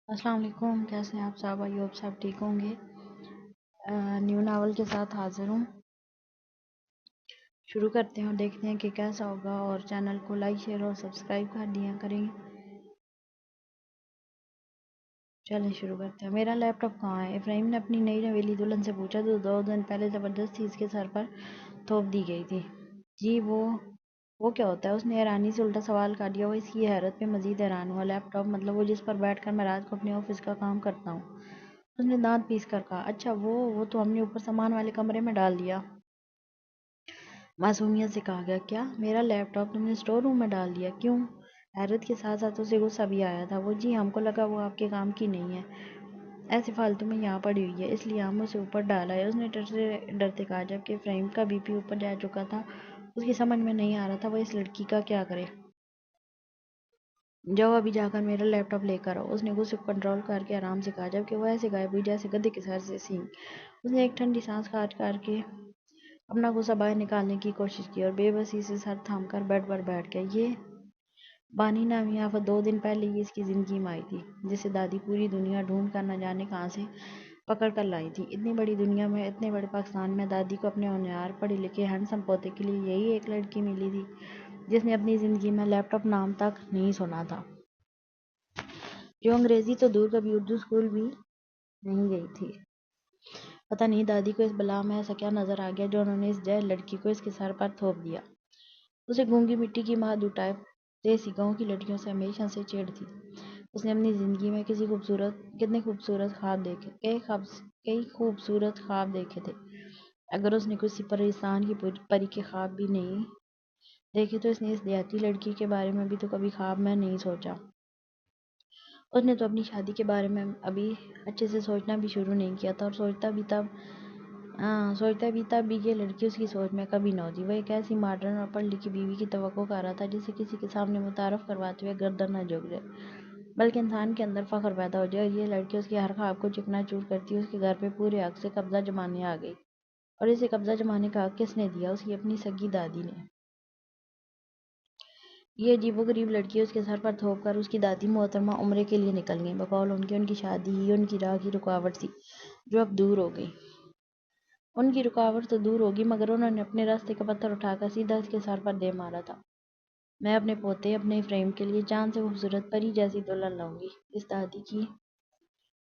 السلام علیکم، کیسے ہیں آپ صاحب؟ آئی ہوپ سب ٹھیک ہوں گے۔ نیو ناول کے ساتھ حاضر ہوں۔ شروع کرتے ہیں اور دیکھتے ہیں کہ کیسا ہوگا، اور چینل کو لائک شیئر اور سبسکرائب کر دیا کریں۔ چلیں شروع کرتے ہیں۔ میرا لیپ ٹاپ کہاں ہے؟ ابراہیم نے اپنی نئی نویلی دلہن سے پوچھا جو 2 دن پہلے زبردستی اس کے سر پر تھوپ دی گئی تھی۔ جی وہ کیا ہوتا ہے؟ اس نے حیرانی سے الٹا سوال کر دیا۔ وہ اس کی حیرت پہ مزید حیران ہوا۔ لیپ ٹاپ مطلب وہ جس پر بیٹھ کر میں رات کو اپنے آفس کا کام کرتا ہوں؟ اس نے دانت پیس کر کہا۔ اچھا وہ تو ہم نے اوپر سامان والے کمرے میں ڈال دیا۔ معصومیت سے کہا گیا۔ کیا؟ میرا لیپ ٹاپ تم نے اسٹور روم میں ڈال دیا؟ کیوں؟ حیرت کے ساتھ ساتھ اسے غصہ بھی آیا تھا۔ وہ جی ہم کو لگا وہ آپ کے کام کی نہیں ہے، ایسے فالتو میں یہاں پڑی ہوئی ہے، اس لیے ہم اسے اوپر ڈالا ہے، اس نے ڈرتے ڈرتے کہا۔ جبکہ ابراہیم کا بی پی اوپر جا چکا تھا، اس کی سمجھ میں نہیں آ رہا تھا وہ اس لڑکی کا کیا کرے۔ جاؤ ابھی جا کر میرا لیپ ٹاپ لے کر آؤ، اس نے غصے کو کنٹرول کر کے آرام سے کہا، جبکہ وہ ایسے غائب ہوئی جیسے گدھے کے سر سے سینگ۔ اس نے ایک ٹھنڈی سانس کر کے اپنا غصہ باہر نکالنے کی کوشش کی اور بے بسی سے سر تھام کر بیڈ پر بیٹھ گیا۔ یہ بانی نامی آفت 2 دن پہلے ہی اس کی زندگی میں آئی تھی، جسے دادی پوری دنیا ڈھونڈ کر نہ جانے کہاں سے پکڑ کر لائی تھی۔ اتنی بڑی دنیا میں، اتنے بڑے پاکستان میں دادی کو اپنے ہونہار پڑھے لکھے ہینڈسم پوتے کے لیے یہی ایک لڑکی ملی تھی جس نے اپنی زندگی میں لیپ ٹاپ نام تک نہیں سنا تھا، جو انگریزی تو دور کبھی اردو اسکول بھی نہیں گئی تھی۔ پتہ نہیں دادی کو اس بلا میں ایسا کیا نظر آ گیا جو انہوں نے اس جہل لڑکی کو اس کے سر پر تھوپ دیا۔ اسے گونگی مٹی کی مادھو ٹائپ دیسی گاؤں کی لڑکیوں سے ہمیشہ سے چڑ تھی۔ اس نے اپنی زندگی میں کتنے خوبصورت خواب دیکھے، کئی خوبصورت خواب دیکھے تھے۔ اگر اس نے کسی پریستان کی پری کے خواب بھی نہیں دیکھے تو اس نے اس دیہاتی لڑکی کے بارے میں بھی تو کبھی خواب میں نہیں سوچا۔ اس نے تو اپنی شادی کے بارے میں ابھی اچھے سے سوچنا بھی شروع نہیں کیا تھا، اور سوچتا بھی تب بھی یہ لڑکی اس کی سوچ میں کبھی نہ ہوتی۔ وہ ایک ایسی ماڈرن اور پڑھ لکھی بیوی کی توقع کر رہا تھا جسے کسی کے سامنے متعارف کرواتے ہوئے گردن نہ جھک جائے، بلکہ انسان کے اندر فخر پیدا ہو جائے۔ اور یہ لڑکی اس کے ہر خواب کو چکنا چور کرتی، اس کے گھر پہ پورے حق سے قبضہ جمانے آ گئی۔ اور اسے قبضہ جمانے کا حق کس نے دیا؟ اس کی اپنی سگی دادی نے۔ یہ عجیب و غریب لڑکی اس کے سر پر تھوپ کر اس کی دادی محترمہ عمرے کے لیے نکل گئیں۔ بقول ان کی شادی ہی ان کی راہ کی رکاوٹ تھی جو اب دور ہو گئی۔ ان کی رکاوٹ تو دور ہوگی، مگر انہوں نے اپنے راستے کا پتھر اٹھا کر سیدھا اس کے سر پر دے مارا تھا۔ میں اپنے پوتے، اپنے ابراہیم کے لیے چاند سے خوبصورت پری جیسی دلہن لاؤں گی،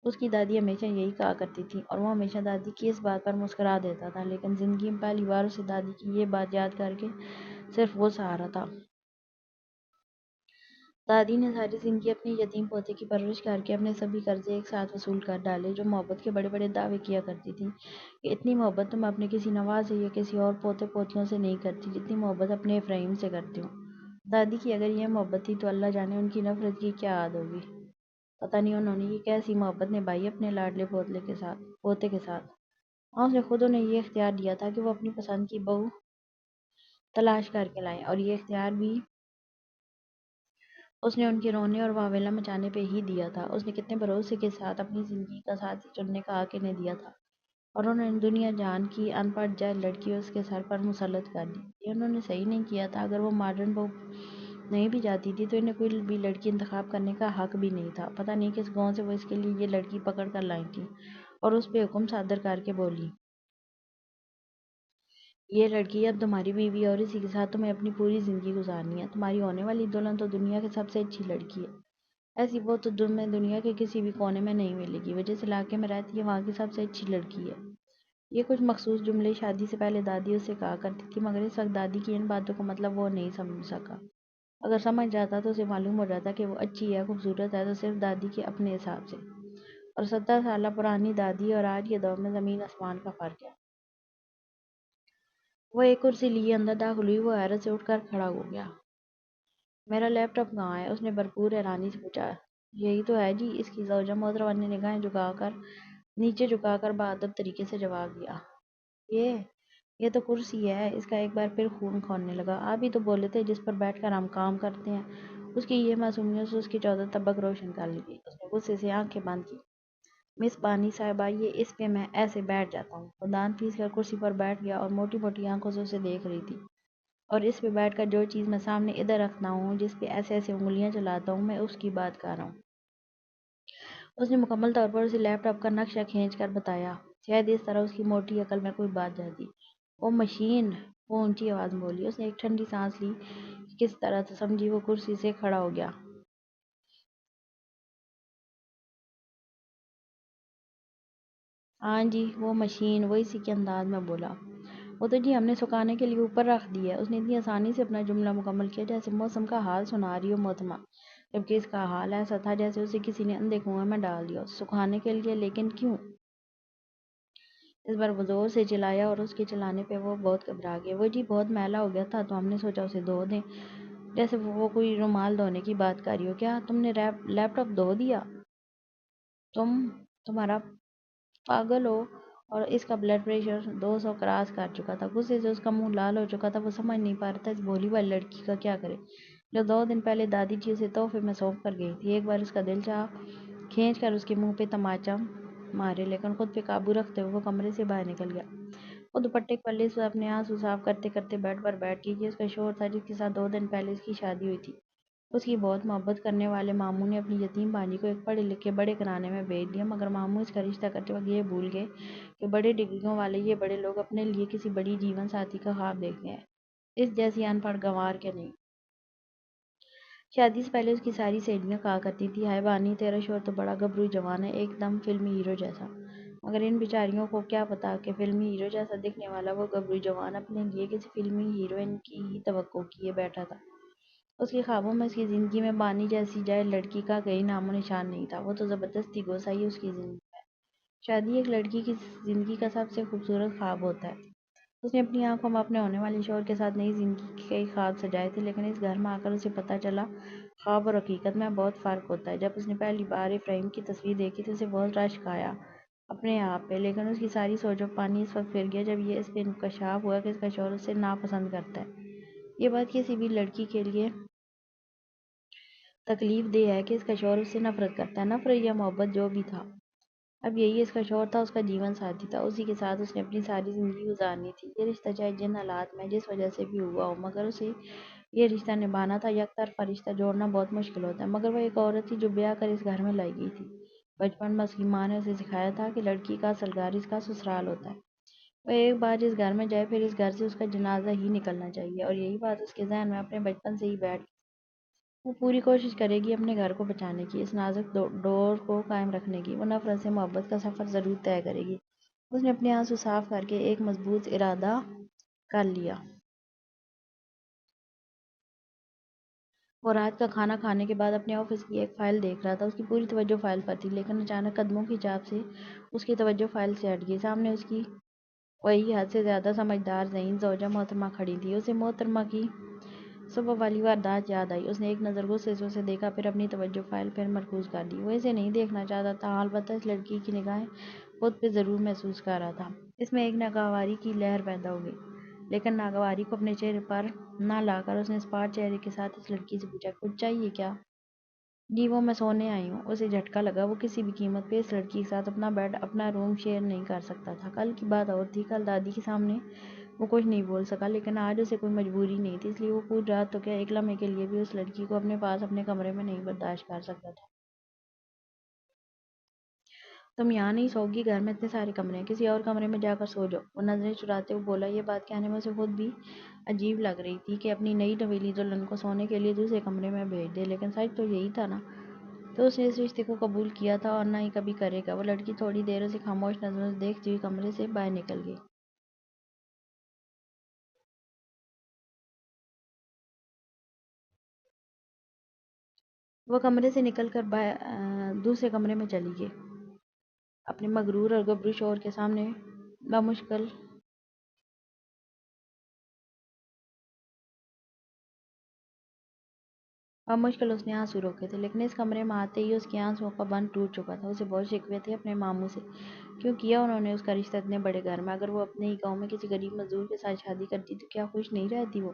اس کی دادی ہمیشہ یہی کہا کرتی تھی، اور وہ ہمیشہ دادی کی اس بات پر مسکرا دیتا تھا۔ لیکن زندگی میں پہلی بار اسے دادی کی یہ بات یاد کر کے صرف غصہ آ رہا تھا۔ دادی نے ساری زندگی اپنے یتیم پوتے کی پرورش کر کے اپنے سبھی قرضے ایک ساتھ وصول کر ڈالے، جو محبت کے بڑے بڑے دعوے کیا کرتی تھی کہ اتنی محبت تو میں اپنے کسی نواز سے یا کسی اور پوتے پوتیوں سے نہیں کرتی جتنی محبت اپنے ابراہیم سے کرتی ہوں۔ دادی کی اگر یہ محبت تھی تو اللہ جانے ان کی نفرت کی کیا حد ہوگی۔ پتہ نہیں انہوں نے یہ کیسی محبت نبھائی اپنے لاڈلے پوتے کے ساتھ۔ اور اس نے خود انہیں یہ اختیار دیا تھا کہ وہ اپنی پسند کی بہو تلاش کر کے لائیں، اور یہ اختیار بھی اس نے ان کے رونے اور واویلا مچانے پہ ہی دیا تھا۔ اس نے کتنے بھروسے کے ساتھ اپنی زندگی کا ساتھی چننے کا حق انہیں دیا تھا، اور انہوں نے دنیا جان کی ان پڑھ جاہل لڑکی اس کے سر پر مسلط کر دی۔ یہ انہوں نے صحیح نہیں کیا تھا۔ اگر وہ ماڈرن بہو نہیں بھی جاتی تھی تو انہیں کوئی بھی لڑکی انتخاب کرنے کا حق بھی نہیں تھا۔ پتہ نہیں کس گاؤں سے وہ اس کے لیے یہ لڑکی پکڑ کر لائی تھیں اور اس پہ حکم صادر کر کے بولی، یہ لڑکی اب تمہاری بیوی اور اسی کے ساتھ تمہیں اپنی پوری زندگی گزارنی ہے۔ تمہاری ہونے والی دلہن تو دنیا کی سب سے اچھی لڑکی ہے، ایسی وہ تو تمہیں دنیا کے کسی بھی کونے میں نہیں ملے گی، وہ جس علاقے میں رہتی ہے وہاں کی سب سے اچھی لڑکی ہے۔ یہ کچھ مخصوص جملے شادی سے پہلے دادی اس سے کہا کرتی تھی، مگر اس وقت دادی کی ان باتوں کا مطلب وہ نہیں سمجھ سکا۔ اگر سمجھ جاتا تو اسے معلوم ہو جاتا کہ وہ اچھی ہے، خوبصورت ہے، تو صرف دادی کے اپنے حساب سے، اور 70 سالہ پرانی دادی اور آج کے دور میں زمین آسمان کا فرق ہے۔ وہ ایک کرسی لیے اندر داخل ہوئی۔ وہ حیرت سے اٹھ کر کھڑا ہو گیا۔ میرا لیپ ٹاپ کہاں ہے؟ اس نے بھرپور حیرانی سے پوچھا۔ یہی تو ہے جی، اس کی زوجہ محترمہ نے نگاہیں نیچے جھکا کر باادب طریقے سے جواب دیا۔ یہ تو کرسی ہے۔ اس کا ایک بار پھر خون کھولنے لگا۔ آپ ہی تو بولے تھے جس پر بیٹھ کر ہم کام کرتے ہیں۔ اس کی یہ معصومیت سے اس کی 14 طبق روشن کر لی۔ اس نے غصے سے آنکھیں بند کی۔ مس بانی صاحبہ، یہ اس پہ میں ایسے بیٹھ جاتا ہوں۔ وہ دانت پیس کر کرسی پر بیٹھ گیا اور موٹی موٹی آنکھوں سے اسے دیکھ رہی تھی۔ اور اس پہ بیٹھ کر جو چیز میں سامنے ادھر رکھتا ہوں، جس پہ ایسے ایسے انگلیاں چلاتا ہوں، میں اس کی بات کر رہا ہوں۔ اس نے مکمل طور پر اسے لیپ ٹاپ کا نقشہ کھینچ کر بتایا۔ شاید اس طرح اس کی موٹی عقل میں کوئی بات جاتی۔ وہ مشین! وہ اونچی آواز میں بولی۔ اس نے ایک ٹھنڈی سانس لی۔ کس طرح تو سمجھی وہ کرسی سے کھڑا ہو گیا۔ ہاں جی، وہ مشین! وہ اسی کے انداز میں بولا۔ وہ تو جی ہم نے سکھانے کے لیے اوپر رکھ دی ہے۔ اس نے اتنی آسانی سے اپنا جملہ مکمل کیا جیسے موسم کا حال سنا رہی ہو محترمہ، جبکہ اس کا حال ایسا تھا جیسے اسے کسی نے اندھے کنویں میں ڈال دیا ہو۔ سکھانے کے لیے؟ لیکن کیوں؟ اس بار وہ زور سے چلایا اور اس کے چلانے پہ وہ بہت گھبرا گیا۔ وہ جی بہت میلا ہو گیا تھا تو ہم نے سوچا اسے دھو دیں، جیسے وہ کوئی رومال دھونے کی بات کر رہی ہو۔ کیا تم نے لیپ ٹاپ دھو دیا؟ تمہارا پاگل ہو؟ اور اس کا بلڈ پریشر 200 کراس کر چکا تھا۔ غصے سے اس کا منہ لال ہو چکا تھا۔ وہ سمجھ نہیں پا رہا تھا اس بھولی بھالی لڑکی کا کیا کرے جو 2 دن پہلے دادی جی اسے تحفے میں سونپ کر گئی تھی۔ ایک بار اس کا دل چاہا کھینچ کر اس کے منہ پہ تماچا مارے، لیکن خود پہ قابو رکھتے ہوئے وہ کمرے سے باہر نکل گیا۔ وہ دوپٹے کے پلے سے اپنے آنسو صاف کرتے کرتے بیڈ پر بیٹھ گئی۔ یہ اس کا شوہر تھا جس کے ساتھ 2 دن پہلے اس کی شادی ہوئی تھی۔ اس کی بہت محبت کرنے والے ماموں نے اپنی یتیم بانجی کو ایک پڑھے لکھے بڑے گھرانے میں بھیج دیا، مگر ماموں اس کا رشتہ کرتے وقت یہ بھول گئے کہ بڑے ڈگریوں والے یہ بڑے لوگ اپنے لیے کسی بڑی جیون ساتھی کا خواب دیکھتے ہیں، اس جیسی ان پڑھ گنوار کے نہیں۔ شادی سے پہلے اس کی ساری سہیلیاں کہا کرتی تھیں، ہائے بانی تیرا شوہر تو بڑا گبرو جوان ہے، ایک دم فلمی ہیرو جیسا۔ مگر ان بیچاریوں کو کیا پتا کہ فلمی ہیرو جیسا دکھنے والا وہ گبرو جوان اپنے لیے کسی فلمی ہیروئن کی ہی توقع کیے بیٹھا تھا۔ اس کے خوابوں میں اس کی زندگی میں بانی جیسی جائے لڑکی کا کہیں نام و نشان نہیں تھا۔ وہ تو زبردستی گھس آئی اس کی زندگی میں۔ شادی ایک لڑکی کی زندگی کا سب سے خوبصورت خواب ہوتا ہے۔ اس نے اپنی آنکھوں میں اپنے ہونے والے شوہر کے ساتھ نئی زندگی کے کئی خواب سجائے تھے، لیکن اس گھر میں آ کر اسے پتہ چلا خواب اور حقیقت میں بہت فرق ہوتا ہے۔ جب اس نے پہلی بار افرایم کی تصویر دیکھی تو اسے بہت رشک آیا اپنے آپ پہ، لیکن اس کی ساری سوچ و پانی اس وقت پھر گیا جب یہ اس پہ انکشاف ہوا کہ اس کا شوہر اسے ناپسند کرتا ہے۔ یہ بات کسی بھی لڑکی کے لیے تکلیف دہ ہے کہ اس کا شوہر اس سے نفرت کرتا ہے، نفرت یا محبت جو بھی تھا۔ اب یہی اس کا شوہر تھا، اس کا جیون ساتھی تھا، اسی کے ساتھ اس نے اپنی ساری زندگی گزارنی تھی۔ یہ رشتہ چاہے جن حالات میں جس وجہ سے بھی ہوا ہو، مگر اسے یہ رشتہ نبھانا تھا۔ یک طرفہ رشتہ جوڑنا بہت مشکل ہوتا ہے، مگر وہ ایک عورت تھی جو بیاہ کر اس گھر میں لائی گئی تھی۔ بچپن میں اس کی ماں نے اسے سکھایا تھا کہ لڑکی کا اصل گھر اس کا سسرال ہوتا ہے۔ وہ ایک بار جس گھر میں جائے پھر اس گھر سے اس کا جنازہ ہی نکلنا چاہیے، اور یہی بات اس کے ذہن میں اپنے بچپن سے ہی بیٹھ گئی۔ وہ پوری کوشش کرے گی اپنے گھر کو بچانے کی، اس نازک ڈور کو قائم رکھنے کی۔ وہ نفرت سے محبت کا سفر ضرور طے کرے گی۔ اس نے اپنے آنسو صاف کر کے ایک مضبوط ارادہ کر لیا۔ وہ رات کا کھانا کھانے کے بعد اپنے آفس کی ایک فائل دیکھ رہا تھا۔ اس کی پوری توجہ فائل پر تھی، لیکن اچانک قدموں کی چاپ سے اس کی توجہ فائل سے ہٹ گئی۔ سامنے اس کی وہی حد سے زیادہ سمجھدار ذہین زوجہ محترمہ کھڑی تھی۔ اسے محترمہ کی صبح والی واردات یاد آئی۔ اس نے ایک نظر غصے سے اسے دیکھا، پھر اپنی توجہ فائل پر مرکوز کر لی۔ وہ اسے نہیں دیکھنا چاہتا تھا، البتہ اس لڑکی کی نگاہیں خود پہ ضرور محسوس کر رہا تھا۔ اس میں ایک ناگواری کی لہر پیدا ہو گئی، لیکن ناگواری کو اپنے چہرے پر نہ لا کر اس نے اسپاٹ چہرے کے ساتھ اس لڑکی سے پوچھا، کچھ چاہیے کیا؟ جی وہ میں سونے آئی ہوں۔ اسے جھٹکا لگا، وہ کسی بھی قیمت پہ اس لڑکی کے ساتھ اپنا بیڈ اپنا روم شیئر نہیں کر سکتا تھا۔ کل کی بات اور تھی، کل دادی کے سامنے وہ کچھ نہیں بول سکا، لیکن آج اسے کوئی مجبوری نہیں تھی، اس لیے وہ پوری رات تو کیا ایک لمحے کے لیے بھی اس لڑکی کو اپنے پاس اپنے کمرے میں نہیں برداشت کر سکتا تھا۔ تم یہاں نہیں سو گی؟ گھر میں اتنے سارے کمرے ہیں، کسی اور کمرے میں جا کر سو جاؤ۔ وہ نظریں چراتے ہوئے بولا۔ یہ بات کہنے میں اسے خود بھی عجیب لگ رہی تھی کہ اپنی نئی نویلی دلہن کو سونے کے لیے دوسرے کمرے میں بھیج دے، لیکن سچ تو یہی تھا نا۔ تو اس نے اس رشتے کو قبول کیا تھا اور نہ ہی کبھی کرے گا۔ وہ لڑکی تھوڑی دیر اسے خاموش نظروں سے دیکھتی ہوئی کمرے سے باہر نکل گئی۔ وہ کمرے سے نکل کر دوسرے کمرے میں چلی گئی۔ اپنے مغرور اور گبرو شوہر کے سامنے بمشکل اس نے آنسو روکے تھے، لیکن اس کمرے میں آتے ہی اس کے آنسوؤں کا بند ٹوٹ چکا تھا۔ اسے بہت شکوے تھے اپنے ماموں سے، کیوں کیا انہوں نے اس کا رشتہ اتنے بڑے گھر میں؟ اگر وہ اپنے ہی گاؤں میں کسی غریب مزدور کے ساتھ شادی کرتی تو کیا خوش نہیں رہتی وہ؟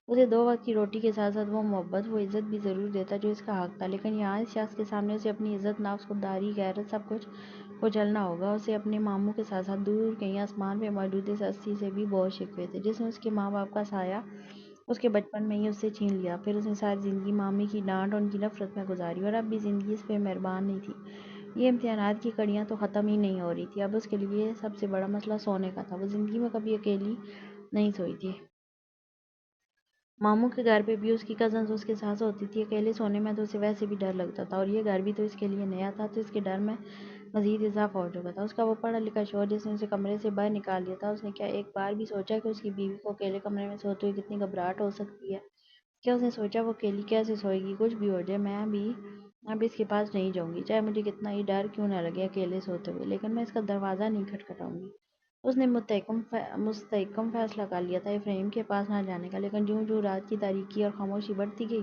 اسے 2 وقت کی روٹی کے ساتھ ساتھ وہ محبت وہ عزت بھی ضرور دیتا جو اس کا حق تھا، لیکن یہاں اس شخص کے سامنے اسے اپنی عزت نفس خودداری غیرت سب کچھ کچلنا ہوگا۔ اسے اپنے ماموں کے ساتھ ساتھ دور کہیں آسمان پہ موجود اس ہستی سے بھی بہت شکوے تھے جس نے اس کے ماں باپ کا سایہ اس کے بچپن میں ہی اس سے چھین لیا، پھر اس نے ساری زندگی مامی کی ڈانٹ اور ان کی نفرت میں گزاری، اور اب بھی زندگی اس پہ مہربان نہیں تھی۔ یہ امتحانات کی کڑیاں تو ختم ہی نہیں ہو رہی تھی، اب اس کے لیے سب سے بڑا مسئلہ سونے کا تھا۔ وہ زندگی میں کبھی اکیلی نہیں سوئی تھی۔ ماموں کے گھر پہ بھی اس کی کزنز اس کے ساتھ ہوتی تھی، اکیلے سونے میں تو اسے ویسے بھی ڈر لگتا تھا، اور یہ گھر بھی تو اس کے لیے نیا تھا، تو اس کے ڈر میں مزید اضافہ ہو چکا تھا۔ اس کا وہ پڑھا لکھا شوہر جس نے اسے کمرے سے باہر نکال دیا تھا، اس نے کیا ایک بار بھی سوچا کہ اس کی بیوی کو اکیلے کمرے میں سوتے ہوئے کتنی گھبراہٹ ہو سکتی ہے؟ کیا اس نے سوچا وہ اکیلی کیسے سوئے گی؟ کچھ بھی ہو جائے میں بھی اب اس کے پاس نہیں جاؤں گی، چاہے مجھے کتنا ہی ڈر کیوں نہ لگے اکیلے سوتے ہوئے، لیکن میں اس کا دروازہ نہیں کھٹکھٹاؤں گی۔ اس نے مستحکم فیصلہ کر لیا تھا ابراہیم کے پاس نہ جانے کا، لیکن جوں جوں رات کی تاریکی اور خاموشی بڑھتی گئی،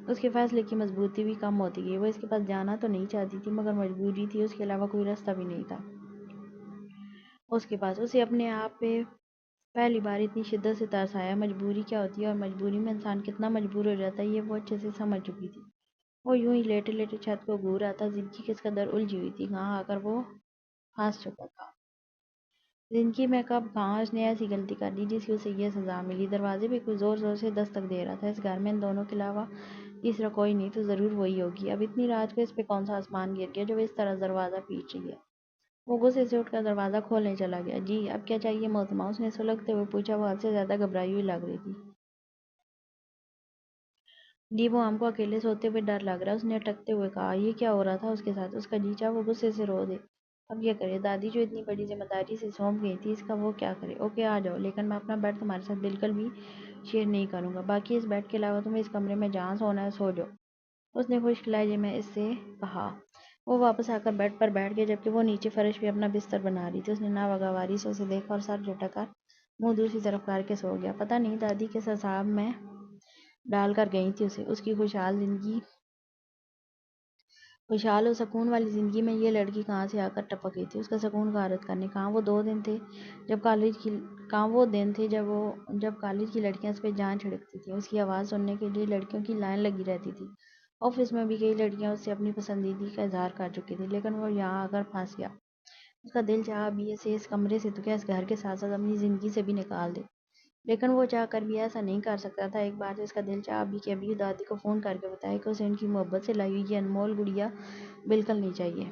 اس کے فیصلے کی مضبوطی بھی کم ہوتی گئی۔ وہ اس کے پاس جانا تو نہیں چاہتی تھی، مگر مجبوری تھی، اس کے علاوہ کوئی راستہ بھی نہیں تھا اس کے پاس۔ اسے اپنے آپ پہ پہلی بار اتنی شدت سے ترس آیا، مجبوری کیا ہوتی ہے اور مجبوری میں انسان کتنا مجبور ہو جاتا ہے، یہ وہ اچھے سے سمجھ چکی تھی۔ وہ یوں ہی لیٹے لیٹے چھت کو گھور رہا تھا، زندگی کس قدر الجھی ہوئی تھی، کہاں آ کر وہ پھنس چکا تھا۔ زندگی میں کب کہاں اس نے ایسی غلطی کر دی جس کی اسے یہ سزا ملی؟ دروازے پہ کوئی زور زور سے دستک دے رہا تھا۔ اس گھر میں ان دونوں کے علاوہ تیسرا کوئی نہیں، تو ضرور وہی ہوگی۔ اب اتنی رات کو اس پہ کون سا آسمان گر گیا جو اس طرح دروازہ پیٹ رہی ہے؟ وہ غصے سے اٹھ کر دروازہ کھولنے چلا گیا۔ جی اب کیا چاہیے محترمہ؟ اس نے سلگتے ہوئے پوچھا۔ وہ حد سے زیادہ گھبرائی ہوئی لگ رہی تھی۔ جی وہ ہم کو اکیلے سوتے ہوئے ڈر لگ رہا ہے، اس نے اٹکتے ہوئے کہا۔ یہ کیا ہو رہا تھا اس کے ساتھ؟ اس کا جی چاہا وہ غصے سے رو دے۔ اب یہ کرے، دادی جو اتنی بڑی ذمہ داری سے سونپ گئی تھی، اس کا وہ کیا کرے؟ اوکے آ جاؤ، لیکن میں اپنا بیڈ تمہارے ساتھ بالکل بھی شیئر نہیں کروں گا، باقی اس بیڈ کے علاوہ تمہیں اس کمرے میں جہاں سونا ہے سو جاؤ، اس نے خشک لہجے میں اس سے کہا۔ وہ واپس آ کر بیڈ پر بیٹھ گیا، جبکہ وہ نیچے فرش پہ اپنا بستر بنا رہی تھی۔ اس نے ناگواری سے اسے دیکھا اور سر جھٹک کر منہ دوسری طرف کر کے سو گیا۔ پتہ نہیں دادی کس حساب میں ڈال کر گئی تھی اسے، اس کی خوشحال و سکون والی زندگی میں یہ لڑکی کہاں سے آ کر ٹپک گئی تھی اس کا سکون غارت کرنے؟ کہاں وہ دن تھے جب کالج کی لڑکیاں اس پہ جان چھڑکتی تھیں، اس کی آواز سننے کے لیے لڑکیوں کی لائن لگی رہتی تھی۔ آفس میں بھی کئی لڑکیاں اس سے اپنی پسندیدگی کا اظہار کر چکی تھیں، لیکن وہ یہاں آ کر پھنس گیا۔ اس کا دل چاہا ابھی اسے اس کمرے سے تو کیا اس گھر کے ساتھ ساتھ اپنی زندگی سے بھی نکال دے، لیکن وہ چاہ کر بھی ایسا نہیں کر سکتا تھا۔ ایک بار اس کا دل چاہا ابھی کہ ابھی دادی کو فون کر کے بتائے کہ اسے ان کی محبت سے لائی ہوئی یہ انمول گڑیا بالکل نہیں چاہیے۔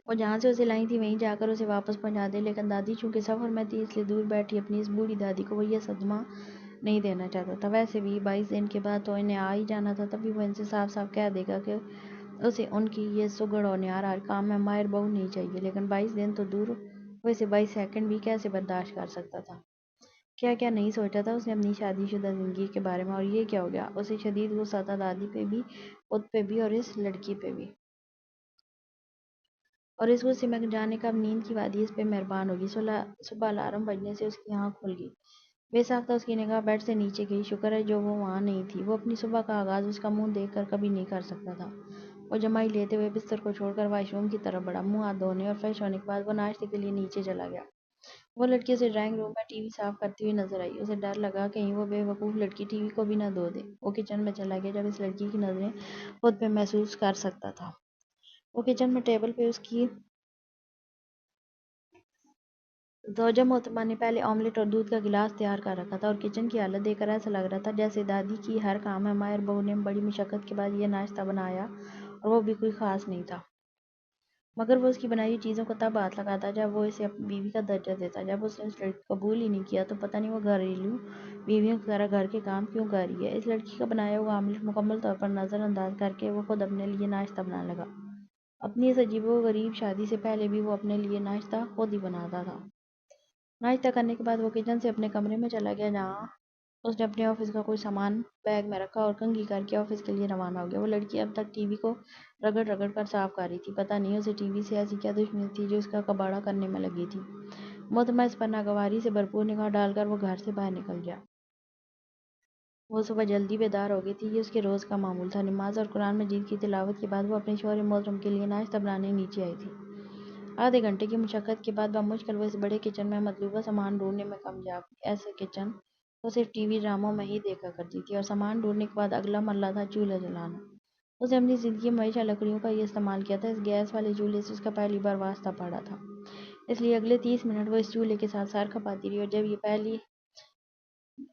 وہ جہاں سے اسے لائی تھی وہیں جا کر اسے واپس پہنچا دے، لیکن دادی چونکہ سفر میں تھی اس لیے دور بیٹھی اپنی اس بوڑھی دادی کو وہ یہ صدمہ نہیں دینا چاہتا تھا۔ ویسے بھی 22 دن کے بعد تو انہیں آ ہی جانا تھا، تبھی وہ ان سے صاف صاف کہہ دے گا کہ اسے ان کی یہ سگڑ اور نیار ہر کام میں ماہر بہو نہیں چاہیے، لیکن 22 دن تو دور، وہ اسے 22 سیکنڈ بھی کیسے برداشت کر سکتا تھا؟ کیا کیا نہیں سوچا تھا اس نے اپنی شادی شدہ زندگی کے بارے میں، اور یہ کیا ہو گیا؟ اسے شدید غصہ تھا، دادی پہ بھی، خود پہ بھی، اور اس لڑکی پہ بھی۔ اور اس غصے میں جانے کا اب نیند کی وادی اس پہ مہربان ہوگی۔ صبح الارم بجنے سے اس کی آنکھ کھل گئی۔ بے ساختہ اس کی نگاہ بیڈ سے نیچے گئی، شکر ہے جو وہ وہاں نہیں تھی۔ وہ اپنی صبح کا آغاز اس کا منہ دیکھ کر کبھی نہیں کر سکتا تھا۔ وہ جمائی لیتے ہوئے بستر کو چھوڑ کر واش روم کی طرف بڑھا۔ منہ ہاتھ دھونے اور فریش ہونے کے بعد وہ ناشتے کے لیے نیچے چلا گیا۔ وہ لڑکی اسے ڈرائنگ روم میں ٹی وی صاف کرتی ہوئی نظر آئی۔ اسے ڈر لگا کہیں وہ بے وقوف لڑکی ٹی وی کو بھی نہ دھو دے۔ وہ کچن میں چلا گیا، جب اس لڑکی کی نظریں خود پہ محسوس کر سکتا تھا۔ وہ کچن میں ٹیبل پہ اس کی زوجہ محترمہ نے پہلے آملیٹ اور دودھ کا گلاس تیار کر رکھا تھا، اور کچن کی حالت دیکھ کر ایسا لگ رہا تھا جیسے دادی کی ہر کام میں ماہر بہو نے بڑی مشقت کے بعد یہ ناشتہ بنایا، اور وہ بھی کوئی خاص نہیں تھا۔ مگر وہ اس کی بنائی ہوئی چیزوں کو تب ہاتھ لگاتا جب وہ اسے اپنی بیوی کا درجہ دیتا۔ جب اس نے اس لڑکی کو قبول ہی نہیں کیا تو پتہ نہیں وہ گھریلو بیویوں کی طرح گھر کے کام کیوں کر رہی ہے؟ اس لڑکی کا بنایا ہوا آملیٹ مکمل طور پر نظر انداز کر کے وہ خود اپنے لیے ناشتہ بنانے لگا۔ اپنی اس عجیب و غریب شادی سے پہلے بھی وہ اپنے لیے ناشتہ خود ہی بناتا تھا۔ ناشتہ کرنے کے بعد وہ کچن سے اپنے کمرے میں چلا گیا، جہاں اس نے اپنے آفس کا کوئی سامان بیگ میں رکھا اور کنگھی کر کے آفس کے لیے روانہ ہو گیا۔ وہ لڑکی اب تک ٹی وی کو رگڑ رگڑ کر صاف کر رہی تھی۔ پتہ نہیں اسے ٹی وی سے ایسی کیا دشمنی تھی جو اس کا کباڑہ کرنے میں لگی تھی۔ محترمہ اس پر ناگواری سے بھرپور نگاہ ڈال کر وہ گھر سے باہر نکل گیا۔ وہ صبح جلدی بیدار ہو گئی تھی، یہ اس کے روز کا معمول تھا۔ نماز اور قرآن مجید کی تلاوت کے بعد وہ اپنے شوہر محترم کے لیے ناشتہ بنانے نیچے آئی تھی۔ آدھے گھنٹے کی مشقت کے بعد بمشکل وہ اس بڑے کچن میں مطلوبہ سامان ڈھونڈنے میں کامیاب ہوئی۔ ایسے کچن وہ صرف ٹی وی ڈراموں میں ہی دیکھا کرتی تھی، اور سامان ڈھونڈنے کے بعد اگلا مرحلہ تھا چولہا جلانا۔ اس نے اپنی زندگی میں ہمیشہ لکڑیوں کا ہی استعمال کیا تھا، اس گیس والے چولہے سے اس کا پہلی بار واسطہ پڑا تھا، اس لیے اگلے 30 منٹ وہ اس چولہے کے ساتھ سر کھپاتی رہی، اور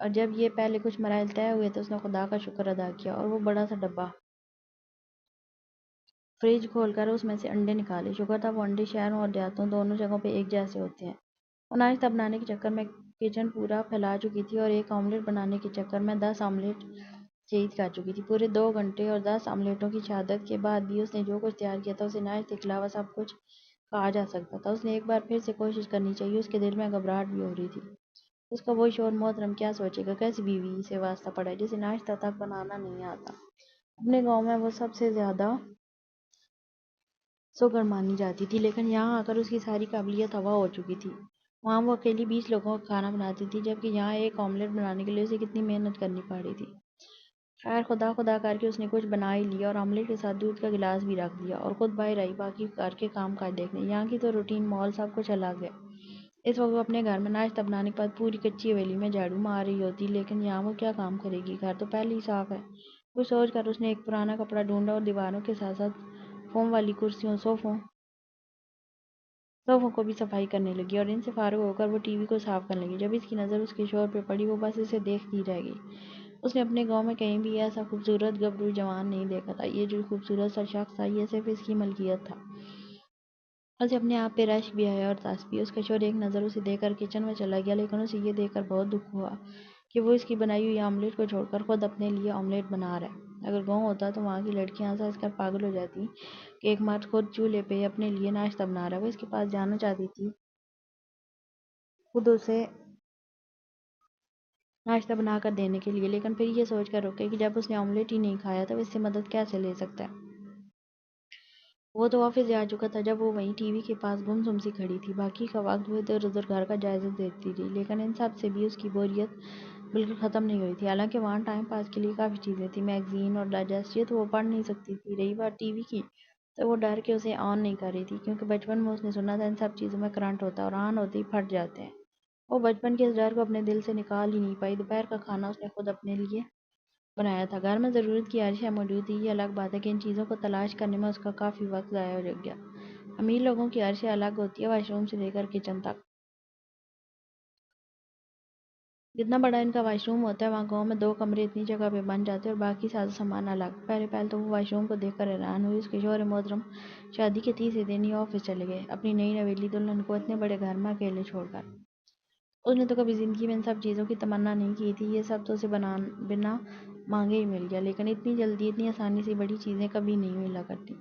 جب یہ پہلے کچھ مراحل طے ہوئے تو اس نے خدا کا شکر ادا کیا، اور وہ بڑا سا ڈبہ فریج کھول کر اس میں سے انڈے نکالے۔ شکر تھا وہ انڈے شہروں اور دیہاتوں دونوں جگہوں پہ ایک جیسے ہوتے ہیں۔ وہ ناشتہ بنانے کے چکر میں کچن پورا پھیلا چکی تھی اور ایک آملیٹ بنانے کے چکر میں 10 آملیٹ شہید کر چکی تھی۔ پورے 2 گھنٹے اور 10 آملیٹوں کی شہادت کے بعد بھی اس نے جو کچھ تیار کیا تھا اسے ناشتے کے علاوہ سب کچھ کہا جا سکتا تھا۔ اس نے ایک بار پھر سے کوشش کرنی چاہیے۔ اس کے دل میں گھبراہٹ بھی ہو رہی تھی۔ اس کا وہی شوہر محترم کیا سوچے گا؟ کیسی بیوی سے واسطہ پڑا ہے جسے ناشتہ تک بنانا نہیں آتا؟ اپنے گاؤں میں وہ سب سے زیادہ سوگر مانی جاتی تھی، لیکن یہاں آ کر اس کی ساری قابلیت ہوا ہو چکی تھی۔ وہاں وہ اکیلی 20 لوگوں کا کھانا بناتی تھی، جبکہ یہاں ایک آملیٹ بنانے کے لیے اسے کتنی محنت کرنی پڑ رہی تھی۔ خیر خدا خدا کر کے اس نے کچھ بنا ہی لیا اور آملیٹ کے ساتھ دودھ کا گلاس بھی رکھ دیا اور خود باہر آئی باقی گھر کے کام کاج دیکھنے۔ یہاں کی تو روٹین ماحول سب کچھ الگ ہے۔ اس وقت وہ اپنے گھر میں ناشتہ بنانے کے بعد پوری کچی حویلی میں جھاڑو مار رہی ہوتی، لیکن یہاں وہ کیا کام کرے گی؟ گھر تو پہلے ہی صاف ہے۔ کچھ سوچ کر اس نے ایک پرانا کپڑا ڈھونڈا اور دیواروں کے ساتھ ساتھ فوم والی کرسیوں صوفوں کو بھی صفائی کرنے لگی اور ان سے فارغ ہو کر وہ ٹی وی کو صاف کرنے لگی۔ جب اس کی نظر اس کے شوہر پہ پڑی وہ بس اسے دیکھتی رہ گئی۔ اس نے اپنے گاؤں میں کہیں بھی ایسا خوبصورت گبرو جوان نہیں دیکھا تھا۔ یہ جو خوبصورت سا شخص تھا یہ صرف اس کی ملکیت تھا۔ اسے اپنے آپ پہ رشک بھی آیا اور ترس بھی۔ اس کا شوہر ایک نظر اسے دے کر کچن میں چلا گیا، لیکن اسے یہ دیکھ کر بہت دکھ ہوا کہ وہ اس کی بنائی ہوئی آملیٹ کو چھوڑ کر خود اپنے لیے آملیٹ بنا رہا ہے۔ اگر گاؤں ہوتا تو وہاں کی لڑکیاں ہنس ہنس کر پاگل ہو جاتی کہ ایک مرد خود چولہے پہ اپنے لیے ناشتہ بنا رہا ہے۔ وہ اس کے پاس جانا چاہتی تھی خود اسے ناشتہ بنا کر دینے کے لیے، لیکن پھر یہ سوچ کر روکے کہ جب اس نے آملیٹ ہی نہیں کھایا تو اس سے مدد کیسے لے سکتا ہے۔ وہ تو آفس جا چکا تھا جب وہ وہیں ٹی وی کے پاس گمسم سی کھڑی تھی۔ باقی کا وقت وہ ادھر ادھر گھر کا جائزہ دیکھتی رہی، لیکن ان سب سے بھی اس کی بوریت بالکل ختم نہیں ہوئی تھی۔ حالانکہ وہاں ٹائم پاس کے لیے کافی چیزیں تھیں، میگزین اور ڈائجسٹ، یہ تو وہ پڑھ نہیں سکتی تھی۔ رہی بات ٹی وی کی تو وہ ڈر کے اسے آن نہیں کر رہی تھی، کیونکہ بچپن میں اس نے سنا تھا ان سب چیزوں میں کرنٹ ہوتا ہے اور آن ہوتے ہی پھٹ جاتے ہیں۔ وہ بچپن کے اس ڈر کو اپنے دل سے نکال ہی نہیں پائی۔ دوپہر کا کھانا اس نے خود اپنے لیے بنایا تھا۔ گھر میں ضرورت کی ہر شے موجود تھی، یہ الگ بات ہے کہ ان چیزوں کو تلاش کرنے میں اس کا کافی وقت ضائع ہو گیا۔ امیر لوگوں کی ہر شے الگ ہوتی ہے، واش روم سے لے کر کچن تک۔ جتنا بڑا ان کا واش روم ہوتا ہے، وہاں گاؤں میں 2 کمرے اتنی جگہ پہ بن جاتے ہیں اور باقی ساز و سامان الگ۔ پہلے تو وہ واش روم کو دیکھ کر حیران ہوئی۔ اس کے شوہر محترم شادی کے تیسرے دن ہی آفس چلے گئے، اپنی نئی نویلی دلہن کو اتنے بڑے گھر میں اکیلے چھوڑ کر۔ اس نے تو کبھی زندگی میں ان سب چیزوں کی تمنا نہیں کی تھی، یہ سب تو اسے بنا مانگے ہی مل گیا، لیکن اتنی جلدی اتنی آسانی سے بڑی چیزیں کبھی نہیں ملا کرتی۔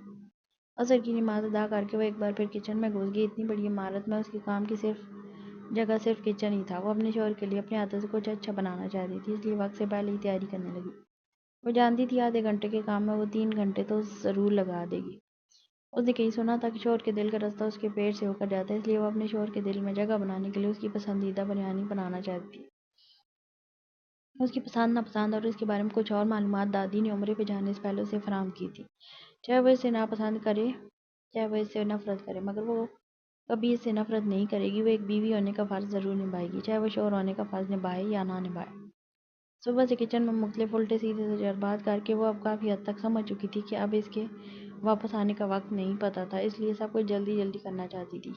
عصر کی نماز ادا کر کے وہ ایک بار پھر کچن میں گھس گئی۔ اتنی بڑی عمارت میں اس کے کام کی جگہ صرف کچن ہی تھا۔ وہ اپنے شوہر کے لیے اپنے ہاتھوں سے کچھ اچھا بنانا چاہتی تھی، اس لیے وقت سے پہلے ہی تیاری کرنے لگی۔ وہ جانتی تھی آدھے گھنٹے کے کام میں وہ 3 گھنٹے تو ضرور لگا دے گی۔ اس نے کہیں سنا تھا کہ شوہر کے دل کا راستہ اس کے پیٹ سے ہو کر جاتا ہے، اس لیے وہ اپنے شوہر کے دل میں جگہ بنانے کے لیے اس کی پسندیدہ بریانی بنانا چاہتی تھی۔ اس کی پسند ناپسند اور اس کے بارے میں کچھ اور معلومات دادی نے عمرے پہ جانے سے پہلے اسے فراہم کی تھی۔ چاہے وہ اسے ناپسند کرے، چاہے وہ اس سے نفرت کرے، مگر وہ کبھی اس سے نفرت نہیں کرے گی۔ وہ ایک بیوی ہونے کا فرض ضرور نبھائے گی، چاہے وہ شوہر ہونے کا فرض نبھائے یا نہ نبھائے۔ صبح سے کچن میں مختلف الٹے سیدھے تجربات کر کے وہ اب کافی حد تک سمجھ چکی تھی کہ اب اس کے واپس آنے کا وقت نہیں پتا تھا، اس لیے سب کچھ جلدی جلدی کرنا چاہتی تھی۔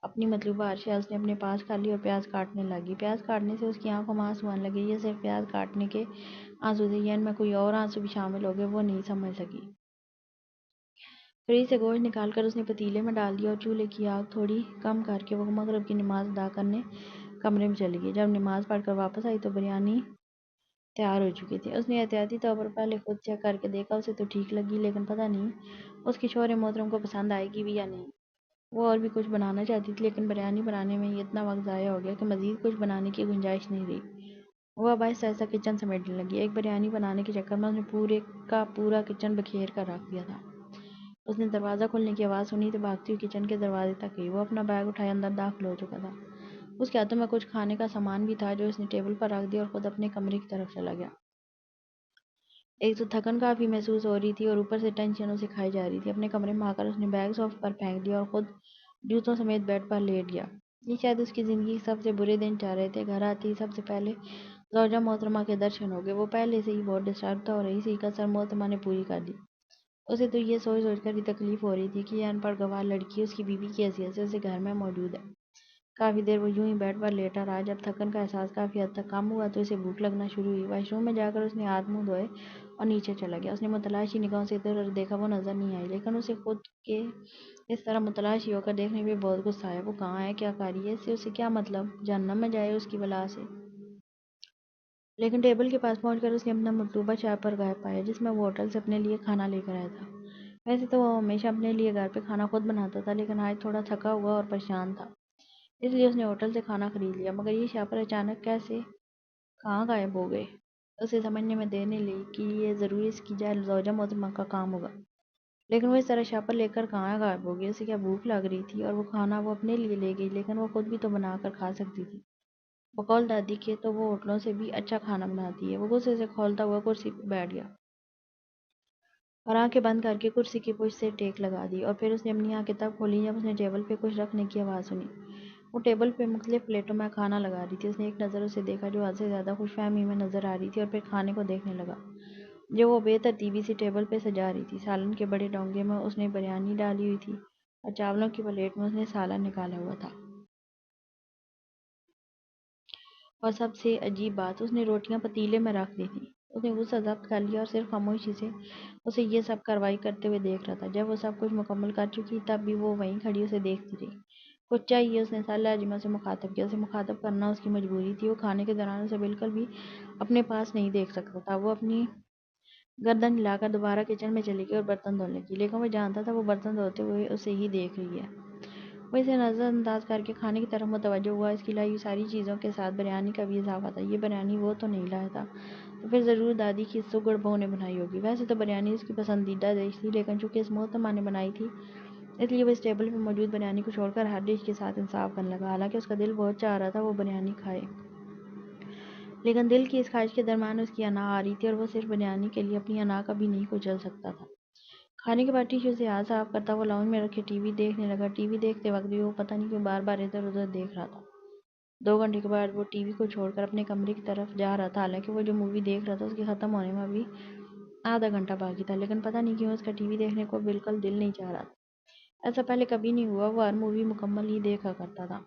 اپنی مطلوبہ اشیاء اس نے اپنے پاس کر لی اور پیاز کاٹنے لگی۔ پیاز کاٹنے سے اس کی آنکھوں میں آنسو آنے لگے۔ یہ صرف پیاز کاٹنے کے آنسو تھے یا ان میں کوئی اور آنسو بھی شامل ہو گئے وہ نہیں سمجھ سکی۔ فریج سے گوشت نکال کر اس نے پتیلے میں ڈال دیا اور چولہے کی آگ تھوڑی کم کر کے وہ مغرب کی نماز ادا کرنے کمرے میں چلی گئی۔ جب نماز پڑھ کر واپس آئی تو بریانی تیار ہو چکی تھی۔ اس نے احتیاطی طور پر پہلے خود چیک کر کے دیکھا، اسے تو ٹھیک لگی، لیکن پتہ نہیں اس کے شوہر محترم کو پسند آئے گی بھی یا نہیں۔ وہ اور بھی کچھ بنانا چاہتی تھی، لیکن بریانی بنانے میں ہی اتنا وقت ضائع ہو گیا کہ مزید کچھ بنانے کی گنجائش نہیں رہی۔ وہ اب آہستہ آہستہ کچن سمیٹنے لگی۔ ایک بریانی بنانے کے چکر میں اس نے پورے کا پورا کچن بکھیر کر رکھ دیا تھا۔ اس نے دروازہ کھلنے کی آواز سنی تو بھاگتی ہوئی کچن کے دروازے تک گئی۔ وہ اپنا بیگ اٹھائے اندر داخل ہو چکا تھا۔ اس کے ہاتھوں میں کچھ کھانے کا سامان بھی تھا جو اس نے ٹیبل پر رکھ دیا اور خود اپنے کمرے کی طرف چلا گیا۔ ایک تو تھکن کافی محسوس ہو رہی تھی اور اوپر سے ٹینشن اسے کھائی جا رہی تھی۔ اپنے کمرے میں آ کر اس نے بیگ صوفے پر پھینک دیا اور خود جوتوں سمیت بیڈ پر لیٹ گیا۔ یہ شاید اس کی زندگی کے سب سے برے دن چل رہے تھے۔ گھر آتے ہی سب سے پہلے زوجہ محترمہ کے درشن ہو گئے۔ وہ پہلے سے ہی بہت ڈسٹرب تھا اور رہی سی کسر محترمہ نے پوری کر دی۔ اسے تو یہ سوچ سوچ کر بھی تکلیف ہو رہی تھی کہ یہ ان پڑھ گنوار لڑکی اس کی بیوی کی حیثیت سے اسے گھر میں موجود ہے۔ کافی دیر وہ یوں ہی بیڈ پر لیٹا رہا۔ جب تھکن کا احساس کافی حد تک کم ہوا تو اسے بھوک لگنا شروع ہوئی۔ واش روم میں جا کر اس نے ہاتھ منہ دھوئے اور نیچے چلا گیا۔ اس نے متلاشی نگاہوں سے ادھر ادھر دیکھا، وہ نظر نہیں آئی، لیکن اسے خود کے اس طرح متلاشی ہو کر دیکھنے پہ بہت غصہ آیا۔ وہ کہاں ہے، کیا کر رہی ہے، اس سے اسے کیا مطلب، جہنم میں جائے اس کی بلا سے۔ لیکن ٹیبل کے پاس پہنچ کر اس نے اپنا مطلوبہ چائے پر غائب پایا، جس میں وہ ہوٹل سے اپنے لیے کھانا لے کر آیا تھا۔ ویسے تو وہ ہمیشہ اپنے لیے گھر پہ کھانا خود بناتا تھا، لیکن آج تھوڑا تھکا ہوا اور پریشان تھا، اس لیے اس نے ہوٹل سے کھانا خرید لیا۔ مگر یہ شاپر اچانک کیسے کہاں غائب ہو گئے، اسے سمجھنے میں دیر نہیں لگی کہ یہ ضرور اس کی زوجہ محترمہ کا کام ہوگا۔ لیکن وہ اس طرح شاپر لے کر کہاں غائب ہو گئی، اسے کیا بھوک لگ رہی تھی، اور وہ کھانا وہ اپنے لیے لے گئی، لیکن وہ خود بھی تو بنا کر کھا سکتی تھی۔ بقول دادی کے تو وہ ہوٹلوں سے بھی اچھا کھانا بناتی ہے۔ وہ غصے سے کھولتا ہوا کرسی پہ بیٹھ گیا اور آنکھیں بند کر کے کرسی کی پشت سے ٹیک لگا دی، اور پھر اس نے اپنی آنکھیں تب کھولی جب اس نے ٹیبل پہ کچھ رکھنے کی آواز سنی۔ وہ ٹیبل پہ مختلف پلیٹوں میں کھانا لگا رہی تھی۔ اس نے ایک نظر اسے دیکھا جو حد سے زیادہ خوش فہمی میں نظر آ رہی تھی، اور پھر کھانے کو دیکھنے لگا جو وہ بے ترتیبی سے ٹیبل پہ سجا رہی تھی۔ سالن کے بڑے ڈونگے میں اس نے بریانی ڈالی ہوئی تھی، اور چاولوں کی پلیٹ میں اس نے سالن نکالا ہوا تھا۔ اور سب سے عجیب بات، اس نے روٹیاں پتیلے میں رکھ دی تھیں۔ اس نے غصہ ضبط کر لیا اور صرف خاموشی سے اسے یہ سب کارروائی کرتے ہوئے دیکھ رہا تھا۔ جب وہ سب کچھ مکمل کر چکی تب بھی وہ وہیں کھڑی اسے دیکھتی رہی۔ کچھ چاہیے، اس نے سر لہجے سے مخاطب کیا۔ اسے مخاطب کرنا اس کی مجبوری تھی۔ وہ کھانے کے دوران اسے بالکل بھی اپنے پاس نہیں دیکھ سکتا تھا۔ وہ اپنی گردن ہلا کر دوبارہ کچن میں چلی گئی اور برتن دھونے لگی، لیکن وہ جانتا تھا وہ برتن دھوتے ہوئے اسے ہی دیکھ رہی ہے۔ وہ اسے نظر انداز کر کے کھانے کی طرف متوجہ ہوا۔ اس کی لائی ہوئی ساری چیزوں کے ساتھ بریانی کا بھی اضافہ تھا۔ یہ بریانی وہ تو نہیں لایا تھا، تو پھر ضرور دادی کی سگڑ بہو نے بنائی ہوگی۔ ویسے تو بریانی اس کی پسندیدہ ڈش تھی، لیکن چونکہ اس محترمہ نے بنائی تھی، اس لیے وہ اس ٹیبل پہ موجود بریانی کو چھوڑ کر ہر ڈش کے ساتھ انصاف کرنے لگا۔ حالانکہ اس کا دل بہت چاہ رہا تھا وہ بریانی کھائے، لیکن دل کی اس خواہش کے درمیان اس کی انا آ رہی تھی، اور وہ صرف بریانی کے لیے اپنی انا کا بھی نہیں کچل سکتا تھا۔ کھانے کے بعد ٹیشو سے ہاتھ صاف کرتا وہ لاؤنج میں رکھے ٹی وی دیکھنے لگا۔ ٹی وی دیکھتے وقت بھی وہ پتہ نہیں کیوں بار بار ادھر ادھر دیکھ رہا تھا۔ 2 گھنٹے کے بعد وہ ٹی وی کو چھوڑ کر اپنے کمرے کی طرف جا رہا تھا، حالانکہ وہ جو مووی دیکھ رہا تھا اس کے ختم ہونے میں ابھی آدھا گھنٹہ باقی تھا، لیکن پتہ نہیں کیوں اس کا ٹی وی دیکھنے کو بالکل دل نہیں چاہ رہا تھا۔ ایسا پہلے کبھی نہیں ہوا، وہ ہر مووی مکمل ہی دیکھا کرتا تھا۔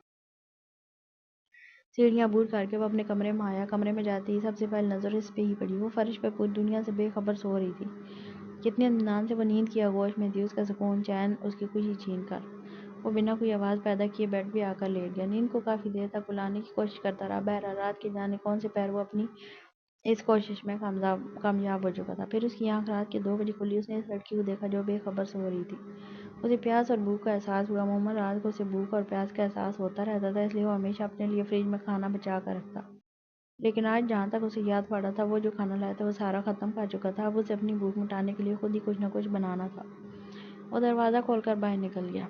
سیڑھیاں عبور کر کے وہ اپنے کمرے میں آیا۔ کمرے میں جاتے ہی سب سے پہلے نظر اس پہ ہی پڑی۔ وہ فرش پہ پوری دنیا سے بے خبر سو رہی تھی۔ کتنے اطمینان سے وہ نیند کی آغوش میں تھی، اس کا سکون چین اس کی خوشی چھین کر وہ بنا کوئی آواز پیدا کیے بیڈ پہ آ کر لیٹ گیا۔ نیند کو کافی دیر تک بلانے کی کوشش کرتا رہا، بہرحال رات کے جانے کون سے پہر وہ اپنی اس کوشش میں کامیاب ہو چکا تھا۔ پھر اس کی آنکھ رات کے 2 بجے کھلی۔ اس نے اس لڑکی کو دیکھا جو بے خبر سو رہی تھی۔ اسے پیاس اور بھوک کا احساس ہوا۔ عموماً رات کو اسے بھوک اور پیاس کا احساس ہوتا رہتا تھا، اس لیے وہ ہمیشہ اپنے لیے فریج میں کھانا بچا کر رکھتا، لیکن آج جہاں تک اسے یاد پڑ رہا تھا وہ جو کھانا لایا تھا وہ سارا ختم کر چکا تھا۔ اب اسے اپنی بھوک مٹانے کے لیے خود ہی کچھ نہ کچھ بنانا تھا۔ وہ دروازہ کھول کر باہر نکل گیا۔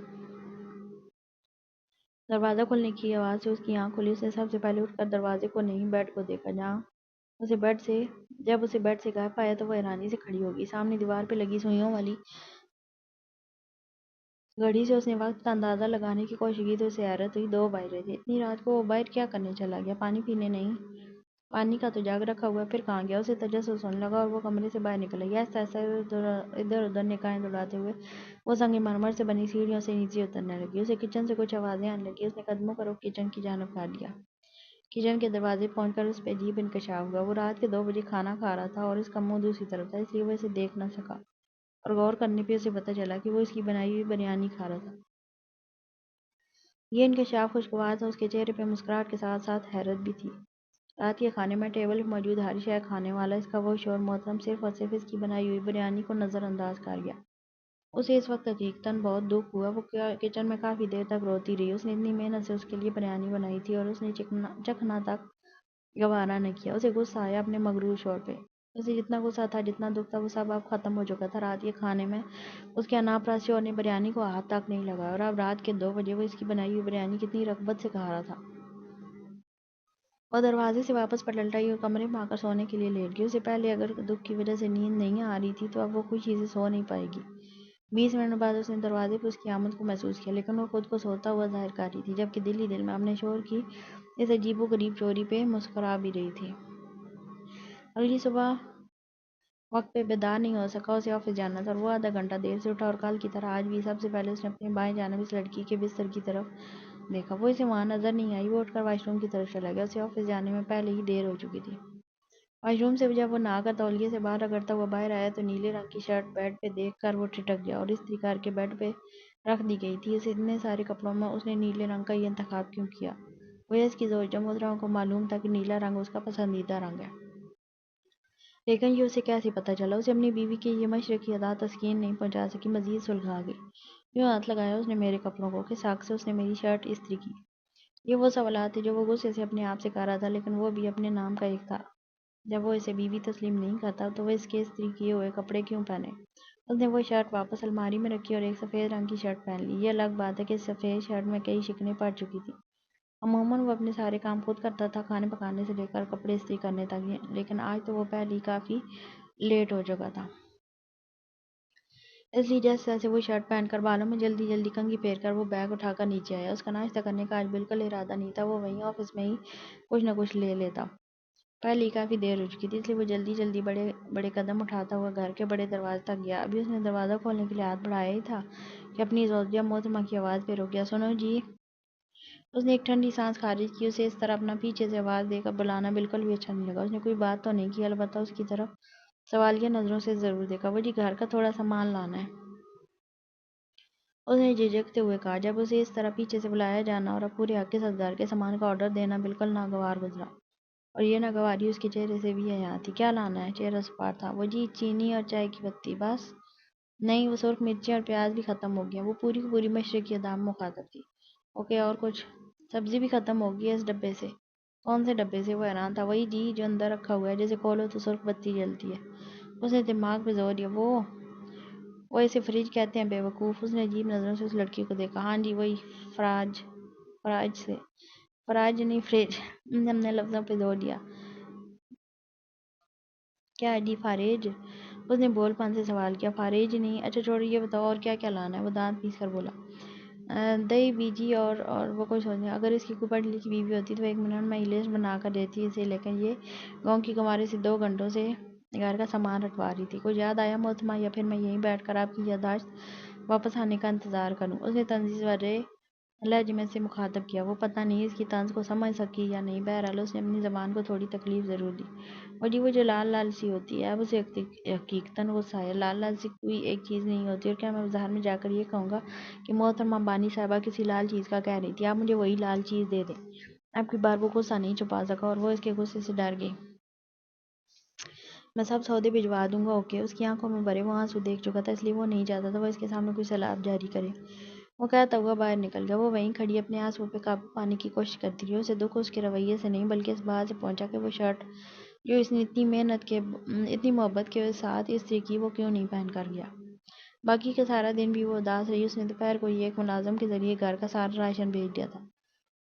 دروازہ کھلنے کی آواز سے اس کی آنکھ کھلی۔ اس نے سب سے پہلے اٹھ کر دروازے کو نہیں بیڈ کو دیکھا۔ جب اسے بیڈ سے غائب پایا تو وہ حیرانی سے کھڑی ہو گئی۔ سامنے دیوار پہ لگی سوئیوں والی گھڑی سے اس نے وقت کا اندازہ لگانے کی کوشش کی تو اسے حیرت ہوئی، 2 بج رہے تھے۔ اتنی رات کو وہ باہر کیا کرنے چلا گیا؟ پانی پینے نہیں؟ پانی کا تو جگ رکھا ہوا ہے، پھر کہاں گیا؟ اسے تجسس ہونے لگا اور وہ کمرے سے باہر نکل گیا۔ آہستہ آہستہ ادھر ادھر نگاہیں دوڑاتے ہوئے وہ سنگ مرمر سے بنی سیڑھیوں سے نیچے اترنے لگی۔ اسے کچن سے کچھ آوازیں آنے لگیں۔ اس نے قدموں کا رخ کچن کی جانب کر لیا۔ کچن کے دروازے پہنچ کر اس پہ عجیب انکشاف ہوا۔ وہ رات کے 2 بجے کھانا کھا رہا تھا اور اس کا منہ دوسری طرف تھا، اس لیے وہ اسے دیکھ نہ سکا، اور غور کرنے پہ اسے پتہ چلا کہ وہ اس کی بنائی ہوئی بریانی کھا رہا تھا۔ یہ انکشاف خوشگوار تھا، اس کے چہرے پہ مسکراہٹ کے ساتھ ساتھ حیرت بھی تھی۔ رات کے کھانے میں ٹیبل پہ موجود ہر شے کھانے والا اس کا وہ شوہر محترم صرف اور صرف اس کی بنائی ہوئی بریانی کو نظر انداز کر گیا۔ اسے اس وقت حقیقتاً بہت دکھ ہوا۔ وہ کچن میں کافی دیر تک روتی رہی۔ اس نے اتنی محنت سے اس کے لیے بریانی بنائی تھی اور اس نے چکھنا تک گوارا نہ کیا۔ اسے غصہ آیا اپنے مغرور شوہر پہ۔ اسے جتنا غصہ تھا، جتنا دکھ تھا، وہ سب اب ختم ہو چکا تھا۔ رات کے کھانے میں اس کے ناپرواہ شوہر نے بریانی کو ہاتھ تک نہیں لگایا، اور اب رات کے 2 بجے وہ اس کی بنائی ہوئی بریانی کتنی رغبت سے کھا رہا تھا۔ وہ دروازے سے واپس پلٹ آئی اور کمرے میں آ کر سونے کے لیے لیٹ گئی۔ اسے پہلے اگر دکھ کی وجہ سے نیند نہیں آ رہی تھی تو اب وہ خوشی سے سو نہیں پائے گی۔ 20 منٹ بعد اس نے دروازے پہ اس کی آمد کو محسوس کیا، لیکن وہ خود کو سوتا ہوا ظاہر کر رہی تھی، جبکہ دل ہی دل میں اپنے شوہر کی اس عجیب و غریب چوری پہ مسکرا بھی رہی تھی۔ اگلی صبح وقت پہ بیدار نہیں ہو سکا۔ اسے آفس جانا تھا اور وہ آدھا گھنٹہ دیر سے اٹھا، اور کل کی طرح آج بھی سب سے پہلے اس نے اپنی بائیں جانب اس لڑکی کے بستر کی طرف دیکھا۔ وہ اسے وہاں نظر نہیں آئی۔ وہ اٹھ کر واش روم کی طرف چلا گیا۔ اسے آفس جانے میں پہلے ہی دیر ہو چکی تھی۔ واش روم سے جب وہ نہا کر تولیے سے باہر رگڑتا ہوا باہر آیا تو نیلے رنگ کی شرٹ بیڈ پہ دیکھ کر وہ ٹھٹک گیا اور استری کر کے بیڈ پہ رکھ دی گئی تھی۔ اس اتنے سارے کپڑوں میں اس نے نیلے رنگ کا یہ انتخاب کیوں کیا؟ وہ اس کی زوجہ محترمہ کو معلوم تھا کہ نیلا رنگ اس کا پسندیدہ رنگ ہے، لیکن یہ اسے کیسے پتہ چلا؟ اسے اپنی بیوی کی یہ مشرق کی ادا تسکین نہیں پہنچا سکی، مزید سلجھا گئی۔ یوں ہاتھ لگایا اس نے میرے کپڑوں کو کہ ساکھ سے اس نے میری شرٹ استری کی۔ یہ وہ سوالات تھے جو وہ غصے سے اپنے آپ سے کر رہا تھا، لیکن وہ بھی اپنے نام کا ایک تھا۔ جب وہ اسے بیوی تسلیم نہیں کرتا تو وہ اس کے استری کیے ہوئے کپڑے کیوں پہنے؟ اس نے وہ شرٹ واپس الماری میں رکھی اور ایک سفید رنگ کی شرٹ پہن لی۔ یہ الگ بات ہے کہ اس سفید شرٹ میں کئی شکنیں پڑ چکی تھیں۔ عموماً وہ اپنے سارے کام خود کرتا تھا، کھانے پکانے سے لے کر کپڑے استری کرنے تک، لیکن آج تو وہ پہلے ہی کافی لیٹ ہو چکا تھا۔ اس لیے جیسے تیسے وہ شرٹ پہن کر بالوں میں جلدی جلدی کنگھی پھیر کر وہ بیگ اٹھا کر نیچے آیا۔ اس کا ناشتہ کرنے کا آج بالکل ارادہ نہیں تھا، وہ وہیں آفس میں ہی کچھ نہ کچھ لے لیتا۔ پہلے ہی کافی دیر ہو چکی تھی، اس لیے وہ جلدی جلدی بڑے بڑے قدم اٹھاتا ہوا گھر کے بڑے دروازے تک گیا۔ ابھی اس نے دروازہ کھولنے کے لیے ہاتھ بڑھایا ہی تھا کہ اپنی زوجہ محترمہ کی آواز پہ رک گیا۔ سنو جی! اس نے ایک ٹھنڈی سانس خارج کی۔ اسے اس طرح اپنا پیچھے سے آواز دے کر بلانا بالکل بھی اچھا نہیں لگا۔ اس نے کوئی بات تو نہیں کی، البتہ اس کی طرف سوالیہ نظروں سے ضرور دیکھا۔ وہ جی گھر کا تھوڑا سامان لانا ہے، اس نے جھجکتے ہوئے کہا۔ جب اسے اس طرح پیچھے سے بلایا جانا اور اب پورے حق کے ساتھ گھر کے سامان کا آرڈر دینا بالکل ناگوار گزرا، اور یہ ناگواری اس کے چہرے سے بھی عیاں تھی۔ کیا لانا ہے؟ چہرہ سپاٹ تھا۔ وہ جی چینی اور چائے کی پتی، بس؟ نہیں، وہ سرخ مرچیں اور پیاز بھی ختم ہو گئی ہیں۔ وہ پوری کی پوری مشرق کی ادا میں مخاطب تھی۔ اوکے، اور کچھ؟ سبزی بھی ختم ہو گئی ہے اس ڈبے سے۔ کون سے ڈبے سے؟ وہ حیران تھا۔ وہی جی جو اندر رکھا ہوا ہے، جسے کھولو تو سرخ بتی جلتی ہے۔ اس نے دماغ پہ زور دیا۔ وہ اسے فریج کہتے ہیں، بے وقوف! اس نے عجیب نظروں سے اس لڑکی کو دیکھا۔ ہاں جی، وہی فراج نہیں، فریج! اس نے اپنے لفظوں پہ زور دیا۔ کیا جی، فاریج؟ اس نے بول پن سے سوال کیا۔ فاریج نہیں؟ اچھا چھوڑو، یہ بتاؤ اور کیا کیا لانا ہے؟ وہ دانت پیس کر بولا۔ دہی بیجی اور وہ کچھ سوچنے۔ اگر اس کی کوئی پڑھی لکھی بیوی ہوتی تو وہ 1 منٹ میں یہ لسٹ بنا کر دیتی اسے، لیکن یہ گاؤں کی کماری سے 2 گھنٹوں سے گھر کا سامان رکھوا رہی تھی۔ کچھ یاد آیا محترمہ، یا پھر میں یہیں بیٹھ کر آپ کی یادداشت واپس آنے کا انتظار کروں؟ اس نے طنزی بھرے لہجے میں سے مخاطب کیا۔ وہ پتہ نہیں اس کی طنز کو سمجھ سکی یا نہیں، بہرحال اس نے اپنی زبان کو تھوڑی تکلیف ضرور دی۔ اور جی وہ جو لال لال سی ہوتی ہے، اب اسے حقیقتاً غصہ آیا۔ لال لال سی کوئی ایک چیز نہیں ہوتی، اور کیا میں بازار میں جا کر یہ کہوں گا کہ محترمہ بانی صاحبہ کسی لال چیز کا کہہ رہی تھی، آپ مجھے وہی لال چیز دے دیں؟ اب کی بار وہ غصہ نہیں چھپا سکا اور وہ اس کے غصے سے ڈر گئی۔ میں سب سودے بھجوا دوں گا، اوکے؟ اس کی آنکھوں میں بھرے وہ آنسو دیکھ چکا تھا، اس لیے وہ نہیں چاہتا تھا وہ اس کے سامنے کوئی سلاب جاری کرے۔ وہ کہتا ہوا باہر نکل گیا۔ وہ وہیں کھڑی اپنے آنسوؤں پہ قابو پانے کی کوشش کرتی رہی۔ اسے دکھ اس کے رویے سے نہیں بلکہ اس بات سے پہنچا کہ وہ شرٹ جو اس نے اتنی محبت کے ساتھ استری کی، وہ کیوں نہیں پہن کر گیا۔ باقی کا سارا دن بھی وہ اداس رہی۔ اس نے دوپہر کو ایک ملازم کے ذریعے گھر کا سارا راشن بھیج دیا تھا،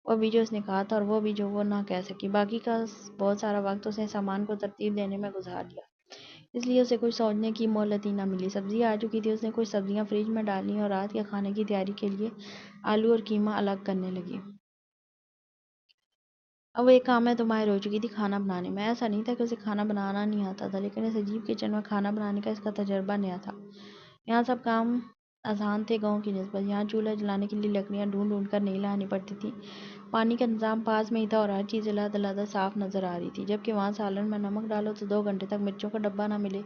وہ بھی جو اس نے کہا تھا اور وہ بھی جو وہ نہ کہہ سکی۔ باقی کا بہت سارا وقت اس نے سامان کو ترتیب دینے میں گزار دیا، اس لیے اسے کچھ سوچنے کی مہلت ہی نہ ملی۔ سبزی آ چکی تھی، اس نے کچھ سبزیاں فریج میں ڈالیں اور رات کے کھانے کی تیاری کے لیے آلو اور قیمہ الگ کرنے لگی۔ اب وہ ایک کام میں تو ماہر ہو چکی تھی، کھانا بنانے میں۔ ایسا نہیں تھا کہ اسے کھانا بنانا نہیں آتا تھا، لیکن اس عجیب کچن میں کھانا بنانے کا اس کا تجربہ نیا تھا۔ یہاں سب کام آسان تھے گاؤں کی نسبت۔ یہاں چولہا جلانے کے لیے لکڑیاں ڈھونڈ ڈھونڈ کر نہیں لانی پڑتی تھیں، پانی کا انتظام پاس میں ہی تھا اور ہر چیز علیحدہ صاف نظر آ رہی تھی، جبکہ وہاں سالن میں نمک ڈالو تو 2 گھنٹے تک مرچوں کا ڈبہ نہ ملے۔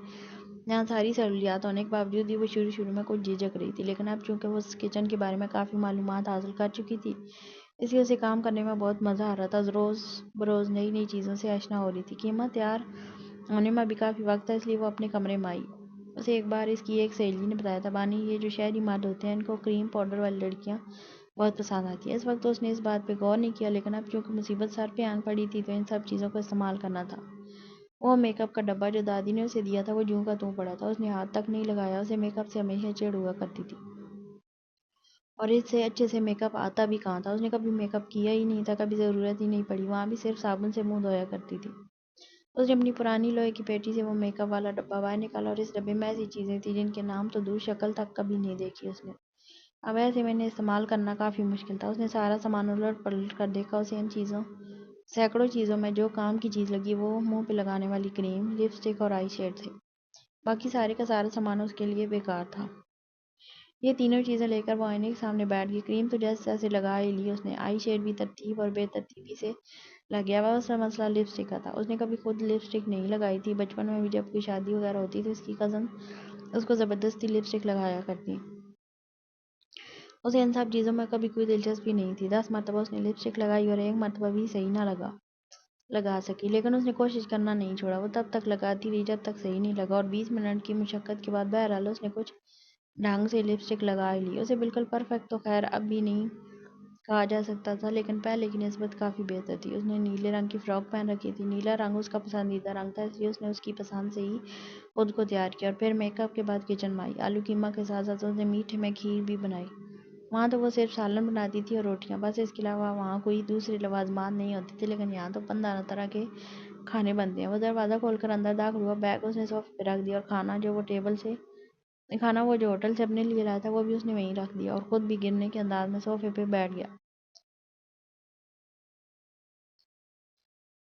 یہاں ساری سہولیات ہونے کے باوجود بھی وہ شروع میں کچھ جھجک رہی تھی، لیکن اب چونکہ وہ اس کچن کے بارے میں کافی معلومات حاصل کر چکی تھی، اس لیے اسے کام کرنے میں بہت مزہ آ رہا تھا۔ روز بروز نئی نئی چیزوں سے آشنا ہو رہی تھی۔ قیمہ تیار ہونے میں ابھی کافی وقت تھا، اس لیے وہ اپنے کمرے میں آئی۔ اسے ایک بار اس کی ایک سہیلی نے بتایا تھا، بانی، یہ جو شہری مرد ہوتے ہیں ان کو کریم پاؤڈر والی لڑکیاں بہت پسند آتی ہیں۔ اس وقت تو اس نے اس بات پہ غور نہیں کیا، لیکن اب چونکہ مصیبت سر پہ آن پڑی تھی تو ان سب چیزوں کا استعمال کرنا تھا۔ وہ میک اپ کا ڈبہ جو دادی نے اسے دیا تھا وہ جوں کا توں پڑا تھا، اس نے ہاتھ تک نہیں لگایا۔ اسے میک اپ سے ہمیشہ چڑ ہوا کرتی تھی، اور اس سے اچھے سے میک اپ آتا بھی کہاں تھا۔ اس نے کبھی میک اپ کیا ہی نہیں تھا، کبھی ضرورت ہی نہیں پڑی، وہاں بھی صرف صابن سے منہ دھویا کرتی تھی۔ اس نے اپنی پرانی لوہے کی پیٹی سے وہ میک اپ والا ڈبہ باہر نکالا، اور اس ڈبے میں ایسی چیزیں تھیں جن کے نام تو دور، شکل تک کبھی نہیں دیکھی اس نے۔ اب ایسے میں انہیں استعمال کرنا کافی مشکل تھا۔ اس نے سارا سامان الٹ پلٹ کر دیکھا، اسے ان سینکڑوں چیزوں میں جو کام کی چیز لگی وہ منہ پہ لگانے والی کریم، لپ اسٹک اور آئی شیڈ تھے۔ باقی سارے کا سارا سامان اس کے لیے بیکار تھا۔ یہ تینوں چیزیں لے کر وہ آئینے کے سامنے بیٹھ گئی۔ کریم تو جیسے تیسے لگا ہی لی اس نے۔ آئی شیڈ بھی ترتیب اور بے ترتیبی سے لگ گیا۔ اس کا مسئلہ لپسٹک کا تھا۔ اس نے کبھی خود لپسٹک نہیں لگائی تھی۔ بچپن میں بھی جب کوئی شادی وغیرہ ہوتی تو اس کی کزن اس کو زبردستی لپسٹک لگایا کرتی۔ اسے ان سب چیزوں میں کبھی کوئی دلچسپی نہیں تھی۔ 10 مرتبہ اس نے لپسٹک لگائی اور ایک مرتبہ بھی صحیح نہ لگا سکی، لیکن اس نے کوشش کرنا نہیں چھوڑا۔ وہ تب تک لگاتی رہی جب تک صحیح نہیں لگا، اور 20 منٹ کی مشقت کے بعد بہرحال اس نے کچھ ڈھنگ سے لپسٹک لگا ہی لی۔ اسے بالکل پرفیکٹ تو خیر اب بھی نہیں کہا جا سکتا تھا، لیکن پہلے کی نسبت کافی بہتر تھی۔ اس نے نیلے رنگ کی فراک پہن رکھی تھی۔ نیلا رنگ اس کا پسندیدہ رنگ تھا، اس لیے اس نے اس کی پسند سے ہی خود کو تیار کیا، اور پھر میک اپ کے بعد کچن میں آئی۔ آلو قیمہ کے ساتھ ساتھ اس نے میٹھے میں کھیر بھی بنائی۔ وہاں تو وہ صرف سالن بناتی تھی اور روٹیاں، بس اس کے علاوہ وہاں کوئی دوسرے لوازمات نہیں ہوتے تھے، لیکن یہاں تو 15 طرح کے کھانے بنتے ہیں۔ وہ دروازہ کھول کر اندر داخل ہوا۔ بیگ اس نے صوفے پہ رکھ دیا، اور کھانا وہ جو ہوٹل سے اپنے لیے لایا تھا وہ بھی اس نے وہیں رکھ دیا، اور خود بھی گرنے کے انداز میں صوفے پہ بیٹھ گیا۔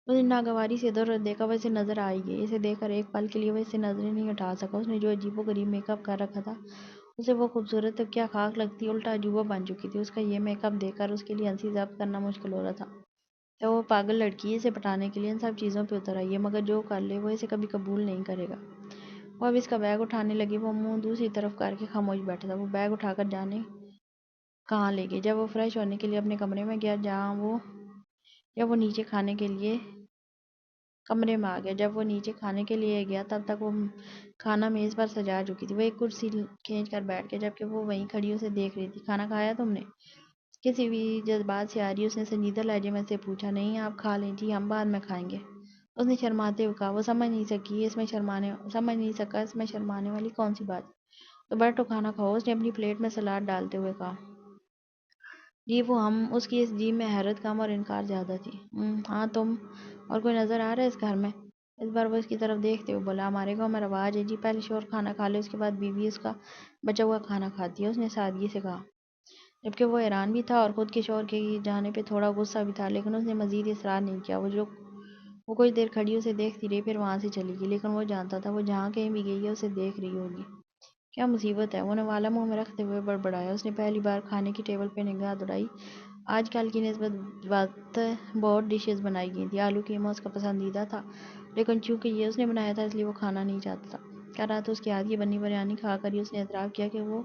اس نے ناگواری سے ادھر ادھر دیکھا، وہ اسے نظر آ ہی گئی۔ اسے دیکھ کر ایک پل کے لیے وہ اس سے نظریں نہیں اٹھا سکا۔ اس نے جو عجیب و غریب میک اپ کر رکھا تھا، اسے وہ خوبصورت اب کیا خاک لگتی، الٹا عجوبہ بن چکی تھی۔ اس کا یہ میک اپ دیکھ کر اس کے لیے ہنسی ضبط کرنا مشکل ہو رہا تھا۔ تو وہ پاگل لڑکی اسے پٹانے کے لیے ان سب چیزوں پہ اتر آئی ہے، مگر جو کر لے وہ اسے کبھی قبول نہیں کرے گا۔ وہ اب اس کا بیگ اٹھانے لگی، وہ منہ دوسری طرف کر کے خاموش بیٹھا تھا۔ وہ بیگ اٹھا کر جانے کہاں لے گئی۔ جب وہ فریش ہونے کے لیے اپنے کمرے میں گیا جب وہ نیچے کھانے کے لیے کمرے میں آ گیا جب وہ نیچے کھانے کے لیے گیا تب تک وہ کھانا میز پر سجا چکی تھی۔ وہ ایک کرسی کھینچ کر بیٹھ گیا، جبکہ وہ وہیں کھڑی اسے دیکھ رہی تھی۔ کھانا کھایا تم نے؟ کسی بھی جذبات سے آ رہی اس نے سنجیدہ لہجے میں سے پوچھا۔ نہیں، آپ کھا لیں جی، ہم بعد میں کھائیں گے، اس نے شرماتے ہوئے کہا۔ وہ سمجھ نہیں سکا اس میں شرمانے والی کون سی بات ہے۔ تو بیٹھو کھانا کھاؤ، اس نے اپنی پلیٹ میں سلاد ڈالتے ہوئے کہا۔ جی وہ ہم اس کی اس جی میں حیرت کم اور انکار زیادہ تھی۔ ہاں تم اور کوئی نظر آ رہا ہے اس گھر میں؟ اس بار وہ اس کی طرف دیکھتے ہوئے بولا۔ ہمارے گاؤں میں رواج ہے جی، پہلے شوہر کھانا کھا لے، اس کے بعد بیوی اس کا بچا ہوا کھانا کھاتی ہے، اس نے سادگی سے کہا۔ جبکہ وہ حیران بھی تھا اور خود کے شوہر کے جانے پہ تھوڑا غصہ بھی تھا، لیکن اس نے مزید اصرار نہیں کیا۔ وہ کچھ دیر کھڑی اسے دیکھتی رہی، پھر وہاں سے چلی گئی، لیکن وہ جانتا تھا وہ جہاں کہیں بھی گئی ہے اسے دیکھ رہی ہوگی۔ کیا مصیبت ہے، وہ نوالا منہ میں رکھتے ہوئے بڑبڑایا۔ اس نے پہلی بار کھانے کی ٹیبل پہ نگاہ دوڑائی۔ آج کل کی نسبت بہت ڈشز بنائی گئی تھیں۔ آلو قیمہ اس کا پسندیدہ تھا، لیکن چونکہ یہ اس نے بنایا تھا اس لیے وہ کھانا نہیں چاہتا تھا۔ کل رات اس کے ہاتھ کی بنی بریانی کھا کر ہی اس نے اعتراف کیا کہ وہ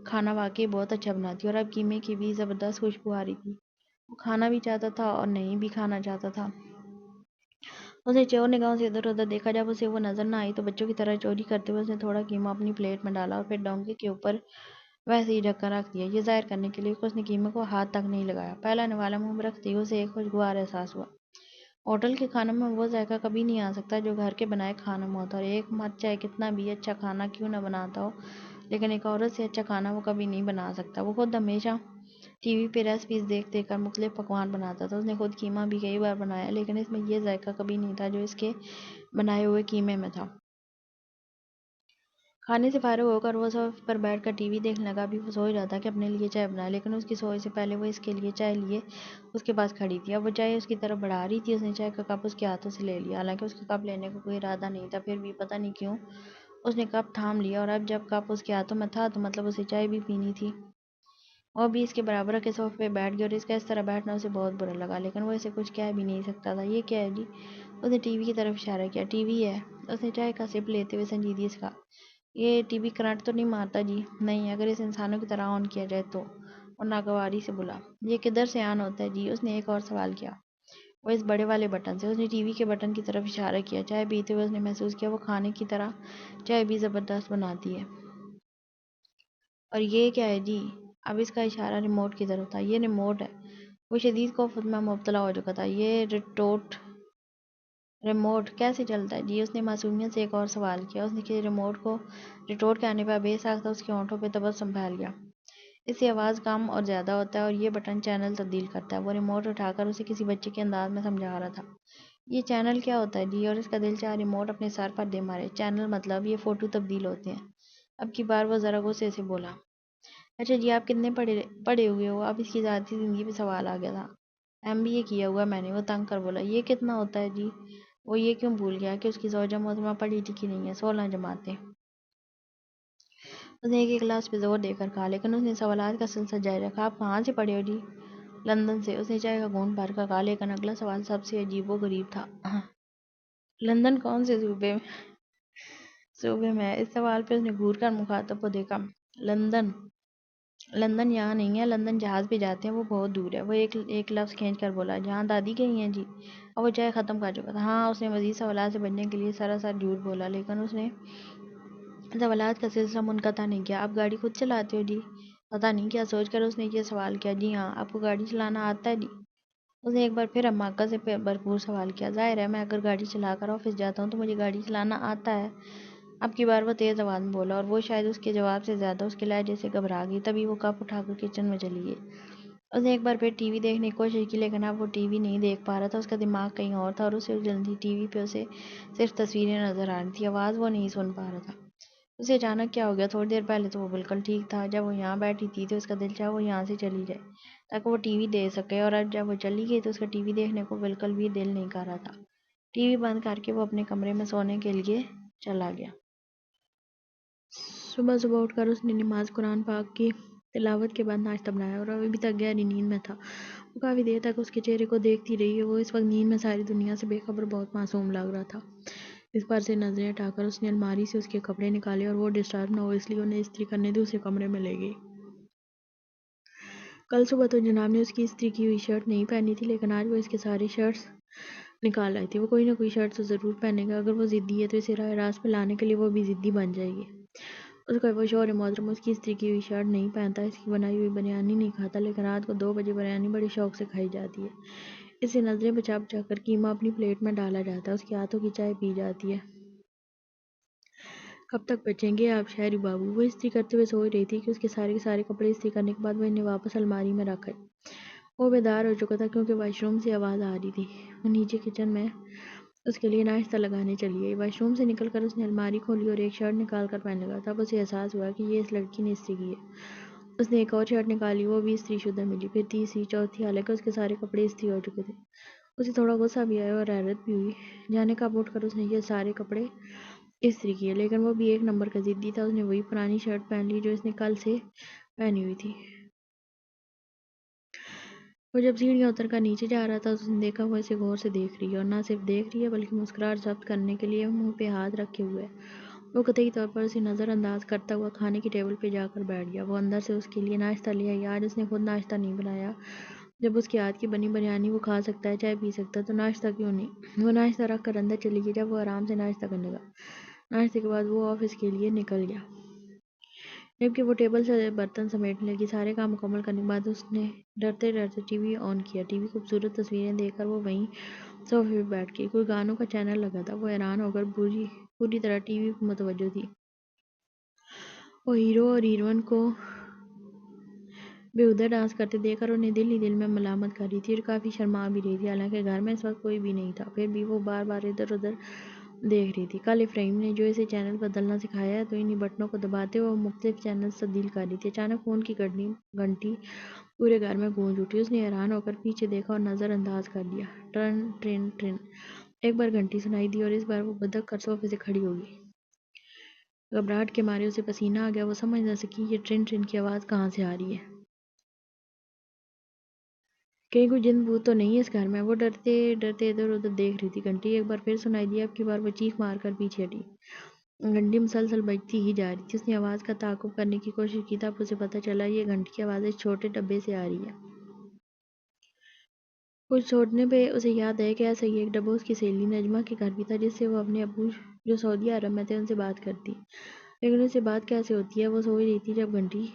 کھانا واقعی بہت اچھا بناتی ہے، اور اب قیمے کی بھی زبردست خوشبو آ رہی تھی۔ وہ کھانا بھی چاہتا تھا اور نہیں بھی کھانا چاہتا تھا۔ اس نے چور نگاہوں سے ادھر ادھر دیکھا۔ جب اسے وہ نظر نہ آئی تو بچوں کی طرح چوری کرتے ہوئے اس نے تھوڑا قیمہ اپنی پلیٹ میں ڈالا اور پھر ڈونگی کے اوپر ویسے ہی ڈھک کر رکھ دیا، یہ ظاہر کرنے کے لیے کہ اس نے قیمے کو ہاتھ تک نہیں لگایا۔ پہلا نوالا منہ میں رکھتے ہی اسے ایک خوشگوار احساس ہوا۔ ہوٹل کے کھانوں میں وہ ذائقہ کبھی نہیں آ سکتا جو گھر کے بنائے کھانوں میں ہوتا ہے، اور ایک مرد چاہے کتنا بھی اچھا کھانا کیوں نہ بناتا ہو، لیکن ایک عورت سے اچھا کھانا وہ کبھی نہیں بنا سکتا۔ وہ خود ہمیشہ ٹی وی پہ ریسیپیز دیکھ دیکھ کر مختلف پکوان بناتا تھا۔ اس نے خود قیمہ بھی کئی بار بنایا، لیکن اس میں یہ ذائقہ کبھی نہیں تھا جو اس کے بنائے ہوئے قیمے میں تھا۔ کھانے سے فارغ ہو کر وہ صوفے پر بیٹھ کر ٹی وی دیکھنے لگا۔ ابھی وہ سوچ رہا تھا کہ اپنے لیے چائے بنائے، لیکن اس کی سوچ سے پہلے وہ اس کے لیے چائے لیے اس کے پاس کھڑی تھی۔ اب وہ چائے اس کی طرف بڑھا رہی تھی۔ اس نے چائے کا کپ اس کے ہاتھوں سے لے لیا، حالانکہ اس کا کپ لینے کا کوئی ارادہ نہیں تھا، پھر بھی پتہ نہیں کیوں اس نے کپ تھام لیا، اور اب جب کپ اس کے ہاتھوں میں تھا تو مطلب اسے چائے بھی پینی تھی۔ وہ بھی اس کے برابر کے صوفے پہ بیٹھ گیا، اور اس کا اس طرح بیٹھنا اسے بہت برا لگا، لیکن وہ اسے کچھ کہہ بھی نہیں سکتا تھا۔ یہ کیا ہے جی؟ اس نے ٹی وی کی طرف اشارہ کیا۔ ٹی وی ہے، اس نے چائے کا سپ لیتے ہوئے سنجیدگی سے کہا۔ یہ ٹی وی کرنٹ تو نہیں مارتا جی؟ نہیں، اگر اسے انسانوں کی طرح آن کیا جائے تو، وہ ناگواری سے بولا۔ یہ کدھر سے آن ہوتا ہے جی؟ اس نے ایک اور سوال کیا۔ وہ اس بڑے والے بٹن سے، اس نے ٹی وی کے بٹن کی طرف اشارہ کیا۔ چائے پیتے ہوئے اس نے محسوس کیا وہ کھانے کی طرح چائے بھی زبردست بناتی ہے۔ اور یہ کیا ہے جی؟ اب اس کا اشارہ ریموٹ کی طرف تھا۔ یہ ریموٹ ہے۔ وہ شدید خوف میں مبتلا ہو چکا تھا۔ یہ ریموٹ کیسے چلتا ہے جی؟ اس نے معصومیت سے ایک اور سوال کیا۔ اس نے کہ ریموٹ کہنے پر بے ساختہ اس کے ہونٹوں پہ تبسم پھیل گیا۔ اس سے آواز کم اور زیادہ ہوتا ہے، اور یہ بٹن چینل تبدیل کرتا ہے۔ وہ ریموٹ اٹھا کر اسے کسی بچے کے انداز میں سمجھا رہا تھا۔ یہ چینل کیا ہوتا ہے جی؟ اور اس کا دل چاہا ریموٹ اپنے سر پر دے مارے۔ چینل مطلب یہ فوٹو تبدیل ہوتے ہیں۔ اب کی بار وہ ذرا غصے سے بولا۔ اچھا جی، آپ کتنے پڑھے ہوئے ہو؟ اب اس کی ذاتی زندگی پہ سوال آ گیا تھا۔ MBA کیا ہوا میں نے، وہ تنگ کر بولا۔ یہ کتنا ہوتا ہے جی؟ وہ یہ کیوں بھول گیا کہ اس کی زوجہ محترمہ پڑھی لکھی نہیں ہے، 16 جماعتیں۔ اس نے ایک گلاس پہ زور دے کر کہا، لیکن اس نے سوالات کا سلسلہ جاری رکھا۔ آپ کہاں سے پڑھے ہو جی؟ لندن سے، اس نے چائے کا گھونٹ بھر کر کہا، لیکن اگلا سوال سب سے عجیب و غریب تھا۔ لندن کون سے صوبے میں ہے؟ اس سوال پہ اس نے گھور کر مخاطب کو دیکھا۔ لندن لندن یہاں نہیں ہے، لندن جہاز پہ جاتے ہیں، وہ بہت دور ہے۔ وہ ایک لفظ کھینچ کر بولا، جہاں دادی گئی ہیں جی؟ اور وہ چائے ختم کر چکا تھا۔ ہاں، اس نے مزید سوالات سے بچنے کے لیے سراسر جھوٹ بولا، لیکن اس نے سوالات کا سلسلہ منقطع نہیں کیا۔ آپ گاڑی خود چلاتے ہو جی؟ پتہ نہیں کیا سوچ کر اس نے یہ سوال کیا۔ جی ہاں۔ آپ کو گاڑی چلانا آتا ہے جی؟ اس نے ایک بار پھر حماقت سے بھرپور سوال کیا۔ ظاہر ہے، میں اگر گاڑی چلا کر آفس جاتا ہوں تو مجھے گاڑی چلانا آتا ہے۔ اب کی بار وہ تیز آواز میں بولا، اور وہ شاید اس کے جواب سے زیادہ اس کے لہجے سے گھبرا گئی۔ تبھی وہ کپ اٹھا کر کچن میں چلی گئی۔ اس نے ایک بار پھر ٹی وی دیکھنے کی کوشش کی، لیکن اب وہ ٹی وی نہیں دیکھ پا رہا تھا۔ اس کا دماغ کہیں اور تھا اور اسے الجھن تھی۔ ٹی وی پہ اسے صرف تصویریں نظر آ رہی تھیں، آواز وہ نہیں سن پا رہا تھا۔ اسے اچانک کیا ہو گیا؟ تھوڑی دیر پہلے تو وہ بالکل ٹھیک تھا۔ جب وہ یہاں بیٹھی تھی تو اس کا دل چاہا وہ یہاں سے چلی جائے تاکہ وہ ٹی وی دیکھ سکے، اور اب جب وہ چلی گئی تو اس کا ٹی وی دیکھنے کو بالکل بھی دل نہیں کر رہا تھا۔ ٹی وی بند کر کے وہ اپنے کمرے میں سونے کے لیے چلا گیا۔ صبح اٹھ کر اس نے نماز قرآن پاک کی تلاوت کے بعد ناشتہ بنایا، اور ابھی تک گہری نیند میں تھا۔ وہ کافی دیر تک اس کے چہرے کو دیکھتی رہی۔ وہ اس وقت نیند میں ساری دنیا سے بے خبر بہت معصوم لگ رہا تھا۔ اس پر سے نظریں ہٹا کر اس نے الماری سے اس کے کپڑے نکالے، اور وہ ڈسٹرب نہ ہو اس لیے انہیں استری کرنے دوسرے کمرے میں لے گئی۔ کل صبح تو جناب نے اس کی استری کی ہوئی شرٹ نہیں پہنی تھی، لیکن آج وہ اس کے سارے شرٹس نکال لائی تھی۔ وہ کوئی نہ کوئی شرٹ تو ضرور پہنے گا۔ اگر وہ ضدی ہے تو اسے راہ راست پہ لانے کے لیے وہ بھی ضدی بن جائے گی۔ اس کا وہ شوہر محترم اس کی استری کی ہوئی شرٹ نہیں پہنتا، اس کی بنائی ہوئی بریانی نہیں کھاتا، لیکن رات کو 2 بجے بریانی بڑے شوق سے کھائی جاتی ہے۔ اس سے نظریں بچا بچا کر قیمہ اپنی پلیٹ میں ڈالا جاتا ہے، اس کے ہاتھوں کی چائے پی جاتی ہے۔ کب تک بچیں گے آپ شہری بابو؟ وہ استری کرتے ہوئے سوچ رہی تھی کہ اس کے سارے کپڑے استری کرنے کے بعد وہ انہیں واپس الماری میں رکھ آئے۔ وہ بیدار ہو چکا تھا کیونکہ واش روم سے آواز آ رہی تھی۔ وہ نیچے کچن میں اس کے لیے ناشتہ لگانے چلی گئی۔ واش روم سے نکل کر اس نے الماری کھولی اور ایک شرٹ نکال کر پہننے لگا۔ تب اسے احساس ہوا کہ یہ اس لڑکی نے استری کی ہے۔ اس نے ایک اور شرٹ نکالی، وہ بھی استری شدہ ملی، پھر تیسری، چوتھی، حالانکہ اس کے سارے کپڑے استری ہو چکے تھے۔ اسے تھوڑا غصہ بھی آیا اور حیرت بھی ہوئی، جانے کب اٹھ کر اس نے یہ سارے کپڑے استری کیے، لیکن وہ بھی ایک نمبر کا ضدی تھا۔ اس نے وہی پرانی شرٹ پہن لی جو اس نے کل سے پہنی ہوئی تھی۔ وہ جب سیڑھیاں اتر کر نیچے جا رہا تھا تو اس نے دیکھا وہ اسے غور سے دیکھ رہی ہے، اور نہ صرف دیکھ رہی ہے بلکہ مسکراہٹ ضبط کرنے کے لیے منہ پہ ہاتھ رکھے ہوئے ہے۔ وہ قطعی طور پر اسے نظر انداز کرتا ہوا کھانے کی ٹیبل پہ جا کر بیٹھ گیا۔ وہ اندر سے اس کے لیے ناشتہ لے آئی۔ آج اس نے خود ناشتہ نہیں بنایا۔ جب اس کے ہاتھ کی بنی بریانی وہ کھا سکتا ہے، چائے پی سکتا ہے، تو ناشتہ کیوں نہیں؟ وہ ناشتہ رکھ کر اندر چلی گئی۔ جب وہ آرام سے ناشتہ کرنے لگا، ناشتے کے بعد وہ آفس کے لیے نکل گیا۔ جبکہ وہ ٹیبل سے برتن سمیٹنے لگی، سارے کام مکمل کرنے کے بعد اس نے ڈرتے ڈرتے ٹی وی آن کیا۔ ٹی وی خوبصورت تصویریں دیکھ کر وہ وہیں صوفے پہ بیٹھ گئی۔ کوئی گانوں کا چینل لگا تھا۔ وہ حیران ہو کر پوری طرح ٹی وی پہ متوجہ تھی۔ وہ ہیرو اور ہیروئن کو بےہودہ ڈانس کرتے دیکھ کر انہیں دل ہی دل میں ملامت کر رہی تھی، اور کافی شرما بھی رہی تھی، حالانکہ گھر میں اس وقت کوئی بھی نہیں تھا۔ پھر بھی وہ بار بار ادھر ادھر دیکھ رہی تھی۔ کل افرایم نے جو اسے چینل بدلنا سکھایا ہے، تو انہی بٹنوں کو دباتے ہوئے وہ مختلف چینلز تبدیل کر رہی تھی۔ اچانک فون کی گھنٹی پورے گھر میں گونج اٹھی۔ اس نے حیران ہو کر پیچھے دیکھا اور نظر انداز کر لیا۔ ٹرن ٹرن ٹرن ایک بار گھنٹی سنائی دی، اور اس بار وہ بدک کر صوفے سے کھڑی ہو گئی۔ گھبراہٹ کے مارے اسے پسینہ آ گیا۔ وہ سمجھ نہ سکی یہ ٹرن ٹرن کی آواز کہاں سے آ رہی ہے۔ کہیں کوئی جن بھوت تو نہیں ہے اس گھر میں؟ وہ ڈرتے ڈرتے ادھر ادھر دیکھ رہی تھی۔ گھنٹی ایک بار پھر سنائی دی۔ اب کی بار وہ چیخ مار کر پیچھے ہٹی۔ گھنٹی مسلسل بجتی ہی جا رہی تھی۔ اس نے آواز کا تعاقب کرنے کی کوشش کی، تب اسے پتہ چلا یہ گھنٹی کی آواز ایک چھوٹے ڈبے سے آ رہی ہے۔ کچھ چھوڑنے پہ اسے یاد آیا کہ ایسا ہی ایک ڈبہ اس کی سہیلی نجمہ کے گھر بھی تھا، جس سے وہ اپنے ابو جو سعودی عرب میں تھے ان سے بات کرتی۔ لیکن اس سے بات کیسے ہوتی ہے؟ وہ سوچ رہی تھی جب گھنٹی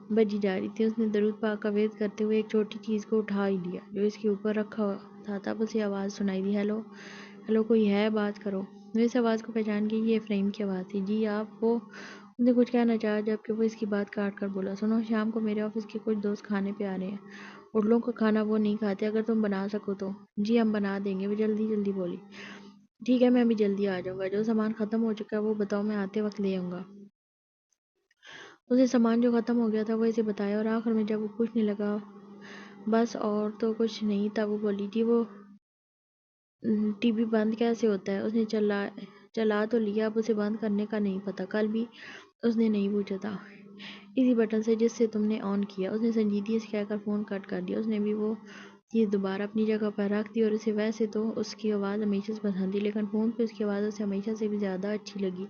بجی جا رہی تھی۔ اس نے درود پاک کا ورد کرتے ہوئے ایک چھوٹی چیز کو اٹھا ہی لیا جو اس کے اوپر رکھا تھا۔ تب اسے آواز سنائی دی، ہیلو ہیلو، کوئی ہے؟ بات کرو۔ وہ اس آواز کو پہچان گئی، یہ افرایم کی آواز تھی۔ جی آپ وہ؟ اس نے کچھ کہنا چاہا، جبکہ وہ اس کی بات کاٹ کر بولا، سنو، شام کو میرے آفس کے کچھ دوست کھانے پہ آ رہے ہیں۔ ہوٹلوں کا کھانا وہ نہیں کھاتے، اگر تم بنا سکو تو۔ جی ہم بنا دیں گے، وہ جلدی بولی۔ ٹھیک ہے، میں بھی جلدی آ جاؤں گا۔ جو سامان ختم ہو چکا ہے وہ بتاؤ، میں آتے وقت لے آؤں گا۔ اس نے سامان جو ختم ہو گیا تھا وہ اسے بتایا، اور آخر میں جب وہ پوچھنے لگا بس اور تو کچھ نہیں، تب وہ بولی، جی وہ ٹی وی بند کیسے ہوتا ہے؟ اس نے چلا تو لیا، اب اسے بند کرنے کا نہیں پتا۔ کل بھی اس نے نہیں پوچھا تھا، اسی بٹن سے جس سے تم نے آن کیا۔ اس نے سنجیدگی سے کہہ کر فون کٹ کر دیا۔ اس نے بھی وہ چیز دوبارہ اپنی جگہ پر رکھ دی اور اسے ویسے تو اس کی آواز ہمیشہ سے پسند تھی، لیکن فون پہ اس کی آواز اسے ہمیشہ سے بھی زیادہ اچھی لگی،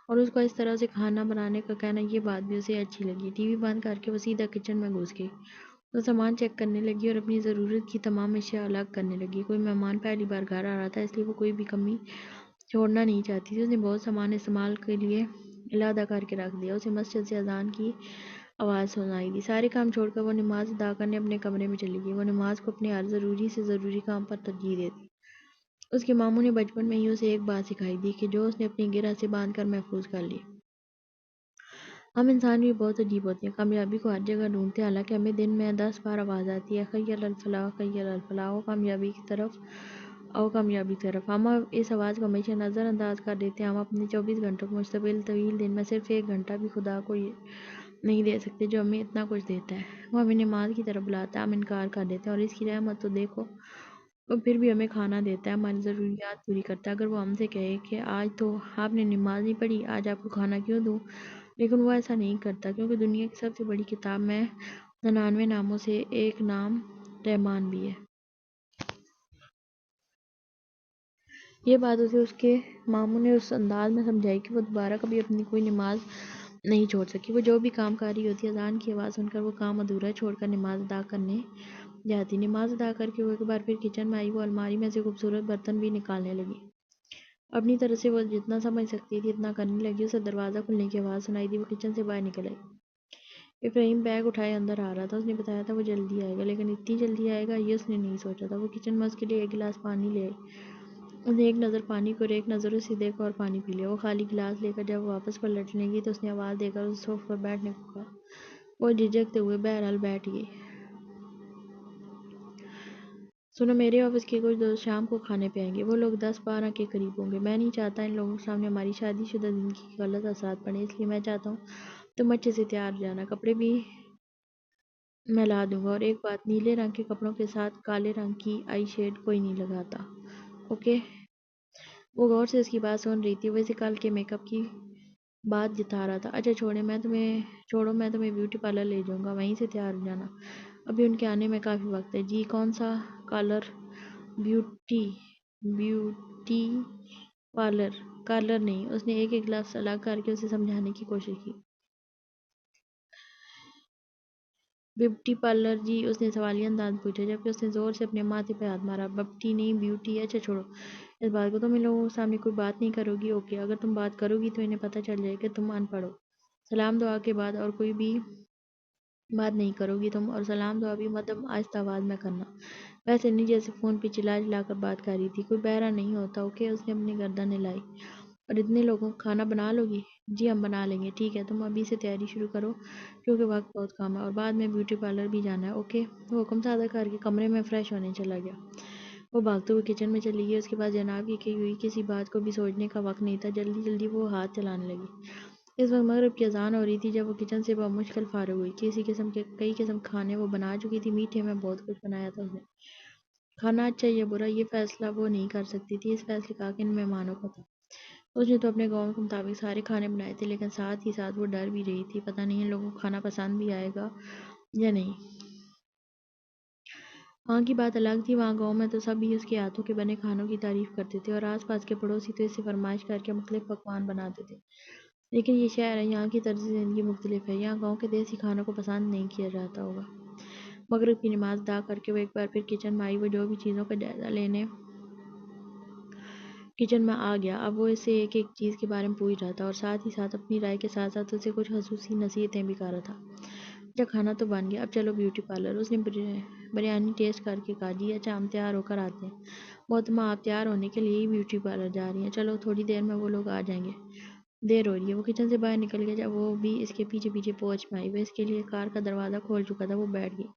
اور اس کو اس طرح سے کھانا بنانے کا کہنا، یہ بات بھی اسے اچھی لگی۔ ٹی وی بند کر کے وہ سیدھا کچن میں گھس گئی۔ وہ سامان چیک کرنے لگی اور اپنی ضرورت کی تمام اشیاء الگ کرنے لگی۔ کوئی مہمان پہلی بار گھر آ رہا تھا، اس لیے وہ کوئی بھی کمی چھوڑنا نہیں چاہتی تھی۔ اس نے بہت سامان استعمال کے لیے علحدہ کر کے رکھ دیا۔ اسے مسجد سے اذان کی آواز سنائی دی۔ سارے کام چھوڑ کر وہ نماز ادا کرنے اپنے کمرے میں چلی گئی۔ وہ نماز کو اپنے ہر ضروری سے ضروری کام پر ترجیح دیتی۔ اس کے ماموں نے بچپن میں ہی اسے ایک بات سکھائی تھی کہ جو اس نے اپنی گرہ سے باندھ کر محفوظ کر لی۔ ہم انسان بھی بہت عجیب ہوتے ہیں، کامیابی کو ہر جگہ ڈھونڈتے ہیں، حالانکہ ہمیں دن میں 10 بار آواز آتی ہے، حی علی الفلاح، حی علی الفلاح، آؤ کامیابی کی طرف، آؤ کامیابی کی طرف۔ ہم اس آواز کو ہمیشہ نظر انداز کر دیتے ہیں۔ ہم اپنے 24 گھنٹوں کے مشتمل طویل دن میں صرف ایک گھنٹہ بھی خدا کو نہیں دے سکتے جو ہمیں اتنا کچھ دیتا ہے۔ وہ ہمیں نماز کی طرف بلاتا ہے، ہم انکار کر دیتے ہیں، اور اس کی رحمت تو دیکھو، وہ پھر بھی ہمیں کھانا دیتا ہے، ہماری ضروریات پوری کرتا ہے۔ اگر وہ ہم سے کہے کہ آج تو آپ نے نماز نہیں پڑھی، آج آپ کو کھانا کیوں دوں؟ لیکن وہ ایسا نہیں کرتا، کیونکہ دنیا کی سب سے بڑی کتاب میں 99 ناموں سے ایک نام رحمان بھی ہے۔ یہ بات اسے اس کے ماموں نے اس انداز میں سمجھائی کہ وہ دوبارہ کبھی اپنی کوئی نماز نہیں چھوڑ سکی۔ وہ جو بھی کام کر رہی ہوتی، اذان کی آواز سن کر وہ کام ادھورا چھوڑ کر نماز ادا کرنے جاتی۔ نماز ادا کر کے وہ ایک بار پھر کچن میں آئی۔ وہ الماری میں سے خوبصورت برتن بھی نکالنے لگی۔ اپنی طرف سے وہ جتنا سمجھ سکتی تھی اتنا کرنے لگی۔ اسے دروازہ کھلنے کی آواز سنائی دی۔ وہ کچن سے باہر نکل آئی۔ ابراہیم بیگ اٹھائے اندر آ رہا تھا۔ اس نے بتایا تھا وہ جلدی آئے گا، لیکن اتنی جلدی آئے گا یہ اس نے نہیں سوچا تھا۔ وہ کچن میں اس کے لیے ایک گلاس پانی لے آئی۔ اس نے ایک نظر پانی کو اور ایک نظر اسے دیکھا اور پانی پی لیا۔ وہ خالی گلاس لے کر جب وہ واپس پلٹنے لگی تو اس نے آواز دے کر اسے صوفے پر بیٹھنے کو کہا۔ وہ جھجکتے ہوئے بہرحال بیٹھ گئی۔ سنو، میرے آفس کے کچھ دوست شام کو کھانے پہ آئیں گے۔ وہ لوگ 10-12 کے قریب ہوں گے۔ میں نہیں چاہتا ان لوگوں کے سامنے ہماری شادی شدہ زندگی کے غلط اثرات پڑیں، اس لیے میں چاہتا ہوں تم اچھے سے تیار ہو جانا۔ کپڑے بھی میں لا دوں گا، اور ایک بات، نیلے رنگ کے کپڑوں کے ساتھ کالے رنگ کی آئی شیڈ کوئی نہیں لگاتا، اوکے؟ وہ غور سے اس کی بات سن رہی تھی۔ وہ اسے کل کے میک اپ کی بات جتا رہا تھا۔ اچھا چھوڑو، میں تمہیں بیوٹی پارلر لے جاؤں گا، وہیں سے تیار ہو جانا، ابھی ان کے آنے میں کافی وقت ہے۔ جی کون سا کالر؟ Beauty parlour? کالر نہیں۔ اس نے ایک ایک لفظ الگ کر کے اسے سمجھانے کی کوشش کی۔ بیوٹی پارلر جی، اس نے سوالیہ انداز میں پوچھا، جبکہ اس نے زور سے اپنے ماتھے پہ ہاتھ مارا۔ بپٹی نہیں، بیوٹی۔ اچھا چھوڑو اس بات کو، تم ان لوگوں کے سامنے کوئی بات نہیں کرو گی، اوکے؟ اگر تم بات کرو گی تو انہیں پتہ چل جائے کہ تم ان پڑھ ہو۔ سلام دعا کے بعد اور کوئی بھی بات نہیں کرو گی تم، اور سلام دعا بھی مدھم آہستہ آواز میں کرنا، ویسے نہیں جیسے فون پہ چلا چلا کر بات کر رہی تھی۔ کوئی بہرا نہیں ہوتا، اوکے؟ اس نے اپنی گردن ہلائی۔ اور اتنے لوگوں کا کھانا بنا لو گی؟ جی ہم بنا لیں گے، ٹھیک ہے، تم ابھی سے تیاری شروع کرو کیونکہ وقت بہت کم ہے، اور بعد میں بیوٹی پارلر بھی جانا ہے، اوکے؟ وہ حکم صادر کر کے کمرے میں فریش ہونے چلا گیا۔ وہ بھاگتے ہوئے کچن میں چلی گئی۔ اس کے پاس جناب کی کہی ہوئی کسی بات کو بھی سوچنے کا وقت نہیں تھا۔ جلدی جلدی وہ ہاتھ چلانے لگی۔ اس وقت مغرب کی اذان ہو رہی تھی جب وہ کچن سے بمشکل فارغ ہوئی۔ کئی قسم کے کھانے وہ بنا چکی تھی۔ میٹھے میں بہت کچھ بنایا تھا اس نے۔ کھانا اچھا یا برا یہ فیصلہ وہ نہیں کر سکتی تھی، اس فیصلے کا حق ان مہمانوں کا تھا۔ اس نے تو اپنے گاؤں کے مطابق سارے کھانے بنائے تھے، لیکن ساتھ ہی ساتھ وہ ڈر بھی رہی تھی، پتہ نہیں ان لوگوں کو کھانا پسند بھی آئے گا یا نہیں۔ وہاں کی بات الگ تھی، وہاں گاؤں میں تو سب ہی اس کے ہاتھوں کے بنے کھانوں کی تعریف کرتے تھے، اور آس پاس کے پڑوسی تو اس سے فرمائش کر کے مختلف پکوان بناتے تھے۔ لیکن یہ شہر ہے، یہاں کی طرز زندگی مختلف ہے، یہاں گاؤں کے دیسی کھانوں کو پسند نہیں کیا جاتا ہوگا۔ مغرب کی نماز ادا کر کے وہ ایک بار پھر کچن میں آئی۔ وہ جو بھی چیزوں کا جائزہ لینے کچن میں آ گیا، اب وہ اسے ایک ایک چیز کے بارے میں پوچھ رہا تھا، اور ساتھ ہی ساتھ اپنی رائے کے ساتھ ساتھ اسے کچھ خصوصی نصیحتیں بھی کر رہا تھا۔ اچھا کھانا تو بن گیا، اب چلو بیوٹی پارلر۔ اس نے بریانی ٹیسٹ کر کے کہا، جی اچھا ہم تیار ہو کر آتے ہیں۔ محترمہ آپ تیار ہونے کے لیے ہی بیوٹی پارلر جا رہی ہیں؟ چلو تھوڑی دیر میں وہ لوگ آ جائیں گے، دیر ہو رہی ہے۔ وہ کچن سے باہر نکل گیا جب وہ بھی اس کے پیچھے پیچھے پہنچ میں آئی۔ وہ اس کے لیے کار کا دروازہ کھول چکا تھا۔ وہ بیٹھ گئی۔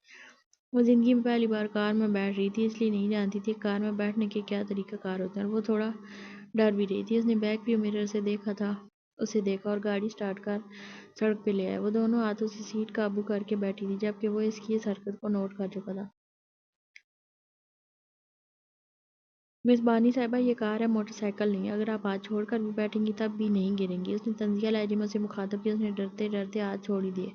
وہ زندگی میں پہلی بار کار میں بیٹھ رہی تھی، اس لیے نہیں جانتی تھی کہ کار میں بیٹھنے کے کیا طریقہ کار ہوتے ہیں، اور وہ تھوڑا ڈر بھی رہی تھی۔ اس نے بیک ویو مرر سے اسے دیکھا اور گاڑی سٹارٹ کر سڑک پہ لے آیا۔ وہ دونوں ہاتھوں سے سیٹ قابو کر کے بیٹھی تھی، جبکہ وہ اس کی اس حرکت کو نوٹ کر چکا تھا۔ مس بانی صاحبہ یہ کار ہے، موٹر سائیکل نہیں، اگر آپ ہاتھ چھوڑ کر بھی بیٹھیں گی تب بھی نہیں گریں گی۔ اس نے طنزیہ لہجے میں اسے مخاطب کیا۔ اس نے ڈرتے ڈرتے ہاتھ چھوڑ ہی دیے۔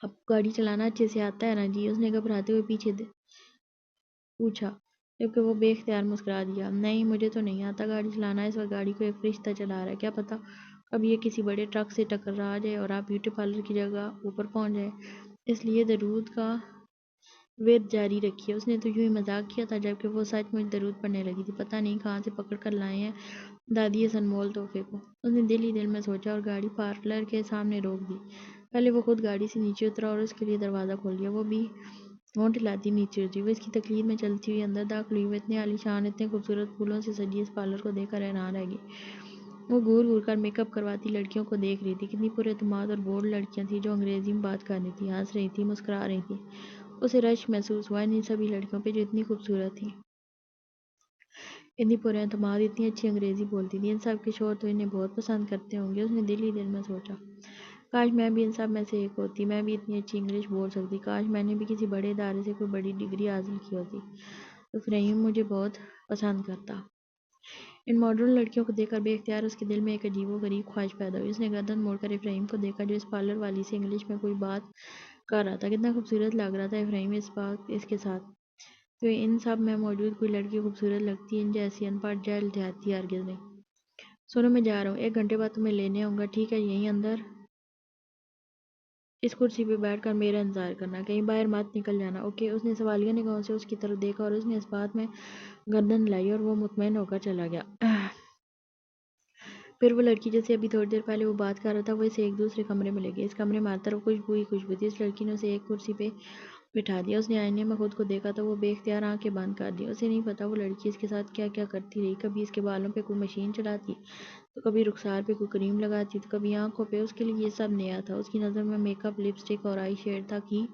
آپ کو گاڑی چلانا اچھے سے آتا ہے نا جی؟ اس نے گھبراتے ہوئے پیچھے پوچھا، جبکہ وہ بے اختیار مسکرا دیا۔ نہیں، مجھے تو نہیں آتا گاڑی چلانا۔ اس وقت گاڑی کو ایک فرشتہ چلا رہا ہے، کیا پتا کب یہ کسی بڑے ٹرک سے ٹکرا جائے اور آپ بیوٹی پارلر کی جگہ اوپر پہنچ جائیں۔ اس لیے درود کا ورد جاری رکھیے۔ اس نے تو یوں ہی مذاق کیا تھا، جبکہ وہ سچ مچ درود پڑھنے لگی تھی۔ پتہ نہیں کہاں سے پکڑ کر لائے ہیں دادی اس انمول تحفے کو، اس نے دل ہی دل میں سوچا، اور گاڑی پارلر کے سامنے روک دی۔ پہلے وہ خود گاڑی سے نیچے اترا اور اس کے لیے دروازہ کھول دیا۔ وہ بھی ہونٹ ہلاتی نیچے اتری۔ وہ اس کی تقلید میں چلتی ہوئی اندر داخل ہوئی۔ وہ اتنے عالی شان، اتنے خوبصورت پھولوں سے سجی اس پارلر کو دیکھ کر حیران رہ گئی۔ وہ گھور گھور کر میک اپ کرواتی لڑکیوں کو دیکھ رہی تھی۔ کتنی پر اعتماد اور بولڈ لڑکیاں تھیں جو انگریزی میں بات کر رہی تھیں، ہنس رہی تھیں، مسکرا رہی تھیں۔ اسے رشک محسوس ہوا ان سبھی لڑکیوں پہ جو اتنی خوبصورت تھیں، اتنی پر اعتماد، اتنی اچھی انگریزی بولتی تھیں۔ ان سب کے شوہر تو انہیں بہت پسند کرتے ہوں گے۔ اس نے دل ہی دل میں سوچا، کاش میں بھی ان سب میں سے ایک ہوتی، میں بھی اتنی اچھی انگلش بول سکتی، کاش میں نے بھی کسی بڑے ادارے سے کوئی بڑی ڈگری حاصل کی ہوتی تو فریم مجھے بہت پسند کرتا۔ ان ماڈرن لڑکیوں کو دیکھ کر بے اختیار اس کے دل میں ایک عجیب و غریب خواہش پیدا ہوئی۔ اس نے گردن موڑ کر افرایم کو دیکھا جو اس پارلر والی سے انگلش میں کوئی بات کر رہا تھا۔ کتنا خوبصورت لگ رہا تھا افرایم اس کے ساتھ۔ تو ان سب میں موجود کوئی لڑکی خوبصورت لگتی، ان جیسی ان پڑھ جاہل دیہاتی ہرگز نہیں۔ سنو، میں جا رہا ہوں، 1 گھنٹے بعد تمہیں لینے آؤں گا، ٹھیک ہے؟ یہیں اندر اس کرسی پہ بیٹھ کر میرا انتظار کرنا، کہیں باہر مت نکل جانا، اوکے؟ اس نے سوالیہ نگاہوں سے اس کی طرف دیکھا اور اس نے اس بات میں گردن ہلائی اور وہ مطمئن ہو کر چلا گیا۔ پھر وہ لڑکی جس سے ابھی تھوڑی دیر پہلے وہ بات کر رہا تھا، وہ اسے ایک دوسرے کمرے میں لے گئی۔ اس کمرے میں ہر طرف خوشبو ہی خوشبو تھی۔ اس لڑکی نے اسے ایک کرسی پہ بٹھا دیا۔ اس نے آئینے میں خود کو دیکھا تو وہ بے اختیار آنکھیں بند کر دیں۔ اسے نہیں پتا وہ لڑکی اس کے ساتھ کیا کیا کرتی رہی، کبھی اس کے بالوں پہ کوئی مشین چلاتی تو کبھی رخسار پہ کوئی کریم لگاتی تو کبھی آنکھوں پہ۔ اس کے لیے یہ سب نیا تھا۔ اس کی نظر میں میک اپ، لپ سٹک اور آئی شیڈ تک ہی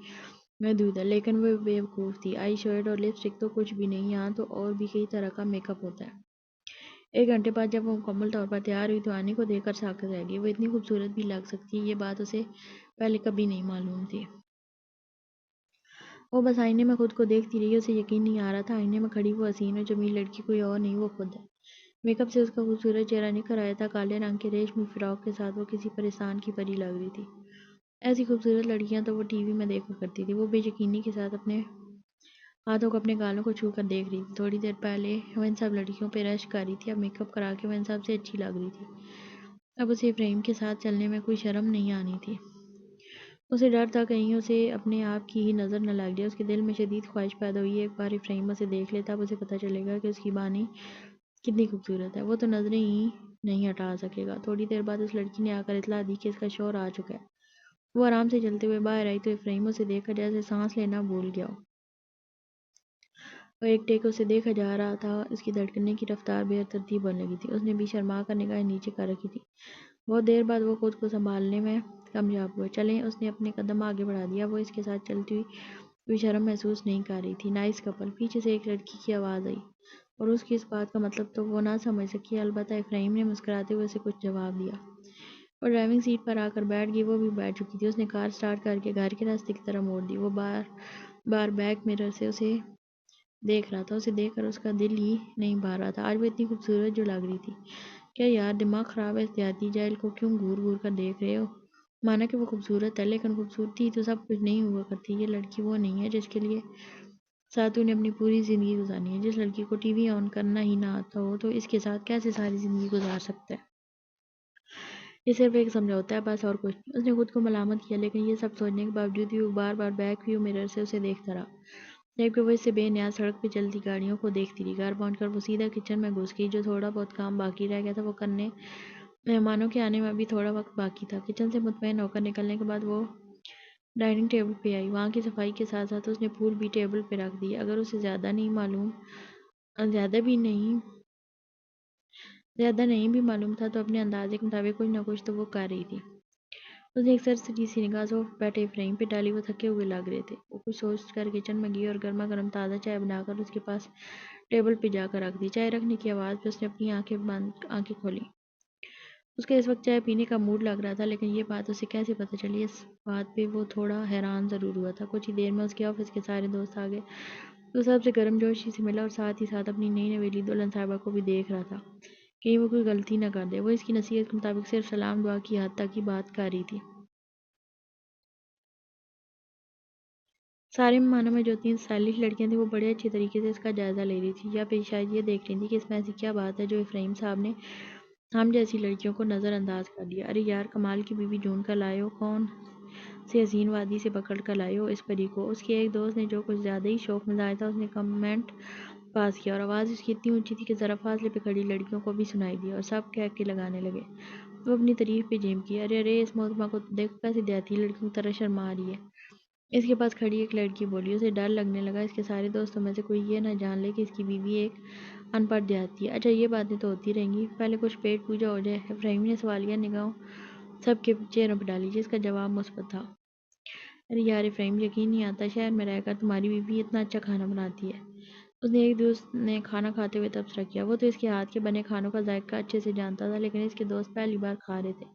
محدود ہے، لیکن وہ بیوقوف تھی۔ آئی شیڈ اور لپ سٹک تو کچھ بھی نہیں، یہاں تو اور بھی کئی طرح کا میک اپ ہوتا ہے۔ 1 گھنٹے بعد جب وہ مکمل طور پر تیار ہوئی تو آنے کو دیکھ کر ساکت رہ گئی۔ وہ اتنی خوبصورت بھی لگ سکتی ہے، یہ بات اسے پہلے کبھی نہیں معلوم تھی۔ وہ بس آئینے میں خود کو دیکھتی رہی، اسے یقین نہیں آ رہا تھا آئینے میں کھڑی وہ حسین اور جمیل لڑکی کوئی اور نہیں، وہ خود ہے۔ میک اپ سے اس کا خوبصورت چہرہ نکھر آیا تھا۔ کالے رنگ کے ریشمی فراق کے ساتھ وہ کسی پریستان کی پری لگ رہی تھی۔ ایسی خوبصورت لڑکیاں تو وہ ٹی وی میں دیکھا کرتی تھی۔ وہ بے یقینی کے ساتھ اپنے ہاتھوں کو اپنے گالوں کو چھو کر دیکھ رہی تھی۔ تھوڑی دیر پہلے وہ ان سب لڑکیوں پہ رشک کر رہی تھی، اب میک اپ کرا کے وہ ان سب سے اچھی لگ رہی تھی۔ اب اسے افرایم کے ساتھ چلنے میں کوئی شرم نہیں آنی تھی۔ اسے ڈر تھا کہیں اسے اپنے آپ کی ہی نظر نہ لگ جائے۔ اس کے دل میں شدید خواہش پیدا ہوئی، ایک بار افرایم اسے دیکھ لے، تب اسے پتہ چلے گا کہ اس کی بانی کتنی خوبصورت ہے، وہ تو نظریں ہی نہیں ہٹا سکے گا۔ تھوڑی دیر بعد اس لڑکی نے آ کر اطلاع دی کہ اس کا شوہر آ چکا ہے۔ وہ آرام سے چلتے ہوئے باہر آئی تو افرایم اسے دیکھ کر جیسے سانس لینا بھول گیا ہو۔ وہ ایک ٹیک اسے دیکھا جا رہا تھا، اس کی دھڑکنیں کی رفتار بے حد ترتیب ہونے لگی تھی۔ اس نے بھی شرما کر نگاہیں نیچے کر رکھی تھی۔ بہت دیر بعد وہ خود کو سنبھالنے میں کامیاب ہوا۔ چلیں، اس نے اپنے قدم آگے بڑھا دیا۔ وہ اس کے ساتھ چلتی ہوئی شرم محسوس نہیں کر رہی تھی۔ نائس کپل، پیچھے سے ایک لڑکی کی آواز آئی، اور اس کی اس بات کا مطلب تو وہ نہ سمجھ سکی، البتہ افرایم نے مسکراتے ہوئے اسے کچھ جواب دیا۔ وہ ڈرائیونگ سیٹ پر آ کر بیٹھ گئی۔ وہ بھی بیٹھ چکی تھی۔ اس نے کار سٹارٹ کر کے گھر کے راستے کی طرف موڑ دی۔ وہ بار بار بیک مرر سے اسے دیکھ رہا تھا۔ اسے دیکھ کر اس کا دل ہی نہیں بھر رہا تھا۔ آج وہ اتنی خوبصورت جو لگ رہی تھی۔ کیا یار دماغ خراب ہے؟ اس دیہاتی جاہل کو کیوں گھور گھور کر دیکھ رہے ہو؟ مانا کہ وہ خوبصورت ہے، لیکن خوبصورتی تو سب کچھ نہیں ہوا کرتی۔ یہ لڑکی وہ نہیں ہے جس کے لیے ساتو نے اپنی پوری زندگی گزارنی ہے۔ جس لڑکی کو ٹی وی آن کرنا ہی نہ آتا ہو تو اس کے ساتھ کیسے ساری زندگی گزار سکتا ہے؟ یہ صرف ایک سمجھوتا ہے بس، اور کچھ نہیں۔ اس نے خود کو ملامت کیا، لیکن یہ سب سوچنے کے باوجود بھی وہ بار بار بیک ویو مرر سے اسے دیکھتا رہا، جبکہ وہ اس سے بے نیاز سڑک پہ چلتی گاڑیوں کو دیکھتی رہی۔ گھر پہنچ کر وہ سیدھا کچن میں گھس گئی۔ جو تھوڑا بہت کام باقی رہ گیا تھا وہ کرنے، مہمانوں کے آنے میں ابھی تھوڑا وقت باقی تھا۔ کچن سے مطمئن ہو کر نکلنے کے بعد وہ ڈائننگ ٹیبل پہ آئی۔ وہاں کی صفائی کے ساتھ ساتھ اس نے پھول بھی ٹیبل پہ رکھ دیے۔ اگر اسے زیادہ نہیں بھی معلوم تھا تو اپنے اندازے کے مطابق کچھ نہ کچھ تو وہ کر رہی تھی۔ اس نے ایک سرسری سی نگاہ صوفے پہ بیٹھے افرایم پہ ڈالی۔ وہ تھکے ہوئے لگ رہے تھے۔ وہ کچھ سوچ کر کچن میں گئی اور گرما گرم تازہ چائے بنا کر اس کے پاس ٹیبل پہ جا کر رکھ دی۔ چائے رکھنے کی آواز پہ اس نے اپنی آنکھیں کھولیں۔ اس کا اس وقت چائے پینے کا موڈ لگ رہا تھا، لیکن یہ بات اسے کیسے پتہ چلی، اس بات پہ وہ تھوڑا حیران ضرور ہوا تھا۔ کچھ ہی دیر میں اس کے آفس کے سارے دوست آ گئے۔ وہ سب سے گرم جوشی سے ملا اور ساتھ ہی ساتھ اپنی نئی نویلی دلہن صاحبہ کو بھی دیکھ رہا تھا، کہیں وہ کوئی غلطی نہ کر دے۔ وہ اس کی نصیحت کے مطابق صرف سلام دعا کی حد تک ہی بات کر رہی تھی۔ سارے مہمانوں میں جو 3 اسٹائلش لڑکیاں تھیں وہ بڑے اچھے طریقے سے اس کا جائزہ لے رہی تھی، یا پھر شاید یہ دیکھ رہی تھی کہ اس میں ایسی کیا بات ہے جو افرایم صاحب نے ہم جیسی لڑکیوں کو نظر انداز کر دیا۔ ارے یار، کمال کی بیوی ڈھونڈ کر لائے ہو، کون سی حسین وادی سے پکڑ کر لائے ہو اس پری کو؟ اس کے ایک دوست نے، جو کچھ زیادہ ہی شوق مزاح تھا، اس نے کمنٹ پاس کیا، اور آواز اس کی اتنی اونچی تھی کہ ذرا فاصلے پہ کھڑی لڑکیوں کو بھی سنائی دی، اور سب کہہ کے لگانے لگے۔ وہ اپنی تعریف پہ جیم کی، ارے ارے، اس محترمہ کو تو دیکھو کیسے دیہاتی لڑکیوں کی طرح شرما رہی ہے۔ اس کے پاس کھڑی ایک لڑکی بولی، اسے ڈر لگنے لگا اس کے سارے دوستوں میں سے کوئی یہ نہ جان لے کہ اس کی بیوی ایک ان پڑھ دیہاتی ہے۔ اچھا، یہ باتیں تو ہوتی رہیں گی، پہلے کچھ پیٹ پوجا ہو جائے۔ افرایم نے سوالیہ نگاہوں سب کے چہروں پہ ڈالی، جس کا جواب مثبت تھا۔ ارے یار افرایم، یقین نہیں آتا شہر میں رہ کر تمہاری بیوی اتنا اچھا کھانا بناتی ہے۔ اس نے ایک دوست نے کھانا کھاتے ہوئے تبصرہ کیا۔ وہ تو اس کے ہاتھ کے بنے کھانوں کا ذائقہ اچھے سے جانتا تھا، لیکن اس کے دوست پہلی بار کھا رہے تھے۔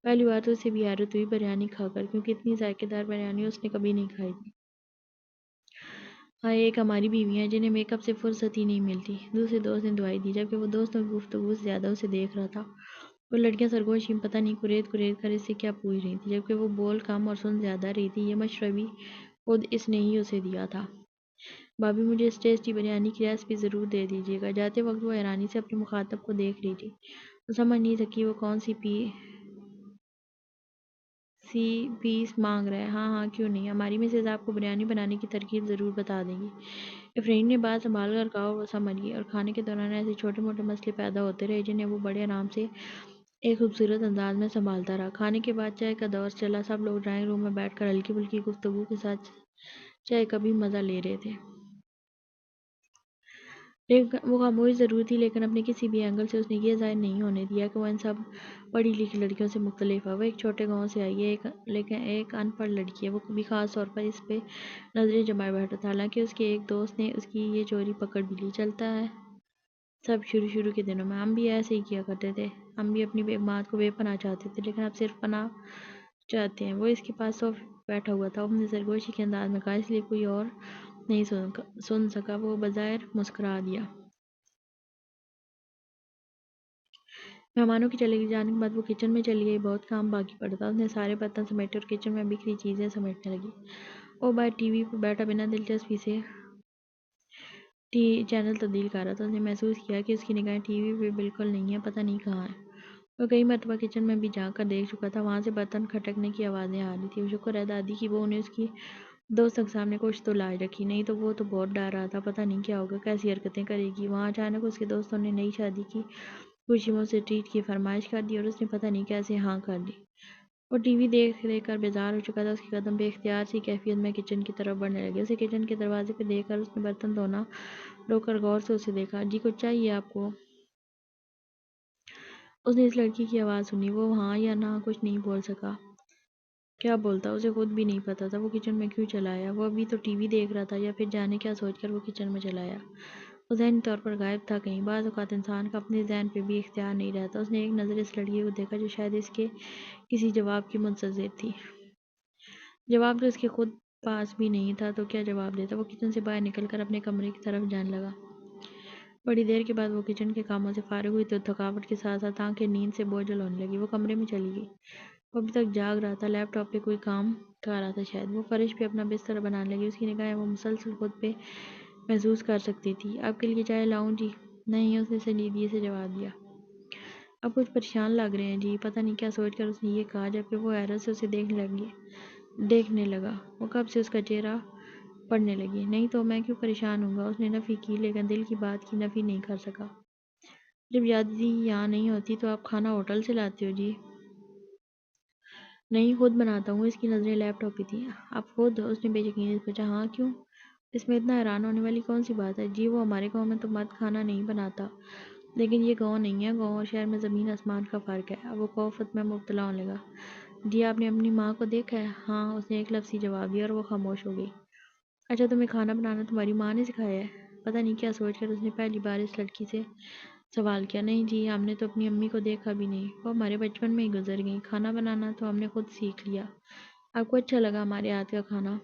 پہلی بار تو اسے بھی حیرت ہوئی بریانی کھا کر، کیونکہ اتنی ذائقے دار بریانی اس نے کبھی نہیں کھائی تھی۔ ہاں، ایک ہماری بیویاں ہیں جنہیں میک اپ سے فرصت ہی نہیں ملتی، دوسرے دوست نے دعائی دی، جبکہ وہ دوستوں کی گفتگو سے زیادہ اسے دیکھ رہا تھا۔ وہ لڑکیاں سرگوشی میں پتہ نہیں کرید کرید کر اس سے کیا پوچھ رہی تھیں، جبکہ وہ بول کم اور سن زیادہ رہی تھی۔ یہ مشورہ بھی خود اس نے ہی اسے دیا تھا۔ بھابی، مجھے اس ٹیسٹی بریانی کی ریسپی ضرور دے دیجیے گا۔ جاتے وقت وہ حیرانی سے اپنے مخاطب کو دیکھ رہی تھی۔ وہ سمجھ نہیں سکی وہ کون سی پیس مانگ رہا ہے۔ ہاں ہاں، کیوں نہیں، ہماری مسز آپ کو بریانی بنانے کی ترکیب ضرور بتا دیں گی۔ افرین نے بات سنبھال کر کہا، اور وہ سمجھ گئی، اور کھانے کے دوران ایسے چھوٹے موٹے مسئلے پیدا ہوتے رہے جنہیں وہ بڑے آرام سے ایک خوبصورت انداز میں سنبھالتا رہا۔ کھانے کے بعد چائے کا دور چلا، سب لوگ ڈرائنگ روم میں بیٹھ کر ہلکی پھلکی گفتگو کے ساتھ چائے کا بھی مزہ لے رہے تھے۔ وہ خاموش ضرور تھی، لیکن اپنے کسی بھی اینگل سے اس نے یہ ظاہر نہیں ہونے دیا کہ وہ ان سب پڑھی لکھی لڑکیوں سے مختلف ہے۔ وہ ایک چھوٹے گاؤں سے آئی ہے، لیکن ایک ان پڑھ لڑکی ہے۔ وہ بھی خاص طور پر اس پہ نظریں جمائے بیٹھا تھا، حالانکہ اس کے ایک دوست نے اس کی یہ چوری پکڑ بھی لی۔ چلتا ہے سب شروع کے دنوں میں ہم بھی ایسے ہی کیا کرتے تھے، ہم بھی اپنی ماں کو بے پناہ چاہتے تھے، لیکن اب صرف پناہ چاہتے ہیں۔ وہ اس کے پاس صوفے پہ بیٹھا ہوا تھا، اپنے سرگوشی کے انداز میں کہا، اس لیے کوئی اور نہیں سن سکا۔ وہ بظاہر مسکرا دیا۔ مہمانوں کے چلے جانے کے بعد وہ کچن میں چلی گئی۔ بہت کام باقی پڑا تھا۔ اس نے سارے برتن سمیٹے اور کچن میں بکھری چیزیں سمیٹنے لگی۔ وہ باہر ٹی وی پر بیٹھا بنا دلچسپی سے چینل تبدیل کر رہا تھا۔ اس نے محسوس کیا کہ اس کی نگاہیں ٹی وی پہ بالکل نہیں ہیں، پتہ نہیں کہاں ہیں۔ وہ کئی مرتبہ کچن میں بھی جھانک کر دیکھ چکا تھا، وہاں سے برتن کھٹکنے کی آوازیں آ رہی تھیں۔ شکر ہے دادی کی بہو نے اس کی دوست کے سامنے کچھ تو لاج رکھی، نہیں تو وہ تو بہت ڈر رہا تھا، پتہ نہیں کیا ہوگا، کیسی حرکتیں کرے گی۔ وہاں اچانک اس کے دوستوں نے نئی شادی کی خوشی میں اسے ٹریٹ کی فرمائش کر دی، اور اس نے پتہ نہیں کیسے ہاں کر دی۔ وہ ٹی وی دیکھ کر بیزار ہو چکا تھا۔ اس کے قدم بے اختیار سی کیفیت میں کچن کی طرف بڑھنے لگے۔ اسے کچن کے دروازے پہ دیکھ کر اس نے برتن دھونا روک کر غور سے اسے دیکھا۔ جی کچھ چاہیے آپ کو؟ اس نے اس لڑکی کی آواز سنی۔ وہ ہاں یا نہ کچھ نہیں بول سکا۔ کیا بولتا، اسے خود بھی نہیں پتا تھا وہ کچن میں کیوں چلا آیا۔ وہ ابھی تو ٹی وی دیکھ رہا تھا، یا پھر جانے کیا سوچ کر وہ کچن میں چلا آیا۔ وہ ذہنی طور پر غائب تھا کہیں۔ بعض اوقات انسان کا اپنے ذہن پہ بھی اختیار نہیں رہتا۔ اس نے ایک نظر اس لڑکی کو دیکھا جو شاید اس کے کسی جواب کی منتظر تھی۔ جواب تو اس کے خود پاس بھی نہیں تھا، تو کیا جواب دیتا۔ وہ کچن سے باہر نکل کر اپنے کمرے کی طرف جانے لگا۔ بڑی دیر کے بعد وہ کچن کے کاموں سے فارغ ہوئی تو تھکاوٹ کے ساتھ ساتھ آنکھیں نیند سے بوجھل ہونے لگی۔ وہ کمرے میں چلی گئی۔ وہ ابھی تک جاگ رہا تھا، لیپ ٹاپ پہ کوئی کام کر رہا تھا شاید۔ وہ فرش پہ اپنا بستر بنانے لگی۔ اس کی نگاہیں وہ مسلسل خود پہ محسوس کر سکتی تھی۔ آپ کے لیے چائے لاؤں جی؟ نہیں، اس نے سنجیدگی سے جواب دیا۔ اب کچھ پریشان لگ رہے ہیں جی، پتہ نہیں کیا سوچ کر اس نے یہ کہا، جبکہ وہ حیرت سے اسے دیکھنے لگا۔ وہ کب سے اس کا چہرہ پڑھنے لگی۔ نہیں تو میں کیوں پریشان ہوں گا، اس نے نفی کی، لیکن دل کی بات کی نفی نہیں کر سکا۔ جب یادی یہاں نہیں ہوتی تو آپ کھانا ہوٹل سے لاتے ہو جی؟ نہیں، خود بناتا ہوں۔ اس کی نظریں لیپ ٹاپ پہ تھیں۔ آپ خود؟ اس نے بے یقینی سے پوچھا۔ ہاں، کیوں؟ اس میں اتنا حیران ہونے والی کون سی بات ہے؟ جی وہ ہمارے گاؤں میں تو مرد کھانا نہیں بناتا، لیکن یہ گاؤں نہیں ہے، گاؤں اور شہر میں زمین آسمان کا فرق ہے۔ اب وہ خوفت میں مبتلا ہونے لگا۔ جی آپ نے اپنی ماں کو دیکھا ہے؟ ہاں، اس نے ایک لفظی جواب دیا، اور وہ خاموش ہو گئی۔ اچھا، تمہیں کھانا بنانا تمہاری ماں نے سکھایا ہے؟ پتہ نہیں کیا سوچ کر اس نے پہلی بار اس لڑکی سے سوال کیا۔ نہیں جی، ہم نے تو اپنی امی کو دیکھا بھی نہیں، وہ ہمارے بچپن میں ہی گزر گئیں۔ کھانا بنانا تو ہم نے خود سیکھ لیا۔ آپ کو اچھا لگا ہمارے ہاتھ کا کھانا؟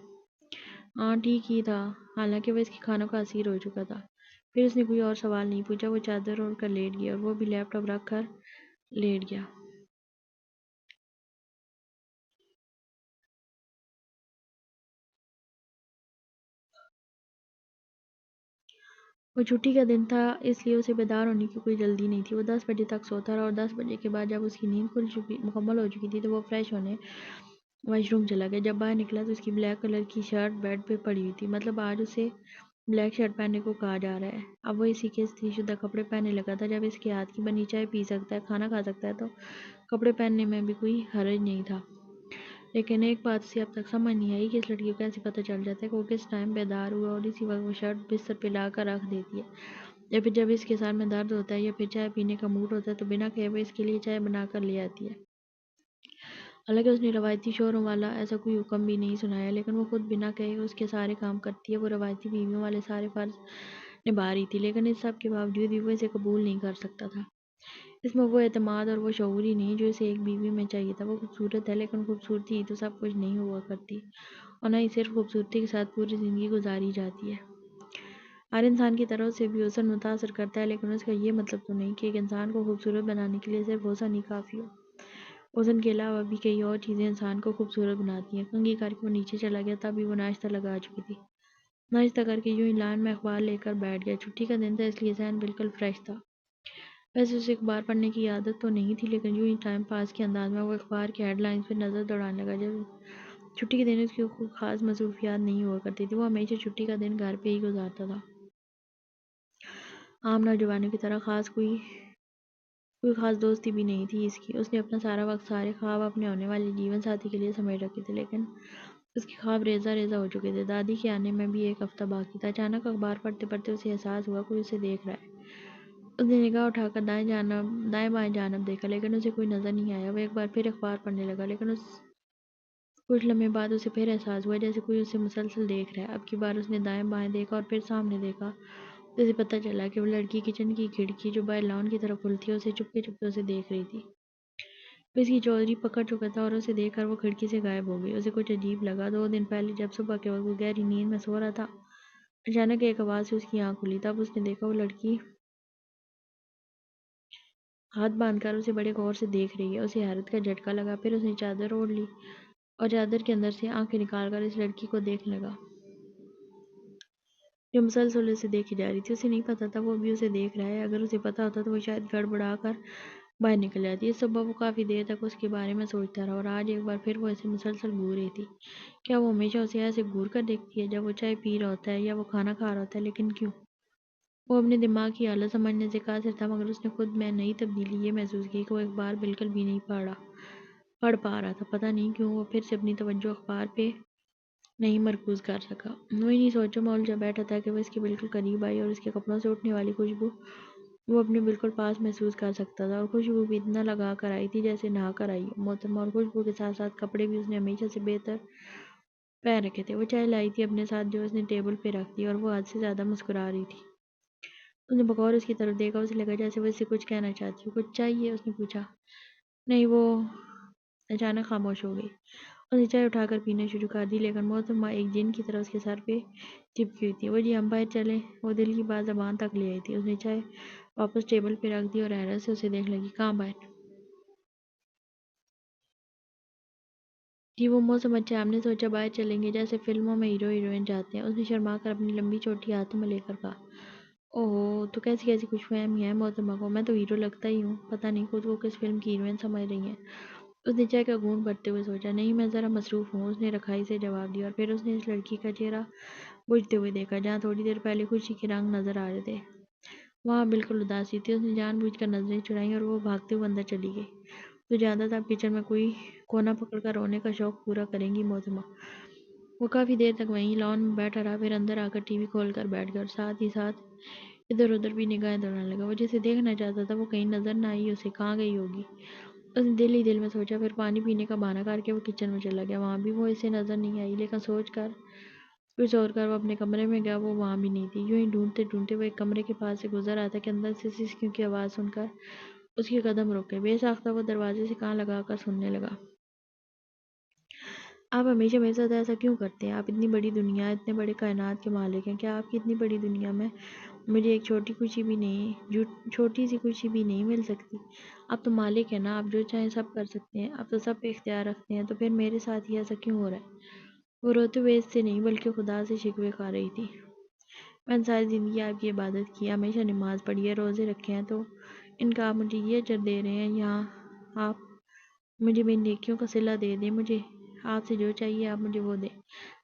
ہاں ٹھیک ہی تھا، حالانکہ وہ اس کے کھانوں کا اسیر ہو چکا تھا۔ پھر اس نے کوئی اور سوال نہیں پوچھا، وہ چادر اوڑھ کر لیٹ گیا اور وہ بھی لیپ ٹاپ رکھ کر لیٹ گیا۔ وہ چھٹی کا دن تھا، اس لیے اسے بیدار ہونے کی کوئی جلدی نہیں تھی۔ وہ 10 بجے تک سوتا رہا اور 10 بجے کے بعد جب اس کی نیند مکمل ہو چکی تھی تو وہ فریش ہونے واش روم چلا گیا۔ جب باہر نکلا تو اس کی بلیک کلر کی شرٹ بیڈ پہ پڑی ہوئی تھی، مطلب آج اسے بلیک شرٹ پہننے کو کہا جا رہا ہے۔ اب وہ اسی کے استری شدہ کپڑے پہننے لگا تھا۔ جب اس کے ہاتھ کی بنی چائے پی سکتا ہے، کھانا کھا سکتا ہے تو کپڑے پہننے میں بھی کوئی حرج نہیں تھا۔ لیکن ایک بات اسے اب تک سمجھ نہیں آئی کہ اس لڑکی کو کیسے پتہ چل جاتا ہے کہ وہ کس ٹائم بیدار ہوا اور اسی وقت وہ شرٹ بستر پہ لا کر رکھ دیتی ہے، یا پھر جب اس کے سر میں درد ہوتا ہے یا پھر چائے پینے کا موڈ ہوتا ہے تو بنا کہے وہ اس کے لیے چائے بنا کر لے آتی ہے۔ حالانکہ اس نے روایتی شوہروں والا ایسا کوئی حکم بھی نہیں سنایا، لیکن وہ خود بنا کہے اس کے سارے کام کرتی ہے۔ وہ روایتی بیویوں والے سارے فرض نبھا رہی تھی، لیکن اس سب کے باوجود بھی وہ اسے قبول نہیں کر سکتا تھا۔ اس میں وہ اعتماد اور وہ شعور ہی نہیں جو اسے ایک بیوی میں چاہیے تھا۔ وہ خوبصورت ہے، لیکن خوبصورتی ہی تو سب کچھ نہیں ہوا کرتی، اور نہ ہی صرف خوبصورتی کے ساتھ پوری زندگی گزاری جاتی ہے۔ ہر انسان کی طرح اسے بھی حسن متاثر کرتا ہے، لیکن اس کا یہ مطلب تو نہیں کہ ایک انسان کو خوبصورت بنانے کے لیے صرف حسن ہی کافی ہو۔ حسن کے علاوہ بھی کئی اور چیزیں انسان کو خوبصورت بناتی ہیں۔ کنگھی کر کے وہ نیچے چلا گیا، تب بھی وہ ناشتہ لگا چکی تھی۔ ناشتہ کر کے یوں ہی لان میں اخبار لے کر بیٹھ گیا۔ چھٹی کا دن تھا، اس لیے ذہن بالکل فریش تھا۔ ویسے اسے اخبار پڑھنے کی عادت تو نہیں تھی، لیکن یوں ہی ٹائم پاس کے انداز میں وہ اخبار کی ہیڈ لائنز پہ نظر دوڑانے لگا۔ جب چھٹی کے دن اس کی کوئی خاص مصروفیات نہیں ہوا کرتی تھی، وہ ہمیشہ چھٹی کا دن گھر پہ ہی گزارتا تھا۔ عام نوجوانوں کی طرح کوئی خاص دوستی بھی نہیں تھی اس کی۔ اس نے اپنا سارا وقت، سارے خواب اپنے ہونے والے جیون ساتھی کے لیے سمیٹ رکھے تھے، لیکن اس کے خواب ریزہ ریزہ ہو چکے تھے۔ دادی کے آنے میں بھی ایک ہفتہ باقی تھا۔ اچانک اخبار پڑھتے پڑھتے اسے احساس ہوا کوئی اسے دیکھ رہا ہے۔ اس نے نگاہ اٹھا کر دائیں بائیں جانب دیکھا، لیکن اسے کوئی نظر نہیں آیا۔ وہ ایک بار پھر اخبار پڑھنے لگا، لیکن کچھ لمحے بعد اسے پھر احساس ہوا جیسے کوئی اسے مسلسل دیکھ رہا ہے۔ اب کی بار اس نے دائیں بائیں دیکھا اور پھر سامنے دیکھا تو اسے پتہ چلا کہ وہ لڑکی کچن کی کھڑکی جو باہر لان کی طرف کھلتی ہے، اسے چپکے چپکے اسے دیکھ رہی تھی۔ وہ اس کی چودھری پکڑ چکا تھا اور اسے دیکھ کر وہ کھڑکی سے غائب ہو گئی۔ اسے کچھ عجیب لگا۔ 2 دن پہلے جب صبح کے وقت وہ گہری نیند میں سو رہا تھا، اچانک ایک آواز سے اس کی آنکھ کھلی۔ تب اس نے دیکھا وہ لڑکی ہاتھ باندھ کر اسے بڑے غور سے دیکھ رہی ہے۔ اسے حیرت کا جھٹکا لگا، پھر اس نے چادر اوڑھ لی اور چادر کے اندر سے آنکھیں نکال کر اس لڑکی کو دیکھنے لگا جو مسلسل اسے دیکھی جا رہی تھی۔ اسے نہیں پتا تھا وہ بھی اسے دیکھ رہا ہے۔ اگر اسے پتا ہوتا تو وہ شاید گڑبڑا کر باہر نکل جاتی۔ اس صبح وہ کافی دیر تک اس کے بارے میں سوچتا رہا، اور آج ایک بار پھر وہ اسے مسلسل گھور رہی تھی۔ کیا وہ ہمیشہ اسے ایسے گھور کر دیکھتی ہے جب وہ چائے پی رہا ہوتا ہے یا وہ کھانا کھا رہا ہوتا ہے؟ لیکن کیوں؟ وہ اپنے دماغ کی حالت سمجھنے سے قاصر تھا، مگر اس نے خود میں نئی تبدیلی یہ محسوس کی کہ وہ اخبار بالکل بھی نہیں پڑھ پا رہا تھا۔ پتہ نہیں کیوں وہ پھر سے اپنی توجہ اخبار پہ نہیں مرکوز کر سکا۔ وہ انہی سوچوں میں الجھا بیٹھا تھا کہ وہ اس کے بالکل قریب آئی اور اس کے کپڑوں سے اٹھنے والی خوشبو وہ اپنے بالکل پاس محسوس کر سکتا تھا، اور خوشبو بھی اتنا لگا کر آئی تھی جیسے نہا کر آئی ہو محترمہ۔ اور خوشبو کے ساتھ ساتھ کپڑے بھی اس نے ہمیشہ سے بہتر پہن رکھے تھے۔ وہ چائے لائی تھی اپنے ساتھ جو اس نے ٹیبل پہ رکھ دی، اور وہ حد سے زیادہ مسکرا رہی تھی۔ اس نے بغور اس کی طرف دیکھا۔ اسے لگا جیسے وہ اس سے کچھ کہنا چاہتی ہو۔ کچھ چاہیے؟ اس نے پوچھا۔ نہیں، وہ اچانک خاموش ہو گئی۔ اس نے چائے اٹھا کر پینا شروع کر دی، لیکن محترمہ ایک جن کی طرح اس کے سر پہ چپکی ہوئی تھی۔ وہ جی ہم باہر چلیں؟ وہ دل کی بات زبان تک لے آئی تھی۔ اس نے چائے واپس ٹیبل پہ رکھ دی اور حیرت سے اسے دیکھنے لگی۔ کہاں باہر؟ جی وہ موسم اچھا ہے، ہم نے سوچا باہر چلیں گے جیسے فلموں میں ہیرو ہیروئن جاتے ہیں۔ اس نے شرما کر اپنی لمبی چوٹی ہاتھوں میں لے کر کہا۔ اوہو، تو کیسی کیسی خوش فہمی ہے محترمہ کو، میں تو ہیرو لگتا ہی ہوں۔ پتہ نہیں خود کو کس فلم کی ہیروئن سمجھ رہی ہیں۔ اس نے چائے کا گھونٹ بھرتے ہوئے سوچا۔ نہیں، میں ذرا مصروف ہوں، اس نے رکھائی سے جواب دیا، اور پھر اس نے اس لڑکی کا چہرہ بوجھتے ہوئے دیکھا جہاں تھوڑی دیر پہلے خوشی کے رنگ نظر آ رہے تھے، وہاں بالکل اداسی تھی۔ اس نے جان بوجھ کر نظریں چرائیں اور وہ بھاگتے ہوئے اندر چلی گئی۔ تو جانتا تھا اب کچن میں کوئی کونا پکڑ کر رونے کا شوق پورا کریں گی محترمہ۔ وہ کافی دیر تک وہیں لان میں بیٹھا رہا، پھر اندر آ کر ٹی وی کھول کر بیٹھ گیا اور ساتھ ہی ساتھ ادھر ادھر بھی نگاہیں دوڑانے لگا۔ وہ جسے دیکھنا چاہتا تھا وہ کہیں نظر نہ آئی، اسے کہاں گئی ہوگی؟ اس نے دل ہی دل میں سوچا۔ پھر پانی پینے کا بہانہ کر کے وہ کچن میں چلا گیا۔ وہاں بھی وہ اسے نظر نہیں آئی، لیکن کچھ سوچ کر وہ اپنے کمرے میں گیا، وہ وہاں بھی نہیں تھی۔ یوں ہی ڈھونڈتے ڈھونڈتے وہ ایک کمرے کے پاس سے گزر آیا تھا کہ اندر سے سسکیوں کی آواز سن کر اس کے قدم رک گئے۔ بے ساختہ وہ دروازے سے کان لگا کر سننے لگا۔ آپ ہمیشہ میرے ساتھ ایسا کیوں کرتے ہیں؟ آپ اتنی بڑی دنیا، اتنے بڑے کائنات کے مالک ہیں، کیا آپ کی اتنی بڑی دنیا میں مجھے ایک چھوٹی خوشی بھی نہیں، چھوٹی سی خوشی بھی نہیں مل سکتی؟ آپ تو مالک ہیں نا، آپ جو چاہیں سب کر سکتے ہیں، آپ تو سب پہ اختیار رکھتے ہیں، تو پھر میرے ساتھ ہی ایسا کیوں ہو رہا ہے؟ وہ روتے ہوئے اس سے نہیں بلکہ خدا سے شکوے کھا رہی تھی۔ میں نے ساری زندگی آپ کی عبادت کی، ہمیشہ نماز پڑھی ہے، روزے رکھے ہیں، تو ان کا آپ مجھے یہ اجر دے رہے ہیں؟ یہاں آپ مجھے میری نیکیوں کا صلہ دے دیں، مجھے آپ سے جو چاہیے آپ مجھے وہ دیں،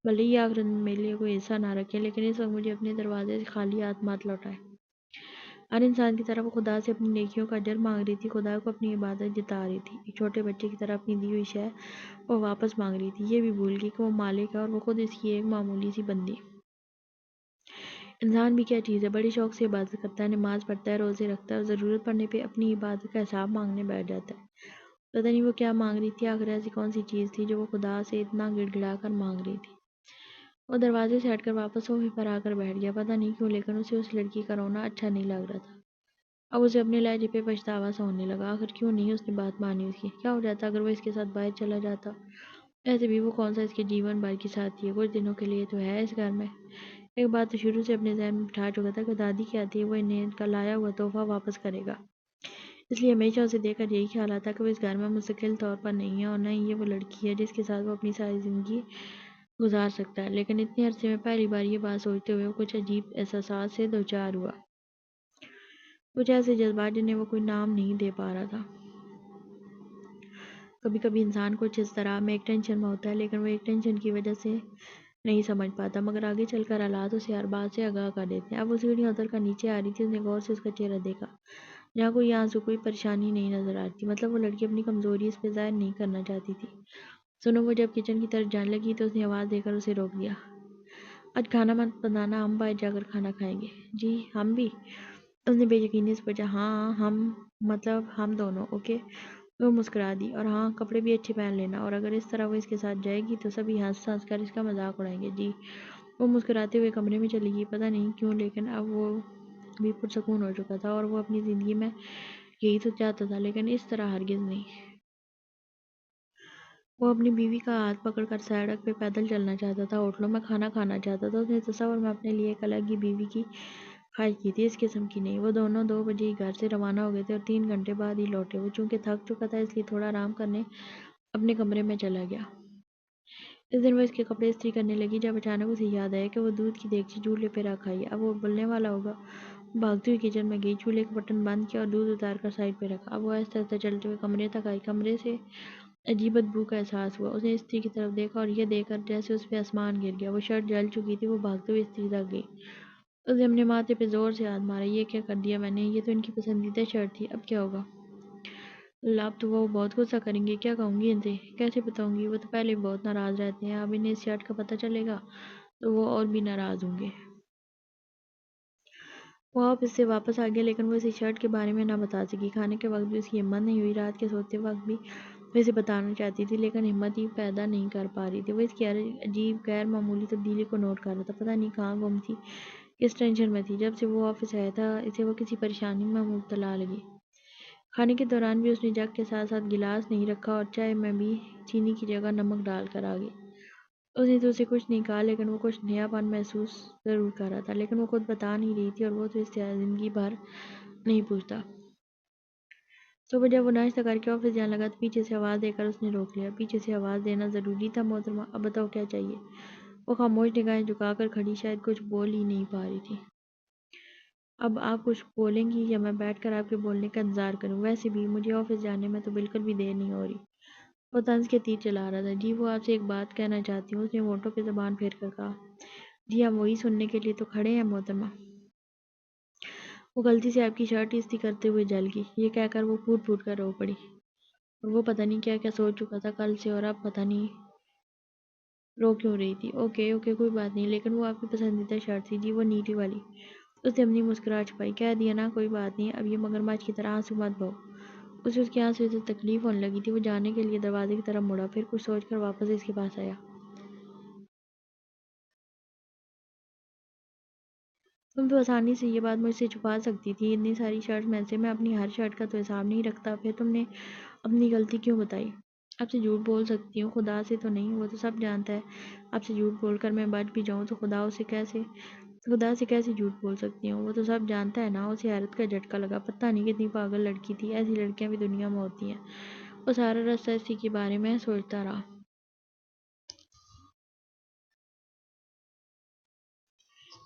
بھلے ہی آخرت میں میرے لیے کوئی حصہ نہ رکھیں، لیکن اس وقت مجھے اپنے دروازے سے خالی ہاتھ مت لوٹائیں۔ ہر انسان کی طرح وہ خدا سے اپنی نیکیوں کا اجر مانگ رہی تھی، خدا کو اپنی عبادت جتا رہی تھی، ایک چھوٹے بچے کی طرح اپنی دی ہوئی شے وہ واپس مانگ رہی تھی۔ یہ بھی بھول گئی کہ وہ مالک ہے اور وہ خود اس کی ایک معمولی سی بندی۔ انسان بھی کیا چیز ہے، بڑے شوق سے عبادت کرتا ہے، نماز پڑھتا ہے، روزے رکھتا ہے، اور ضرورت پڑنے پہ اپنی عبادت کا حساب مانگنے بیٹھ جاتا ہے۔ پتہ نہیں وہ کیا مانگ رہی تھی، آخر ایسی کون سی چیز تھی جو وہ خدا سے اتنا گڑ گڑا کر مانگ رہی تھی۔ وہ دروازے سے ہٹ کر واپس صوفے پر آ کر بیٹھ گیا، پتہ نہیں کیوں لیکن اسے اس لڑکی کا رونا اچھا نہیں لگ رہا تھا۔ اب اسے اپنے لہجے پہ پچھتاوا سا ہونے لگا، آخر کیوں نہیں اس نے بات مانی اس کی؟ کیا ہو جاتا اگر وہ اس کے ساتھ باہر چلا جاتا؟ ایسے بھی وہ کون سا اس کے جیون بھر کی ساتھی ہے، کچھ دنوں کے لیے تو ہے اس گھر میں۔ ایک بات تو شروع سے اپنے ذہن میں بٹھا چکا تھا کہ دادی کہتی ہے وہ انہیں کا لایا ہوا تحفہ واپس کرے گا، اس لیے ہمیشہ اسے دیکھ کر یہی خیال آتا کہ وہ اس گھر میں مستقل طور پر نہیں ہے، اور نہ ہی یہ وہ لڑکی ہے جس کے ساتھ وہ اپنی ساری زندگی گزار سکتا ہے۔ لیکن اتنے عرصے میں پہلی بار یہ بات سوچتے ہوئے وہ کچھ عجیب احساسات سے دوچار ہوا، کچھ ایسے جذبات جنہیں وہ کوئی نام نہیں دے پا رہا تھا۔ کبھی کبھی انسان کچھ اس طرح میں ایک ٹینشن میں ہوتا ہے، لیکن وہ ایک ٹینشن کی وجہ سے نہیں سمجھ پاتا، مگر آگے چل کر حالات اسے ہر بات سے آگاہ کر دیتے ہیں۔ اب وہ سیڑھیاں اتر کر نیچے آ رہی تھی، اس نے غور سے اس کا چہرہ دیکھا، جہاں کوئی آنسو، کوئی پریشانی نہیں نظر آ رہی تھی، مطلب وہ لڑکی اپنی کمزوری اس پہ ظاہر نہیں کرنا چاہتی تھی۔ سنو، وہ جب کچن کی طرف جانے لگی تو اس نے آواز دے کر اسے روک دیا۔ آج کھانا مت بنانا، ہم باہر جا کر کھانا کھائیں گے۔ جی ہم بھی؟ اس نے بے یقینی سے پوچھا۔ ہاں ہم، مطلب ہم دونوں، اوکے؟ وہ مسکرا دی۔ اور ہاں، کپڑے بھی اچھے پہن لینا، اور اگر اس طرح وہ اس کے ساتھ جائے گی تو سبھی ہنس ہنس کر اس کا مذاق اڑائیں گے۔ جی۔ وہ مسکراتے ہوئے کمرے میں چلی گئی، پتہ نہیں کیوں لیکن اب وہ بھی پرسکون ہو چکا تھا، اور وہ اپنی زندگی میں یہی تو چاہتا تھا، لیکن اس طرح ہرگز نہیں۔ وہ اپنی بیوی کا ہاتھ پکڑ کر سڑک پہ پیدل چلنا چاہتا تھا، ہوٹلوں میں کھانا کھانا چاہتا تھا، اس نے تصور میں اپنے لیے ایک الگ ہی بیوی کی خواہش کی تھی، اس قسم کی نہیں۔ وہ دونوں 2 بجے ہی گھر سے روانہ ہو گئے تھے اور 3 گھنٹے بعد ہی لوٹے۔ وہ چونکہ تھک چکا تھا اس لیے تھوڑا آرام کرنے اپنے کمرے میں چلا گیا۔ اس دن وہ اس کے کپڑے استری کرنے لگی جب اچانک اسے یاد آیا کہ وہ دودھ کی دیگچی چولہے پہ رکھ آئی ہے، اب وہ ابلنے والا ہوگا۔ وہ بھاگتی ہوئی کچن میں گئی، چولہے کا بٹن بند کیا اور دودھ اتار کر سائڈ پہ رکھا۔ اب وہ آہستہ آہستہ چلتے ہوئے کمرے تک آئی، کمرے سے عجیب بدبو کا احساس ہوا۔ اس نے استری کی طرف دیکھا اور یہ دیکھ کر جیسے اس پہ آسمان گر گیا، وہ شرٹ جل چکی تھی۔ وہ بھاگتے ہوئے استری تک گئی، اس نے اپنے ماتھے پہ زور سے ہاتھ مارا۔ یہ کیا کر دیا میں نے؟ یہ تو ان کی پسندیدہ شرٹ تھی، اب کیا ہوگا؟ اب تو وہ بہت غصہ کریں گے، کیا کہوں گی ان سے، کیسے بتاؤں گی؟ وہ تو پہلے بھی بہت ناراض رہتے ہیں، اب انہیں اس شرٹ کا پتہ چلے گا تو وہ اور بھی ناراض ہوں گے۔ وہ آفس سے واپس آ گیا، لیکن وہ اسے شرٹ کے بارے میں نہ بتا سکی۔ کھانے کے وقت بھی اس کی ہمت نہیں ہوئی، رات کے سوتے وقت بھی وہ اسے بتانا چاہتی تھی لیکن ہمت ہی پیدا نہیں کر پا رہی تھی۔ وہ اس کی ہر عجیب غیر معمولی تبدیلی کو نوٹ کر رہا تھا، پتہ نہیں کہاں گم تھی، کس ٹینشن میں تھی۔ جب سے وہ آفس آیا تھا اسے وہ کسی پریشانی میں مبتلا لگی۔ کھانے کے دوران بھی اس نے جگ کے ساتھ ساتھ گلاس نہیں رکھا اور چائے میں بھی چینی کی جگہ نمک ڈال کر آ گئی۔ اس نے تو اسے کچھ نہیں کہا، لیکن وہ کچھ نیا پن محسوس ضرور کر رہا تھا، لیکن وہ خود بتا نہیں رہی تھی، اور وہ تو اس سے زندگی بھر نہیں پوچھتا۔ صبح جب وہ ناشتہ کر کے آفس جانے لگا تو پیچھے سے آواز دے کر اس نے روک لیا۔ پیچھے سے آواز دینا ضروری تھا محترمہ؟ اب بتاؤ کیا چاہیے؟ وہ خاموش نگاہیں جھکا کر کھڑی، شاید کچھ بول ہی نہیں پا رہی تھی۔ اب آپ کچھ بولیں گی یا میں بیٹھ کر آپ کے بولنے کا انتظار کروں؟ ویسے بھی مجھے آفس جانے میں تو بالکل بھی دیر نہیں ہو رہی۔ وہ طنز کے تیر چلا رہا تھا۔ جی وہ آپ سے ایک بات کہنا چاہتی ہوں، اس نے ہونٹوں پہ زبان پھیر کر کہا۔ جی ہم وہی سننے کے لیے تو کھڑے ہیں محترمہ۔ وہ غلطی سے آپ کی شرٹ استری کرتے ہوئے جل گئی، یہ کہہ کر وہ پھوٹ پھوٹ کر رو پڑی، اور وہ پتہ نہیں کیا کیا سوچ چکا تھا کل سے، اور اب پتہ نہیں رو کیوں رہی تھی۔ اوکے اوکے کوئی بات نہیں، لیکن وہ آپ کی پسندیدہ شرٹ تھی۔ جی وہ نیلی والی۔ اس نے اپنی مسکراہٹ چھپائی۔ کہہ دیا نا کوئی بات نہیں، اب یہ مگرمچھ کی طرح آنسو مت بہو۔ اسے اس کے آنسو سے تکلیف ہونے لگی تھی۔ وہ جانے کے لیے دروازے کی طرف مڑا، پھر کچھ سوچ کر واپس اس کے پاس آیا۔ تم تو آسانی سے یہ بات مجھ سے چھپا سکتی تھی، اتنی ساری شرٹ میں سے میں اپنی ہر شرٹ کا تو حساب نہیں رکھتا، پھر تم نے اپنی غلطی کیوں بتائی؟ آپ سے جھوٹ بول سکتی ہوں، خدا سے تو نہیں، وہ تو سب جانتا ہے۔ آپ سے جھوٹ بول کر میں بچ بھی جاؤں تو خدا سے کیسے جھوٹ بول سکتی ہوں، وہ تو سب جانتا ہے نا۔ اسے حیرت کا جھٹکا لگا، پتہ نہیں کتنی پاگل لڑکی تھی، ایسی لڑکیاں بھی دنیا میں ہوتی ہیں۔ وہ سارا راستہ اسی کے بارے میں سوچتا رہا۔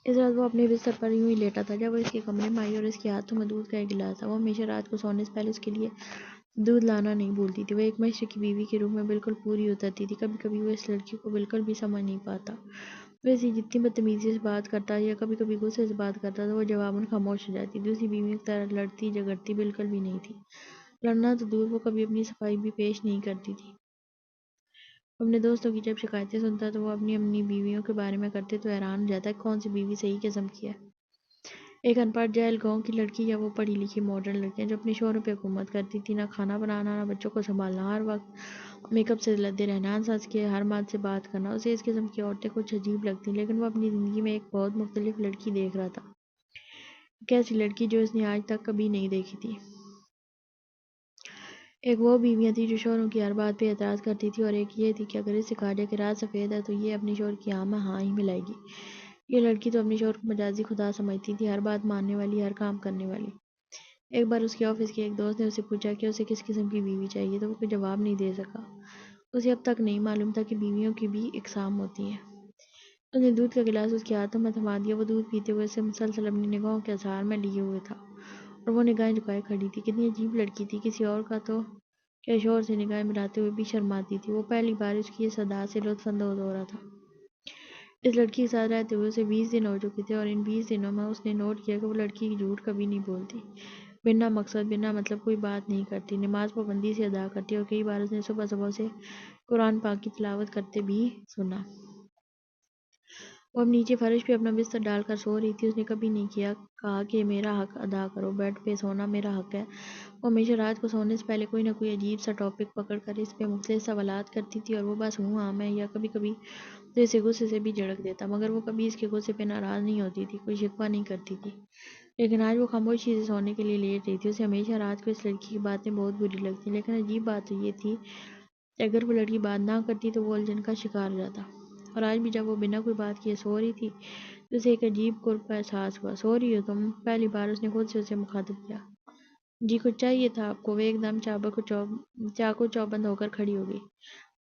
اس رات وہ اپنے بستر پر یوں ہی لیٹا تھا جب وہ اس کے کمرے میں آئی اور اس کے ہاتھوں میں دودھ کا ایک گلاس تھا۔ وہ ہمیشہ رات کو سونے سے پہلے اس کے لیے دودھ لانا نہیں بھولتی تھی۔ وہ ایک مشرقی بیوی کے روپ میں بالکل پوری اترتی تھی۔ کبھی کبھی وہ اس لڑکی کو بالکل بھی سمجھ نہیں پاتا۔ وہ اسے جتنی بدتمیزی سے بات کرتا یا کبھی کبھی غصے سے بات کرتا تو وہ جواباً خاموش ہو جاتی۔ دوسری بیویوں کی طرح لڑتی جھگڑتی بالکل بھی نہیں تھی۔ لڑنا تو دور، وہ کبھی اپنی صفائی بھی پیش نہیں کرتی تھی۔ وہ اپنے دوستوں کی جب شکایتیں سنتا تو وہ اپنی بیویوں کے بارے میں کرتے تو حیران ہو جاتا کہ کون سی بیوی صحیح قسم کی ہے۔ ایک ان پڑھ جاہل گاؤں کی لڑکی یا وہ پڑھی لکھی ماڈرن لڑکیاں جو اپنے شوہروں پہ حکومت کرتی تھی، نہ کھانا بنانا، نہ بچوں کو سنبھالنا، ہر وقت میک اپ سے لدے رہنا، سانس کے ہر بات سے بات کرنا۔ اسے اس قسم کی عورتیں کچھ عجیب لگتیں، لیکن وہ اپنی زندگی میں ایک بہت مختلف لڑکی دیکھ رہا تھا۔ ایک ایسی لڑکی جو اس نے آج تک کبھی نہیں دیکھی تھی۔ ایک وہ بیویاں تھیں جو شوہروں کی ہر بات پہ اعتراض کرتی تھی، اور ایک یہ تھی کہ اگر اسے کہا جائے کہ رات سفید ہے تو یہ اپنے شوہر کی ہاں میں ہاں ہی ملائے گی۔ یہ لڑکی تو اپنے شوہر کو مجازی خدا سمجھتی تھی، ہر بات ماننے والی، ہر کام کرنے والی۔ ایک بار اس کے آفس کے ایک دوست نے اسے پوچھا کہ اسے کس قسم کی بیوی چاہیے تو وہ کوئی جواب نہیں دے سکا۔ اسے اب تک نہیں معلوم تھا کہ بیویوں کی بھی اقسام ہوتی ہیں۔ اس نے دودھ کا گلاس اس کے ہاتھوں میں تھما دیا۔ وہ دودھ پیتے ہوئے اسے مسلسل اپنی نگاہوں کے اظہار میں لیے ہوئے تھا، اور وہ نگاہیں جھکائے کھڑی تھی۔ کتنی عجیب لڑکی تھی، کسی اور کا تو کیا شوہر سے نگاہیں ملاتے ہوئے بھی شرماتی تھی۔ وہ پہلی بار اس کی اس ادا سے لطف اندوز ہو رہا تھا۔ اس لڑکی کے ساتھ رہتے ہوئے اسے 20 دن ہو چکے تھے، اور ان 20 دنوں میں اس نے نوٹ کیا کہ وہ لڑکی جھوٹ کبھی نہیں بولتی، بنا مقصد بنا مطلب کوئی بات نہیں کرتی، نماز پابندی سے ادا کرتی، اور کئی بار اس نے صبح صبح اسے قرآن پاک کی تلاوت کرتے بھی سنا۔ وہ اب نیچے فرش پہ اپنا بستر ڈال کر سو رہی تھی۔ اس نے کبھی نہیں کہا کہ میرا حق ادا کرو، بیڈ پہ سونا میرا حق ہے۔ وہ ہمیشہ رات کو سونے سے پہلے کوئی نہ کوئی عجیب سا ٹاپک پکڑ کر اس پہ مختلف سوالات کرتی تھی، اور وہ بس ہوں ہاں میں، یا کبھی کبھی تو اسے غصے سے بھی جھڑک دیتا، مگر وہ کبھی اس کے غصے پہ ناراض نہیں ہوتی تھی، کوئی شکوہ نہیں کرتی تھی۔ لیکن آج وہ خاموشی سے سونے کے لیے لیٹ رہی تھی۔ اسے ہمیشہ رات کو اس لڑکی کی باتیں بہت بری لگتی، لیکن عجیب بات تو یہ تھی کہ اگر وہ لڑکی بات نہ کرتی تو وہ الجھن کا شکار ہو جاتا۔ اور آج بھی جب وہ بنا کوئی بات کیے سو رہی تھی تو اسے ایک عجیب قرب کا احساس ہوا۔ سو رہی ہو تم؟ پہلی بار اس نے خود سے اسے مخاطب کیا۔ جی کچھ چاہیے تھا آپ کو؟ وہ ایک دم چاقو چوبند ہو کر کھڑی ہو گئی۔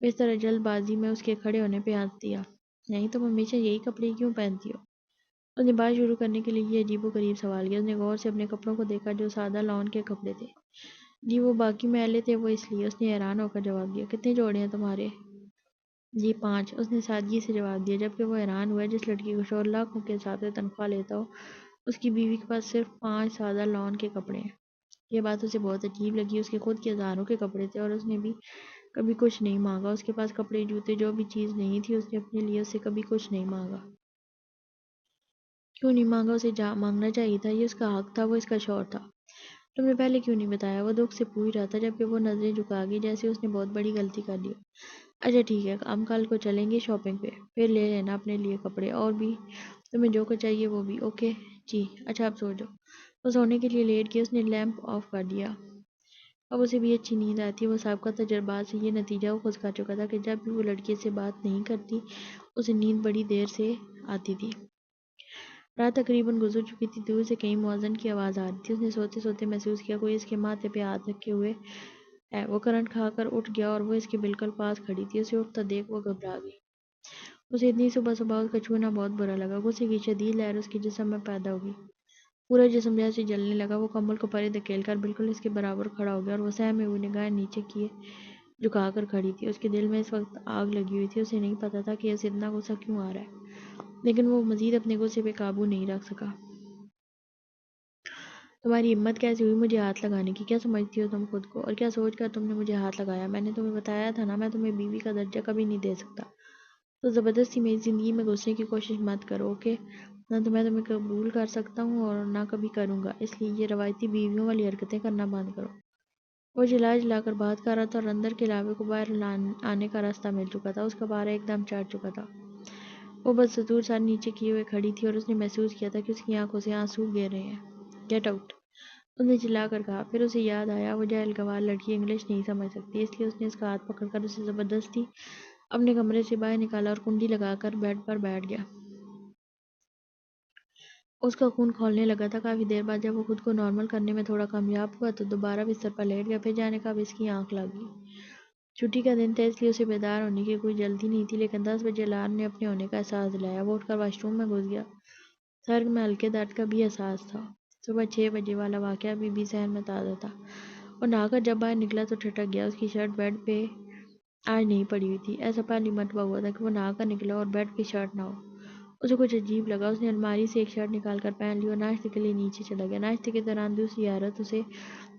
وہ اس طرح جلد بازی میں اس کے کھڑے ہونے پہ ہنس دیا۔ نہیں تم ہمیشہ یہی کپڑے کیوں پہنتی ہو؟ اس نے بات شروع کرنے کے لیے یہ عجیب و غریب سوال کیا۔ اس نے غور سے اپنے کپڑوں کو دیکھا جو سادہ لان کے کپڑے تھے۔ جی وہ باقی میلے تھے وہ اس لیے، اس نے حیران ہو کر جواب دیا۔ کتنے جوڑے ہیں تمہارے؟ جی 5، اس نے سادگی سے جواب دیا، جبکہ وہ حیران ہوا جس لڑکی کا شوہر لاکھوں کے حساب سے تنخواہ لیتا ہو اس کی بیوی کے پاس صرف 5 سادہ لان کے کپڑے ہیں۔ یہ بات اسے بہت عجیب لگی۔ اس کے خود کے ہزاروں کے کپڑے تھے اور اس نے بھی کبھی کچھ نہیں مانگا۔ اس کے پاس کپڑے جوتے جو بھی چیز نہیں تھی اس نے اپنے لیے اس سے کبھی کچھ نہیں مانگا۔ کیوں نہیں مانگا؟ اسے مانگنا چاہیے تھا، یہ اس کا حق تھا، وہ اس کا شوہر تھا۔ تم نے پہلے کیوں نہیں بتایا؟ وہ دکھ سے پوچھ رہا تھا، جبکہ وہ نظریں جھکا گئی جیسے اس نے بہت بڑی غلطی کر لی ہو۔ اچھا ٹھیک ہے، ہم کل کو چلیں گے شاپنگ پہ، پھر لے لینا اپنے لیے کپڑے، اور بھی تمہیں جو کچھ چاہیے وہ بھی۔ اوکے جی، اچھا اب سو جاؤ۔ وہ سونے کے لیے لیٹ گئی۔ اس نے لیمپ آف کر دیا۔ اب اسے بھی اچھی نیند آتی ہے۔ وہ سابقہ تجربات سے یہ نتیجہ وہ خود کر چکا تھا کہ جب بھی وہ لڑکی سے بات نہیں کرتی اسے نیند بڑی دیر سے آتی تھی۔ رات تقریباً گزر چکی تھی۔ دور سے کہیں مؤذن کی آواز آ رہی تھی۔ اس نے سوتے سوتے محسوس کیا کوئی اس کے ماتھے پہ ہاتھ رکھے ہوئے ہے۔ وہ کرنٹ کھا کر اٹھ گیا اور وہ اس کے بالکل پاس کھڑی تھی۔ اسے اٹھتا دیکھ وہ گھبرا گئی۔ اسے اتنی صبح صبح اس کا چھونا بہت برا لگا۔ غصے کی شدید لہر اس کے جسم میں پیدا ہو گئی۔ پورا جسم جیسے جلنے لگا۔ وہ کمبل کو پرے دھکیل کر بالکل اس کے برابر کھڑا ہو گیا، اور وہ سہمے ہوئے نگاہیں نیچے کیے جھکا کر کھڑی تھی۔ اس کے دل میں اس وقت آگ لگی ہوئی تھی۔ اسے نہیں پتا تھا کہ اسے اتنا غصہ کیوں آ رہا ہے، لیکن وہ مزید اپنے غصے پہ قابو نہیں رکھ سکا۔ تمہاری ہمت کیسے ہوئی مجھے ہاتھ لگانے کی؟ کیا سمجھتی ہو تم خود کو؟ اور کیا سوچ کر تم نے مجھے ہاتھ لگایا؟ میں نے تمہیں بتایا تھا نا میں تمہیں بیوی کا درجہ کبھی نہیں دے سکتا، تو زبردستی میری زندگی میں گھسنے کی کوشش مت کرو، اوکے؟ نہ تو میں تمہیں قبول کر سکتا ہوں اور نہ کبھی کروں گا، اس لیے یہ روایتی بیویوں والی حرکتیں کرنا بند کرو۔ وہ جلا جلا کر بات کر رہا تھا، اور اندر کے لاوے کو باہر آنے کا راستہ مل چکا تھا۔ اس کا پارا ایک دم چڑھ چکا تھا۔ وہ بدستور سر نیچے کیے ہوئے کھڑی تھی، اور اس نے محسوس کیا تھا کہ اس کی آنکھوں سے آنسو گر رہے ہیں۔ Get out! اس نے چلا کر کہا۔ پھر اسے یاد آیا وہ جاہل گوار لڑکی انگلش نہیں سمجھ سکتی، اس لیے اس نے اس کا ہاتھ پکڑ کر اسے زبردستی اپنے کمرے سے باہر نکالا اور کنڈی لگا کر بیڈ پر بیٹھ گیا۔ اس کا خون کھولنے لگا تھا۔ کافی دیر بعد جب وہ خود کو نارمل کرنے میں تھوڑا کامیاب ہوا تو دوبارہ بستر پر لیٹ گیا۔ پھر جانے کا اب اس کی آنکھ لگ گئی۔ چھٹی کا دن تھا اس لیے اسے بیدار ہونے کی کوئی جلدی نہیں تھی، لیکن 10 بجے الارم نے اپنے ہونے کا احساس دلایا۔ وہ اٹھ کر واش روم میں گھس گیا۔ سر میں ہلکے درد کا بھی احساس تھا۔ صبح 6 بجے والا واقعہ ابھی بھی ذہن میں تازہ تھا۔ وہ نہا کر جب باہر نکلا تو ٹھٹک گیا۔ اس کی شرٹ بیڈ پہ آج نہیں پڑی ہوئی تھی۔ ایسا پہلی مرتبہ ہوا تھا کہ وہ نہا کر نکلا اور بیڈ پہ شرٹ نہ ہو۔ اسے کچھ عجیب لگا۔ اس نے الماری سے ایک شرٹ نکال کر پہن لی اور ناشتے کے لیے نیچے چلا گیا۔ ناشتے کے دوران دوسری حیرت اسے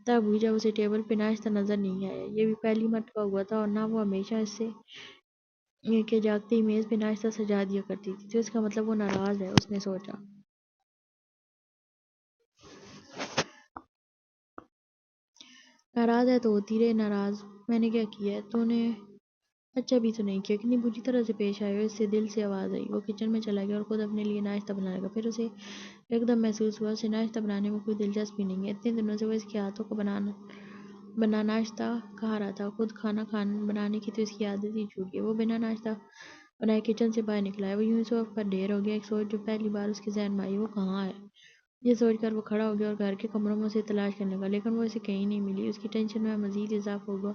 تب ہوئی جب اسے ٹیبل پہ ناشتہ نظر نہیں آیا۔ یہ بھی پہلی مرتبہ ہوا تھا اور نہ وہ ہمیشہ اس سے کہ جاگتے ہی میز پہ ناشتہ سجا دیا کرتی تھی، تو اس کا مطلب وہ ناراض ہے، اس نے سوچا۔ ناراض ہے تو ہوتی رہے ناراض، میں نے کیا کیا ہے؟ تو نے اچھا بھی تو نہیں کیا، کتنی بری طرح سے پیش آئے ہو۔ اس سے دل سے آواز آئی۔ وہ کچن میں چلا گیا اور خود اپنے لیے ناشتہ بنانے لگا۔ پھر اسے ایک دم محسوس ہوا اسے ناشتہ بنانے میں کوئی دلچسپی نہیں ہے۔ اتنے دنوں سے وہ اس کے ہاتھوں کا بنا ناشتہ کھا رہا تھا، خود کھانا بنانے کی تو اس کی عادت ہی چھوٹ گئی۔ وہ بنا ناشتہ بنائے کچن سے باہر نکلا ہے۔ وہ یوں ہی صوف پر ڈھیر ہو گیا۔ ایک سوچ جو پہلی بار اس کے ذہن میں آئی، وہ کہاں ہے؟ یہ سوچ کر وہ کھڑا ہو گیا اور گھر کے کمروں میں اسے تلاش کرنے لگا، لیکن وہ اسے کہیں نہیں ملی۔ اس کی ٹینشن میں مزید اضافہ ہوا۔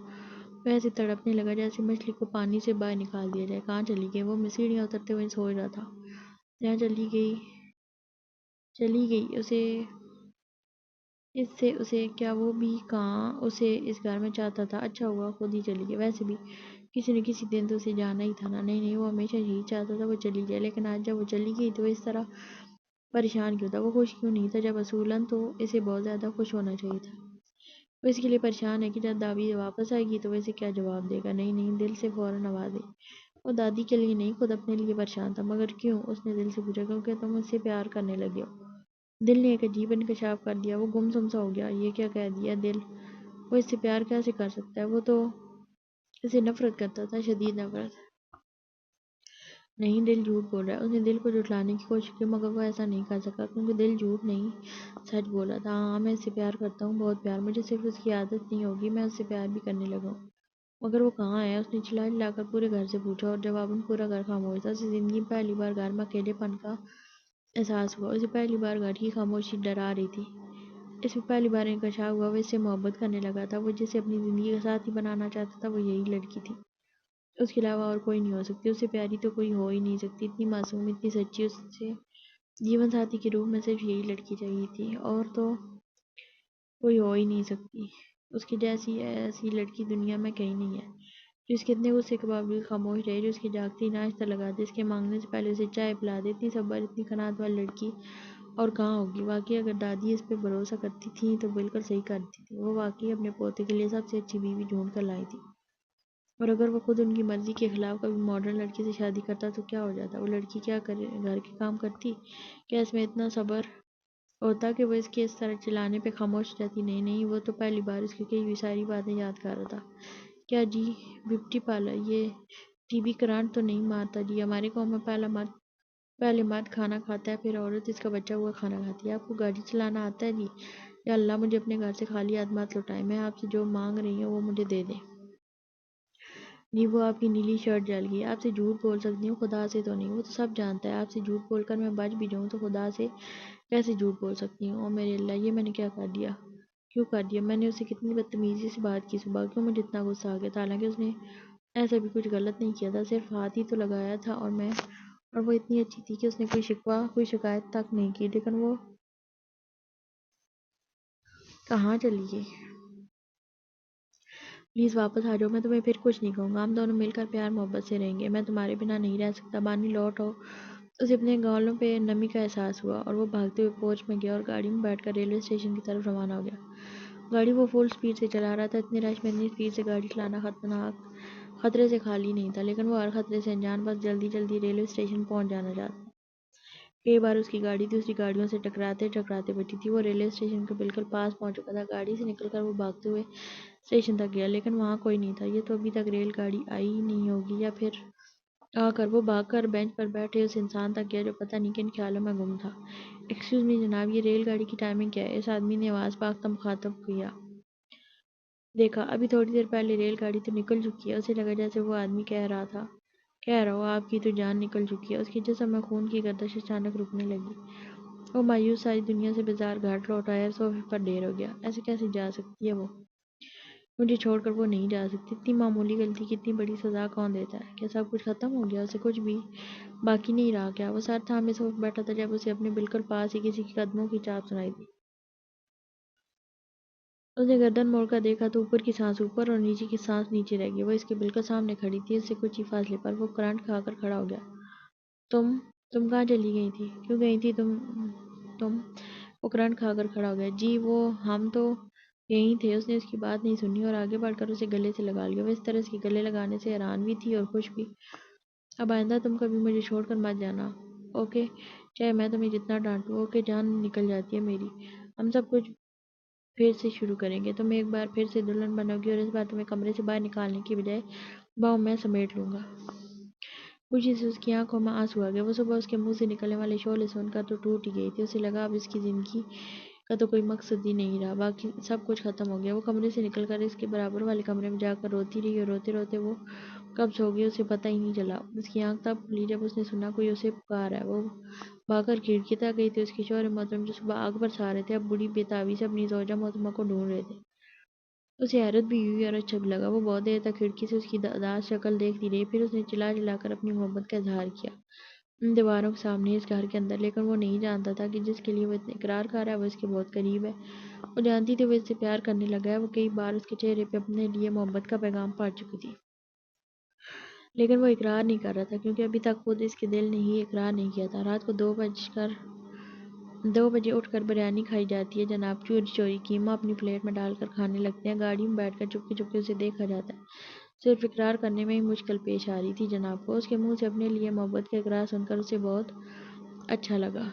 وہ ایسے تڑپنے لگا جیسے مچھلی کو پانی سے باہر نکال دیا جائے۔ کہاں چلی گئی؟ وہ سیڑھیاں اترتے ہوئے سوچ رہا تھا۔ جہاں چلی گئی اس سے اسے کیا وہ بھی کہاں اسے اس گھر میں چاہتا تھا؟ اچھا ہوا خود ہی چلی گئی۔ ویسے بھی کسی نہ کسی دن تو اسے جانا ہی تھا نا۔ نہیں، وہ ہمیشہ یہی چاہتا تھا وہ چلی جائے، لیکن آج جب وہ چلی گئی تو اس طرح پریشان کیوں تھا؟ وہ خوش کیوں نہیں تھا جب اصولاً تو اسے بہت زیادہ خوش ہونا چاہیے تھا۔ وہ اس کے لیے پریشان ہے کہ جب دادی واپس آئے گی تو وہ اسے کیا جواب دے گا۔ نہیں، دل سے فوراً آواز آئی۔ وہ دادی کے لیے نہیں، خود اپنے لیے پریشان تھا۔ مگر کیوں؟ اس نے دل سے پوچھا۔ کیونکہ تم مجھ سے پیار کرنے لگے ہو۔ دل نے ایک عجیب انکشاف کر دیا۔ وہ گم سا ہو گیا۔ یہ کیا کہہ دیا دل؟ وہ اس سے پیار کیسے کر سکتا ہے؟ وہ تو اسے نفرت کرتا تھا، شدید نفرت۔ نہیں، دل جھوٹ بول رہا ہے۔ اس نے دل کو جھٹلانے کی کوشش کی مگر وہ ایسا نہیں کر سکا، کیونکہ دل جھوٹ نہیں سچ بول رہا تھا۔ ہاں، میں اس سے پیار کرتا ہوں، بہت پیار۔ مجھے صرف اس کی عادت نہیں ہوگی، میں اس سے پیار بھی کرنے لگا ہوں۔ مگر وہ کہاں ہے؟ اس نے چلا کر پورے گھر سے پوچھا اور جواباً پورا گھر خاموش تھا۔ اسے زندگی میں پہلی بار گھر میں اکیلے پن کا احساس ہوا۔ اسے پہلی بار گھر کی خاموشی ڈرا رہی تھی۔ اس میں پہلی بار انکشاف ہوا وہ اس سے محبت کرنے لگا تھا۔ وہ جسے اپنی زندگی کا ساتھی بنانا چاہتا تھا وہ یہی لڑکی تھی۔ اس کے علاوہ اور کوئی نہیں ہو سکتی۔ اس سے پیاری تو کوئی ہو ہی نہیں سکتی، اتنی معصوم، اتنی سچی۔ اسے جیون ساتھی کے روپ میں صرف یہی لڑکی چاہیے تھی، اور تو کوئی ہو ہی نہیں سکتی۔ اس کی جیسی ایسی لڑکی دنیا میں کہیں نہیں ہے، جو اس کے اتنے غصے کے باوجود خاموش رہے، جو اس کے جاگتے ہی ناشتہ لگا دے، اس کے مانگنے سے پہلے اسے چائے پلا دے۔ اتنی صبر، اتنی قناعت والی لڑکی اور کہاں ہوگی؟ واقعی اگر دادی اس پہ بھروسہ کرتی تھیں تو بالکل صحیح کرتی تھیں۔ وہ واقعی اپنے پوتے کے لیے سب سے اچھی بیوی ڈھونڈ کر لائی تھی، اور اگر وہ خود ان کی مرضی کے خلاف کبھی ماڈرن لڑکی سے شادی کرتا تو کیا ہو جاتا؟ وہ لڑکی کیا گھر کے کام کرتی؟ کیا اس میں اتنا صبر ہوتا کہ وہ اس کے اس طرح چلانے پہ خاموش ہو جاتی؟ نہیں، وہ تو پہلی بار اس کی کہی ہوئی ساری باتیں یاد کر رہا تھا۔ کیا جی؟ Beauty parlour? یہ ٹی بی کرانٹ تو نہیں مارتا جی؟ ہمارے قوم میں پہلے مرد کھانا کھاتا ہے، پھر عورت اس کا بچہ ہوا کھانا کھاتی ہے۔ آپ کو گاڑی چلانا آتا ہے جی؟ یا اللہ مجھے اپنے گھر سے خالی ہاتھ مت لوٹائیں، میں آپ سے جو مانگ رہی ہوں وہ مجھے دے دیں۔ جی، وہ آپ کی نیلی شرٹ جل گئی۔ آپ سے جھوٹ بول سکتی ہوں، خدا سے تو نہیں۔ وہ تو سب جانتا ہے۔ آپ سے جھوٹ بول کر میں بچ بھی جاؤں تو خدا سے کیسے جھوٹ بول سکتی ہوں؟ او میرے اللہ، یہ میں نے کیا کر دیا؟ کیوں کر دیا؟ میں نے اس سے کتنی بدتمیزی سے بات کی صبح، کیوں مجھے اتنا غصہ آ گیا تھا؟ حالانکہ اس نے ایسا بھی کچھ غلط نہیں کیا تھا، صرف ہاتھ ہی تو لگایا تھا، اور وہ اتنی اچھی تھی کہ اس نے کوئی شکایت تک نہیں کی، لیکن وہ کہاں چلی گئی؟ پلیز واپس آ جاؤ، میں تمہیں پھر کچھ نہیں کہوں گا، ہم دونوں مل کر پیار محبت سے رہیں گے۔ میں تمہارے بنا نہیں رہ سکتا، بانی لوٹ آؤ۔ اسے اپنے گالوں پہ نمی کا احساس ہوا اور وہ بھاگتے ہوئے پورچ میں گیا اور گاڑی میں بیٹھ کر ریلوے اسٹیشن کی طرف روانہ ہو گیا۔ گاڑی وہ فل سپیڈ سے چلا رہا تھا۔ اتنے رش میں اتنی سپیڈ سے گاڑی چلانا خطرے سے خالی نہیں تھا، لیکن وہ ہر خطرے سے انجان بس جلدی ریلوے اسٹیشن پہنچ جانا چاہتا تھا۔ کئی بار اس کی گاڑی دوسری گاڑیوں سے ٹکراتے بچی تھی۔ وہ ریلوے اسٹیشن کے بالکل پاس پہنچ چکا تھا۔ گاڑی سے نکل کر وہ بھاگتے ہوئے اسٹیشن تک گیا، لیکن وہاں کوئی نہیں تھا۔ یہ تو ابھی تک ریل گاڑی آئی ہی نہیں ہوگی، یا پھر آ کر وہ بھاگ کر بینچ پر بیٹھے اس انسان تک گیا جو پتہ نہیں کن خیالوں میں گم تھا۔ ایکسکیوز می جناب، یہ ریل گاڑی کی ٹائمنگ کیا ہے؟ اس آدمی نے آواز پاختہ مخاطب کیا۔ دیکھا ابھی تھوڑی دیر پہلے ریل گاڑی تو نکل چکی ہے۔ اسے لگا جیسے وہ آدمی کہہ رہا ہو آپ کی تو جان نکل چکی ہے۔ اس کے جسم میں خون کی گردش اچانک رکنے لگی۔ وہ مایوس ساری دنیا سے بیزار گھر لوٹ آیا اور صوفے پر ڈھیر ہو گیا۔ ایسے کیسے جا سکتی ہے وہ؟ مجھے چھوڑ کر وہ نہیں جا سکتی۔ اتنی معمولی غلطی کی اتنی بڑی سزا کون دیتا ہے؟ کیا سب کچھ ختم ہو گیا؟ اسے کچھ بھی باقی نہیں رہا کیا؟ وہ سر تھامے صوفے پر بیٹھا تھا جب اسے اپنے بالکل پاس ہی کسی کے قدموں کی چاپ سنائی دی۔ اس نے گردن موڑ کر دیکھا تو اوپر کی سانس اوپر اور نیچے کی سانس نیچے رہ گئی۔ وہ اس کے بالکل سامنے کھڑی تھی، اس سے کچھ ہی فاصلے پر۔ وہ کرنٹ کھا کر کھڑا ہو گیا۔ تم کہاں چلی گئی تھی؟ کیوں گئی تھی تم؟ وہ کرنٹ کھا کر کھڑا ہو گیا۔ جی ہم تو یہیں تھے۔ اس نے اس کی بات نہیں سنی اور آگے بڑھ کر اسے گلے سے لگا لیا۔ وہ اس طرح اس کے گلے لگانے سے حیران بھی تھی اور خوش بھی۔ اب آئندہ تم کبھی مجھے چھوڑ کر مت جانا، اوکے؟ چاہے میں تمہیں جتنا ڈانٹوں۔ اوکے؟ جان نکل جاتی ہے میری۔ ہم سب کچھ پھر سے شروع کریں گے۔ تم ایک بار پھر سے دلہن بنو گی اور اس بار تمہیں کمرے سے باہر نکالنے کی بجائے باؤں میں سمیٹ لوں گا۔ خوشی سے اس کی آنکھوں میں آنسو آ گئے۔ وہ صبح اس کے منہ سے نکلنے والے شعلے سن کر تو ٹوٹ ہی گئی تھی۔ اسے لگا اب اس کی زندگی کا تو کوئی مقصد ہی نہیں رہا، باقی سب کچھ ختم ہو گیا۔ وہ کمرے سے نکل کر اس کے برابر والے کمرے میں جا کر روتی رہی اور روتے روتے وہ کب سو گئی اسے پتہ ہی نہیں چلا۔ اس کی آنکھ تب کھلی جب اس نے سنا کوئی اسے پکار رہا ہے۔ وہ بھاگ کر کھڑکی تک گئی تو اس کے شوہر محترم جو صبح آگ برسا رہے تھے اب بڑی بے تابی سے اپنی زوجہ محترمہ کو ڈھونڈ رہے تھے۔ اسے حیرت بھی ہوئی اور اچھا بھی لگا۔ وہ بہت دیر تک کھڑکی سے اس کی اداس شکل دیکھتی رہی، پھر اس نے چلا چلا کر اپنی محبت کا اظہار کیا ان دیواروں کے سامنے، اس گھر کے اندر۔ لیکن وہ نہیں جانتا تھا کہ جس کے لیے وہ اتنے اقرار کر رہا ہے وہ اس کے بہت قریب ہے۔ وہ جانتی تھی وہ اس سے پیار کرنے لگا ہے۔ وہ کئی بار اس کے چہرے پہ اپنے لیے محبت کا پیغام پڑھ چکی تھی، لیکن وہ اقرار نہیں کر رہا تھا کیونکہ ابھی تک خود اس کے دل نے ہی اقرار نہیں کیا تھا۔ رات کو 2 بجے اٹھ کر بریانی کھائی جاتی ہے جناب، چوری چوری قیمہ اپنی پلیٹ میں ڈال کر کھانے لگتے ہیں، گاڑی میں بیٹھ کر چپکے چپکے اسے دیکھا جاتا ہے۔ صرف اقرار کرنے میں ہی مشکل پیش آ رہی تھی جناب کو۔ اس کے منہ سے اپنے لیے محبت کا اقرار سن کر اسے بہت اچھا لگا۔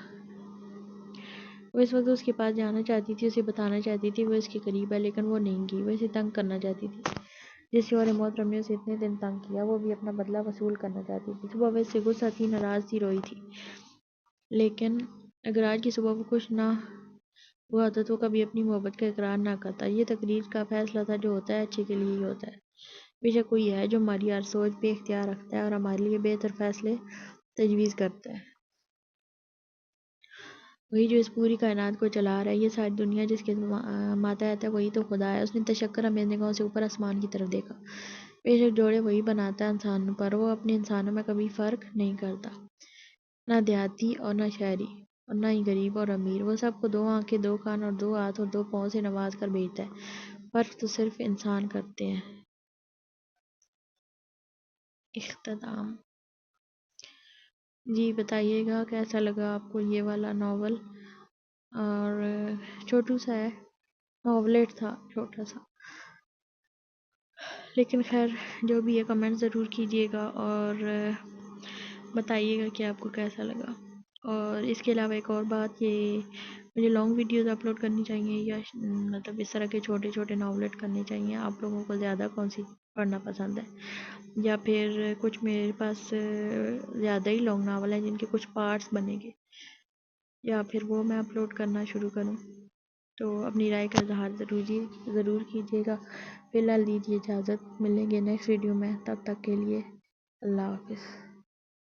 وہ اس وقت اس کے پاس جانا چاہتی تھی، اسے بتانا چاہتی تھی وہ اس کے قریب ہے، لیکن وہ نہیں گئی۔ وہ اسے تنگ کرنا چاہتی تھی جس شوہر محترم نے اسے اتنے دن تنگ کیا، وہ بھی اپنا بدلہ وصول کرنا چاہتی تھی۔ صبح وہ اس سے غصہ تھی، ناراض تھی، روئی تھی، لیکن اگر آج کی صبح وہ خوش نہ ہوا ہوتا تو وہ کبھی اپنی محبت کا اقرار نہ کرتا۔ یہ تقدیر کا فیصلہ تھا، جو ہوتا ہے اچھے کے لیے ہی ہوتا ہے۔ بے شک کوئی ہے جو ہماری ہر سوچ پہ اختیار رکھتا ہے اور ہمارے لیے بہتر فیصلے تجویز کرتا ہے، وہی جو اس پوری کائنات کو چلا رہا ہے۔ یہ ساری دنیا جس کے ماتحت ہے وہی تو خدا ہے۔ اس نے تشکر آمیز نگاہوں سے اوپر آسمان کی طرف دیکھا۔ بے شک جوڑے وہی بناتا ہے انسانوں پر، وہ اپنے انسانوں میں کبھی فرق نہیں کرتا، نہ دیہاتی اور نہ شہری اور نہ ہی غریب اور امیر۔ وہ سب کو 2 آنکھیں، 2 کان اور 2 ہاتھ اور 2 پاؤں سے نواز کر بھیجتا ہے، فرق تو صرف انسان کرتے ہیں۔ اختتام۔ جی بتائیے گا کیسا لگا آپ کو یہ والا ناول، اور چھوٹو سا ہے، ناولٹ تھا چھوٹا سا، لیکن خیر جو بھی ہے کمنٹ ضرور کیجیے گا اور بتائیے گا کہ آپ کو کیسا لگا۔ اور اس کے علاوہ ایک اور بات، یہ مجھے لانگ ویڈیوز اپلوڈ کرنی چاہیے یا مطلب اس طرح کے چھوٹے چھوٹے ناولٹ کرنے چاہیے؟ آپ لوگوں کو زیادہ کون سی پڑھنا پسند ہے؟ یا پھر کچھ میرے پاس زیادہ ہی لانگ ناول ہیں جن کے کچھ پارٹس بنے گے، یا پھر وہ میں اپلوڈ کرنا شروع کروں؟ تو اپنی رائے کا اظہار ضرور کیجیے گا۔ فی الحال دیجیے اجازت، ملیں گے نیکسٹ ویڈیو میں، تب تک کے لیے اللہ حافظ۔